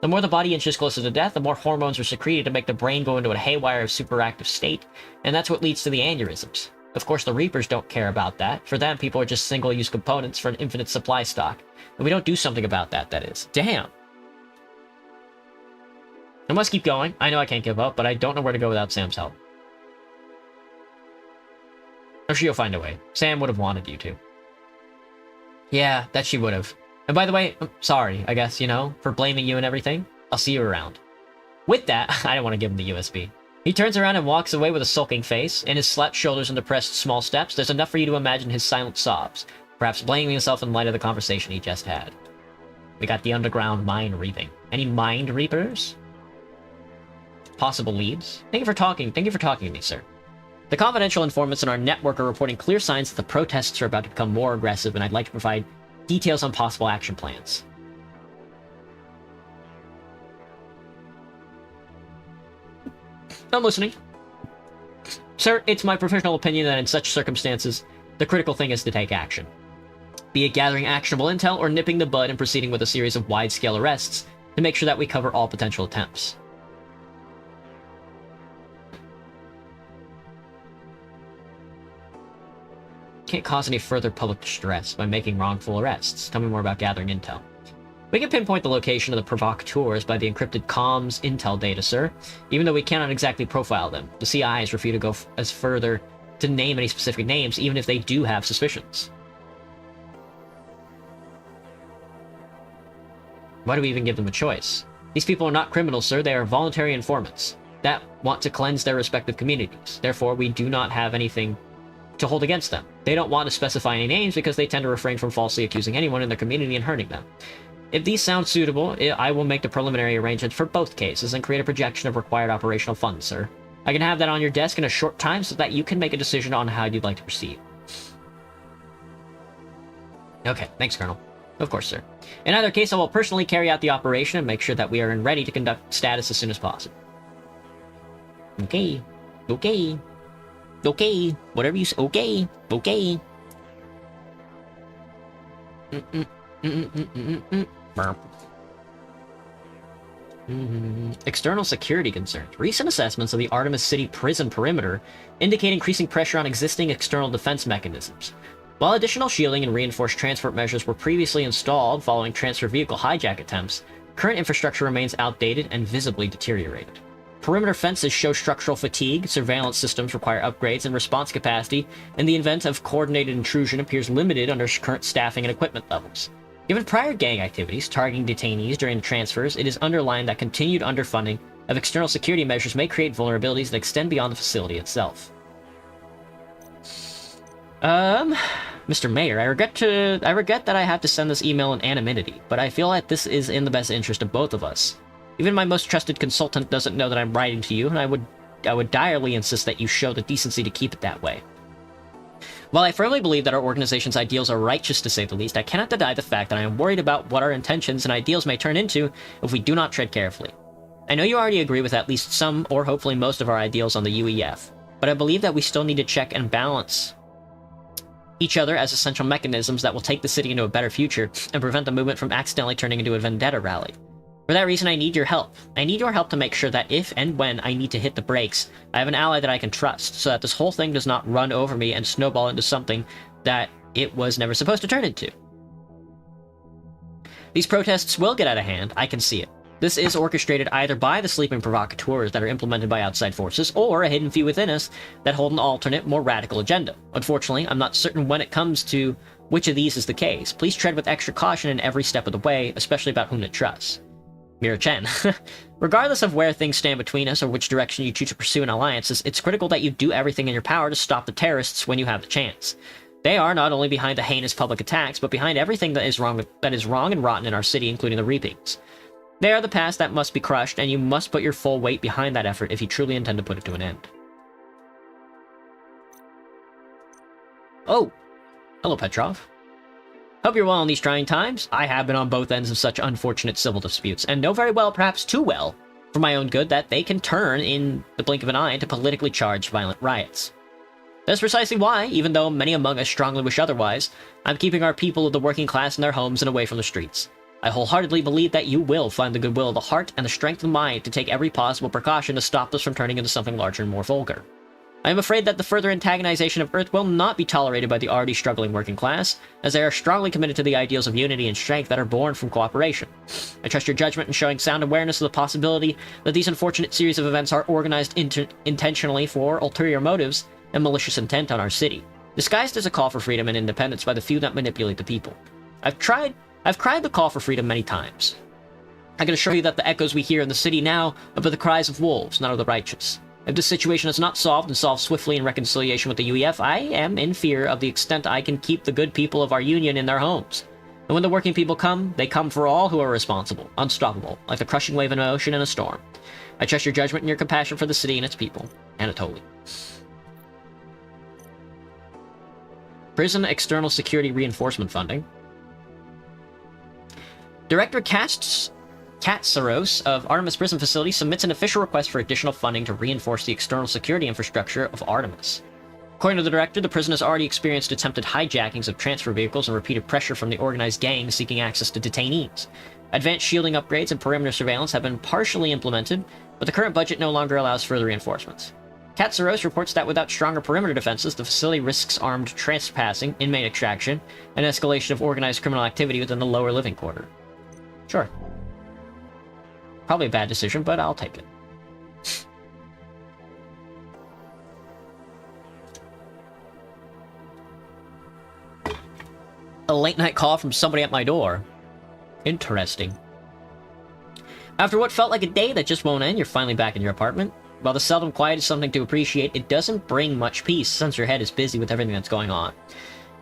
The more the body inches closer to death, the more hormones are secreted to make the brain go into a haywire superactive state, and that's what leads to the aneurysms. Of course, the reapers don't care about that. For them, people are just single-use components for an infinite supply stock. And we don't do something about that, that is. Damn. I must keep going. I know I can't give up, but I don't know where to go without Sam's help. I'm sure you'll find a way. Sam would have wanted you to. Yeah, that she would have. And by the way, I'm sorry, I guess, for blaming you and everything. I'll see you around. With that, I don't want to give him the USB. He turns around and walks away with a sulking face. In his slapped shoulders and depressed small steps, there's enough for you to imagine his silent sobs, perhaps blaming himself in light of the conversation he just had. We got the underground mind reaping. Any mind reapers? Possible leads? Thank you for talking to me, sir. The confidential informants in our network are reporting clear signs that the protests are about to become more aggressive, and I'd like to provide details on possible action plans. I'm listening. Sir, it's my professional opinion that in such circumstances, the critical thing is to take action. Be it gathering actionable intel or nipping the bud and proceeding with a series of wide-scale arrests to make sure that we cover all potential attempts. Can't cause any further public distress by making wrongful arrests. Tell me more about gathering intel. We can pinpoint the location of the provocateurs by the encrypted comms intel data, sir, even though we cannot exactly profile them. The CI has refused to go as further to name any specific names, even if they do have suspicions. Why do we even give them a choice? These people are not criminals, sir. They are voluntary informants that want to cleanse their respective communities. Therefore, we do not have anything to hold against them. They don't want to specify any names because they tend to refrain from falsely accusing anyone in their community and hurting them. If these sound suitable, I will make the preliminary arrangements for both cases and create a projection of required operational funds, sir. I can have that on your desk in a short time so that you can make a decision on how you'd like to proceed. Okay, thanks, Colonel. Of course, sir. In either case, I will personally carry out the operation and make sure that we are ready to conduct status as soon as possible. Okay. Okay. Okay. Whatever you say. Okay. Okay. External security concerns. Recent assessments of the Artemis City prison perimeter indicate increasing pressure on existing external defense mechanisms. While additional shielding and reinforced transport measures were previously installed following transfer vehicle hijack attempts, current infrastructure remains outdated and visibly deteriorated. Perimeter fences show structural fatigue, surveillance systems require upgrades, and response capacity in the event of coordinated intrusion appears limited under current staffing and equipment levels. Given prior gang activities targeting detainees during the transfers, it is underlined that continued underfunding of external security measures may create vulnerabilities that extend beyond the facility itself. Mr. Mayor, I regret that I have to send this email in anonymity, but I feel that this is in the best interest of both of us. Even my most trusted consultant doesn't know that I'm writing to you, and I would direly insist that you show the decency to keep it that way. While I firmly believe that our organization's ideals are righteous to say the least, I cannot deny the fact that I am worried about what our intentions and ideals may turn into if we do not tread carefully. I know you already agree with at least some, or hopefully most of our ideals on the UEF, but I believe that we still need to check and balance each other as essential mechanisms that will take the city into a better future and prevent the movement from accidentally turning into a vendetta rally. For that reason, I need your help. I need your help to make sure that if and when I need to hit the brakes, I have an ally that I can trust, so that this whole thing does not run over me and snowball into something that it was never supposed to turn into. These protests will get out of hand, I can see it. This is orchestrated either by the sleeping provocateurs that are implemented by outside forces, or a hidden few within us that hold an alternate, more radical agenda. Unfortunately, I'm not certain when it comes to which of these is the case. Please tread with extra caution in every step of the way, especially about whom to trust. Mira Chen. Regardless of where things stand between us or which direction you choose to pursue in alliances, it's critical that you do everything in your power to stop the terrorists when you have the chance. They are not only behind the heinous public attacks, but behind everything that is wrong and rotten in our city, including the Reapings. They are the past that must be crushed, and you must put your full weight behind that effort if you truly intend to put it to an end. Oh, hello Petrov. Hope you're well in these trying times. I have been on both ends of such unfortunate civil disputes, and know very well, perhaps too well, for my own good, that they can turn in the blink of an eye into politically charged violent riots. That's precisely why, even though many among us strongly wish otherwise, I'm keeping our people of the working class in their homes and away from the streets. I wholeheartedly believe that you will find the goodwill of the heart and the strength of mind to take every possible precaution to stop this from turning into something larger and more vulgar. I am afraid that the further antagonization of Earth will not be tolerated by the already struggling working class, as they are strongly committed to the ideals of unity and strength that are born from cooperation. I trust your judgment in showing sound awareness of the possibility that these unfortunate series of events are organized intentionally for ulterior motives and malicious intent on our city, disguised as a call for freedom and independence by the few that manipulate the people. I've cried the call for freedom many times. I can assure you that the echoes we hear in the city now are but the cries of wolves, not of the righteous. If this situation is not solved and solved swiftly in reconciliation with the UEF, I am in fear of the extent I can keep the good people of our union in their homes. And when the working people come, they come for all who are responsible, unstoppable, like the crushing wave in an ocean in a storm. I trust your judgment and your compassion for the city and its people. Anatoly. Prison External Security Reinforcement Funding. Director Katsaros of Artemis Prison Facility submits an official request for additional funding to reinforce the external security infrastructure of Artemis. According to the director, the prison has already experienced attempted hijackings of transfer vehicles and repeated pressure from the organized gangs seeking access to detainees. Advanced shielding upgrades and perimeter surveillance have been partially implemented, but the current budget no longer allows further reinforcements. Katsaros reports that without stronger perimeter defenses, the facility risks armed trespassing, inmate extraction, and escalation of organized criminal activity within the lower living quarter. Sure. Probably a bad decision, but I'll take it. A late-night call from somebody at my door. Interesting. After what felt like a day that just won't end, you're finally back in your apartment. While the seldom quiet is something to appreciate, it doesn't bring much peace since your head is busy with everything that's going on.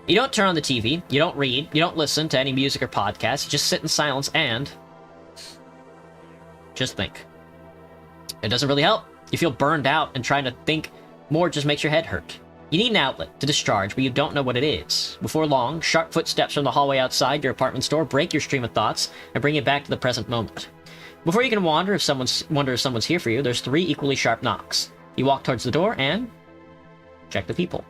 You don't turn on the TV, you don't read, you don't listen to any music or podcasts, you just sit in silence and just think. It doesn't really help. You feel burned out, and trying to think more just makes your head hurt. You need an outlet to discharge, but you don't know what it is. Before long, sharp footsteps from the hallway outside your apartment door break your stream of thoughts and bring you back to the present moment. Before you can wonder if someone's here for you, there's 3 equally sharp knocks. You walk towards the door and check the peephole.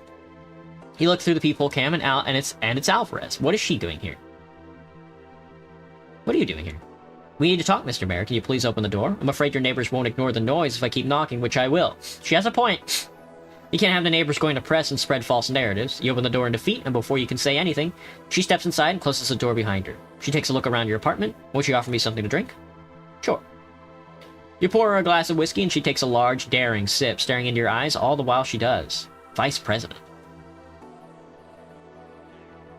You look through the peephole cam and it's Alvarez. What is she doing here? What are you doing here? We need to talk, Mr. Mayor. Can you please open the door? I'm afraid your neighbors won't ignore the noise if I keep knocking, which I will. She has a point. You can't have the neighbors going to press and spread false narratives. You open the door in defeat, and before you can say anything, she steps inside and closes the door behind her. She takes a look around your apartment. Won't she offer me something to drink? Sure. You pour her a glass of whiskey, and she takes a large, daring sip, staring into your eyes all the while she does. Vice President.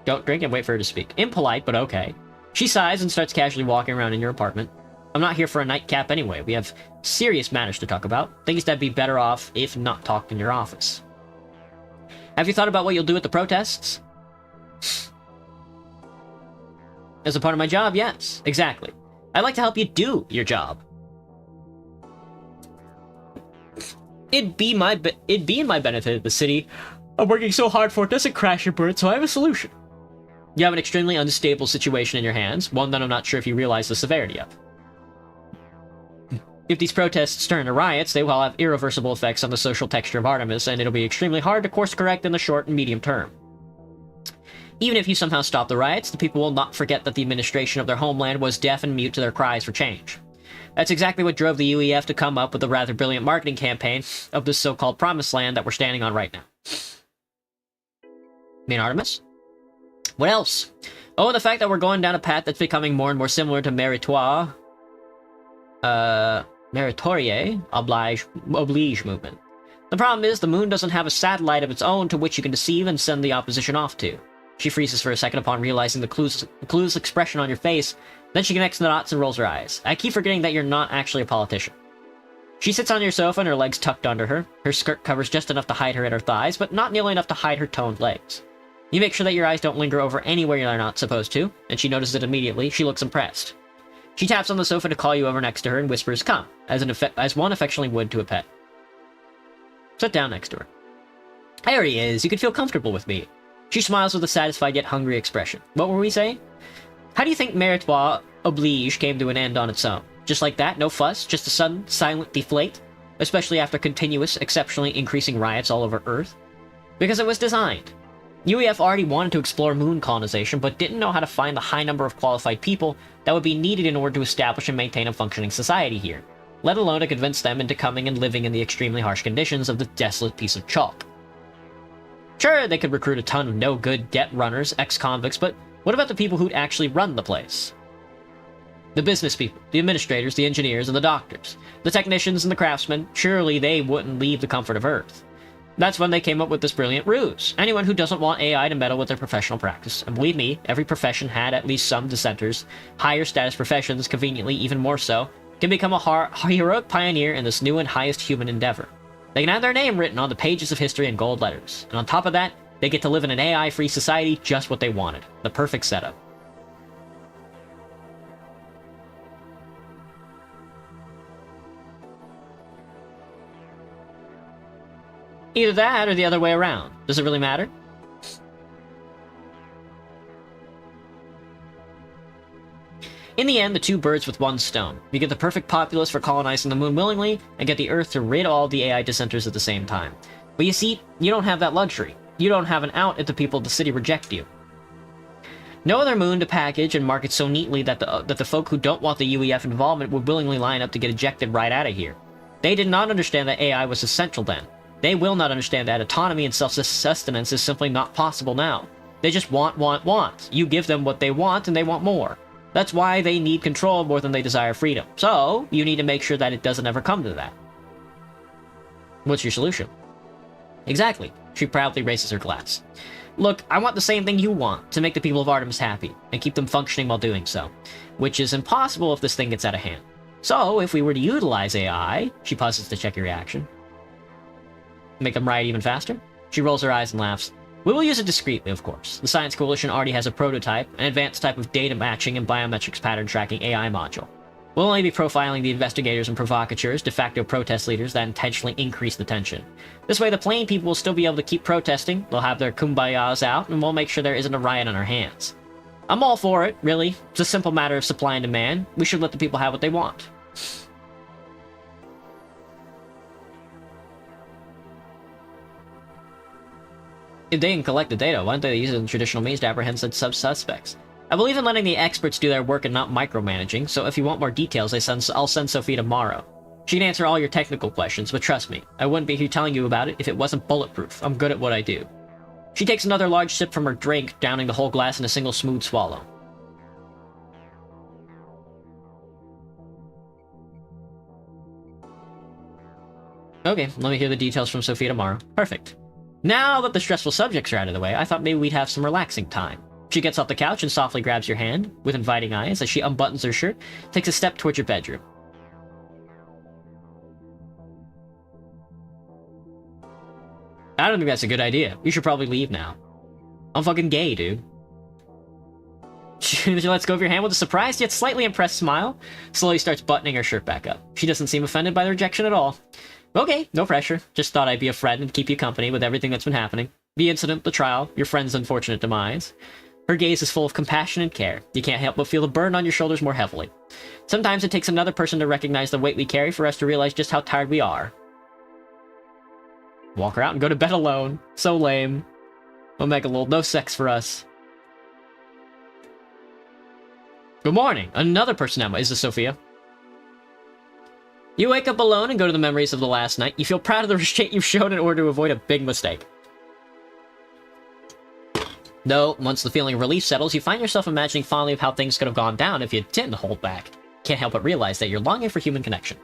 Don't drink and wait for her to speak. Impolite, but okay. She sighs and starts casually walking around in your apartment. I'm not here for a nightcap anyway. We have serious matters to talk about. Things that'd be better off if not talked in your office. Have you thought about what you'll do at the protests? As a part of my job, yes. Exactly. I'd like to help you do your job. It'd be in my benefit if the city I'm working so hard for it doesn't crash and burn, so I have a solution. You have an extremely unstable situation in your hands, one that I'm not sure if you realize the severity of. If these protests turn into riots, they will have irreversible effects on the social texture of Artemis, and it'll be extremely hard to course correct in the short and medium term. Even if you somehow stop the riots, the people will not forget that the administration of their homeland was deaf and mute to their cries for change. That's exactly what drove the UEF to come up with the rather brilliant marketing campaign of this so-called promised land that we're standing on right now. Main Artemis? What else? Oh, and the fact that we're going down a path that's becoming more and more similar to meritoire, meritorier oblige movement. The problem is, the moon doesn't have a satellite of its own to which you can deceive and send the opposition off to. She freezes for a second upon realizing the clueless expression on your face, then she connects the dots and rolls her eyes. I keep forgetting that you're not actually a politician. She sits on your sofa and her legs tucked under her. Her skirt covers just enough to hide her inner thighs, but not nearly enough to hide her toned legs. You make sure that your eyes don't linger over anywhere you're not supposed to, and she notices it immediately. She looks impressed. She taps on the sofa to call you over next to her and whispers, "Come," as one affectionately would to a pet. Sit down next to her. There he is. You can feel comfortable with me. She smiles with a satisfied yet hungry expression. What were we saying? How do you think meritoire oblige came to an end on its own? Just like that, no fuss, just a sudden, silent deflate? Especially after continuous, exceptionally increasing riots all over Earth? Because it was designed. UEF already wanted to explore moon colonization, but didn't know how to find the high number of qualified people that would be needed in order to establish and maintain a functioning society here, let alone to convince them into coming and living in the extremely harsh conditions of the desolate piece of chalk. Sure, they could recruit a ton of no-good debt runners, ex-convicts, but what about the people who'd actually run the place? The business people, the administrators, the engineers, and the doctors, the technicians and the craftsmen, surely they wouldn't leave the comfort of Earth. That's when they came up with this brilliant ruse. Anyone who doesn't want AI to meddle with their professional practice, and believe me, every profession had at least some dissenters, higher status professions, conveniently even more so, can become a heroic pioneer in this new and highest human endeavor. They can have their name written on the pages of history in gold letters, and on top of that, they get to live in an AI-free society, just what they wanted. The perfect setup. Either that or the other way around. Does it really matter? In the end, the two birds with one stone. You get the perfect populace for colonizing the moon willingly, and get the Earth to rid all the AI dissenters at the same time. But you see, you don't have that luxury. You don't have an out if the people of the city reject you. No other moon to package and market so neatly that the folk who don't want the UEF involvement would willingly line up to get ejected right out of here. They did not understand that AI was essential then. They will not understand that autonomy and self-sustenance is simply not possible now. They just want. You give them what they want, and they want more. That's why they need control more than they desire freedom. So, you need to make sure that it doesn't ever come to that. What's your solution? Exactly. She proudly raises her glass. Look, I want the same thing you want, to make the people of Artemis happy, and keep them functioning while doing so. Which is impossible if this thing gets out of hand. So, if we were to utilize AI... She pauses to check your reaction. Make them riot even faster? She rolls her eyes and laughs. We will use it discreetly, of course. The Science Coalition already has a prototype, an advanced type of data matching and biometrics pattern tracking AI module. We'll only be profiling the investigators and provocateurs, de facto protest leaders that intentionally increase the tension. This way the plain people will still be able to keep protesting, they'll have their kumbayas out, and we'll make sure there isn't a riot on our hands. I'm all for it, really. It's a simple matter of supply and demand. We should let the people have what they want. If they can collect the data, why don't they use it in traditional means to apprehend such suspects? I believe in letting the experts do their work and not micromanaging, so if you want more details, I'll send Sophie tomorrow. She can answer all your technical questions, but trust me, I wouldn't be here telling you about it if it wasn't bulletproof. I'm good at what I do. She takes another large sip from her drink, downing the whole glass in a single smooth swallow. Okay, let me hear the details from Sophia tomorrow. Perfect. Now that the stressful subjects are out of the way, I thought maybe we'd have some relaxing time. She gets off the couch and softly grabs your hand, with inviting eyes, as she unbuttons her shirt, takes a step towards your bedroom. I don't think that's a good idea. You should probably leave now. I'm fucking gay, dude. She lets go of your hand with a surprised yet slightly impressed smile, slowly starts buttoning her shirt back up. She doesn't seem offended by the rejection at all. Okay, no pressure. Just thought I'd be a friend and keep you company with everything that's been happening. The incident, the trial, your friend's unfortunate demise. Her gaze is full of compassion and care. You can't help but feel the burden on your shoulders more heavily. Sometimes it takes another person to recognize the weight we carry for us to realize just how tired we are. Walk her out and go to bed alone. So lame. We'll make a little no sex for us. Good morning. Another person now. Is this Sophia? You wake up alone and go to the memories of the last night. You feel proud of the restraint you've shown in order to avoid a big mistake. Though, once the feeling of relief settles, you find yourself imagining fondly of how things could have gone down if you didn't hold back. Can't help but realize that you're longing for human connection.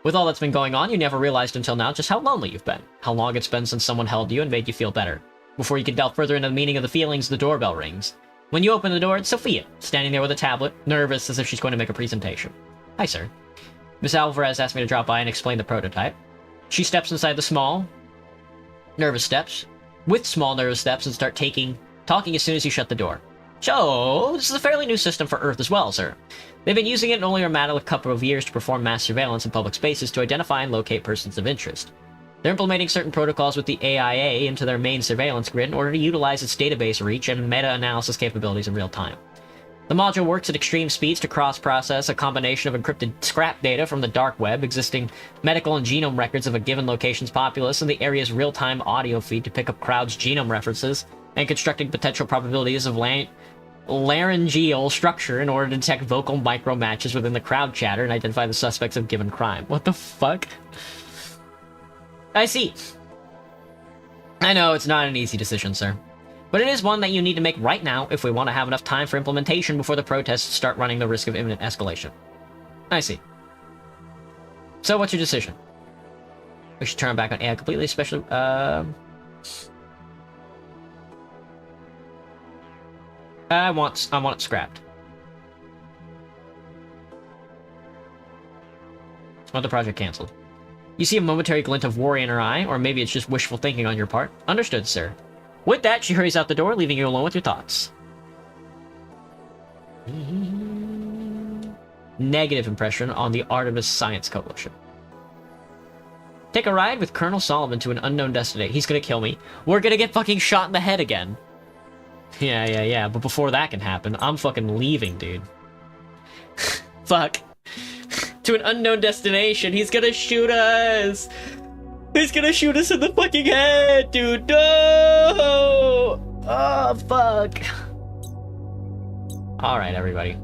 With all that's been going on, you never realized until now just how lonely you've been, how long it's been since someone held you and made you feel better. Before you can delve further into the meaning of the feelings, the doorbell rings. When you open the door, it's Sophia, standing there with a tablet, nervous as if she's going to make a presentation. Hi, sir. Miss Alvarez asked me to drop by and explain the prototype. She steps inside the small, nervous steps, and start talking as soon as you shut the door. So, this is a fairly new system for Earth as well, sir. They've been using it in only a matter of a couple of years to perform mass surveillance in public spaces to identify and locate persons of interest. They're implementing certain protocols with the AIA into their main surveillance grid in order to utilize its database reach and meta-analysis capabilities in real time. The module works at extreme speeds to cross-process a combination of encrypted scrap data from the dark web, existing medical and genome records of a given location's populace, and the area's real-time audio feed to pick up crowds' genome references, and constructing potential probabilities of laryngeal structure in order to detect vocal micro-matches within the crowd chatter and identify the suspects of given crime. What the fuck? I see. I know, it's not an easy decision, sir. But it is one that you need to make right now if we want to have enough time for implementation before the protests start running the risk of imminent escalation. I see. So what's your decision? We should turn back on AI completely, especially, I want it scrapped. I want the project cancelled. You see a momentary glint of worry in her eye, or maybe it's just wishful thinking on your part. Understood, sir. With that, she hurries out the door, leaving you alone with your thoughts. Negative impression on the Artemis Science Coalition. Take a ride with Colonel Solomon to an unknown destination. He's gonna kill me. We're gonna get fucking shot in the head again. Yeah. But before that can happen, I'm fucking leaving, dude. Fuck. To an unknown destination. He's gonna shoot us. He's gonna shoot us in the fucking head, dude. No! Oh, fuck. Alright, everybody.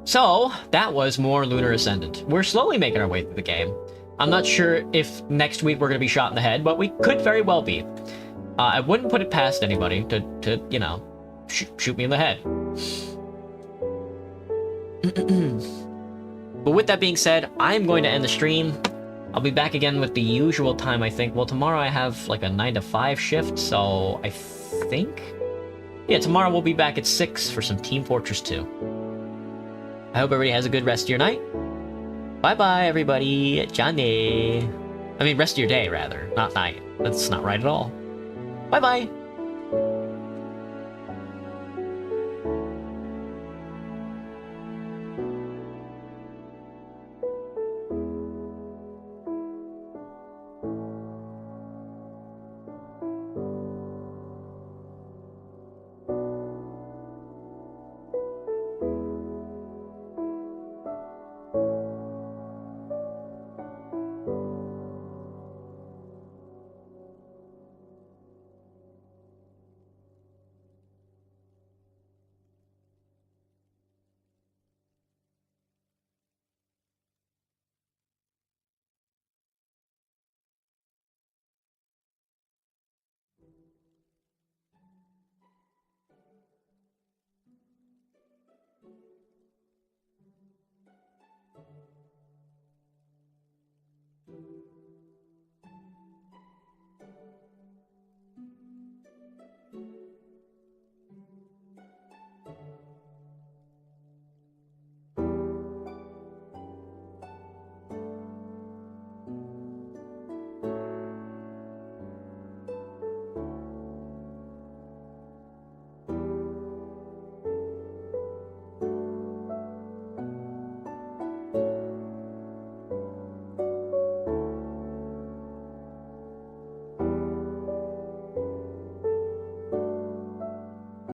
So, that was more Lunar Ascendant. We're slowly making our way through the game. I'm not sure if next week we're gonna be shot in the head, but we could very well be. I wouldn't put it past anybody to you know, shoot me in the head. But with that being said, I'm going to end the stream. I'll be back again with the usual time, I think. Well, tomorrow I have like a 9 to 5 shift, so I think... Yeah, tomorrow we'll be back at 6 for some Team Fortress 2. I hope everybody has a good rest of your night. Bye-bye, everybody. Johnny. I mean, rest of your day, rather. Not night. That's not right at all. Bye-bye.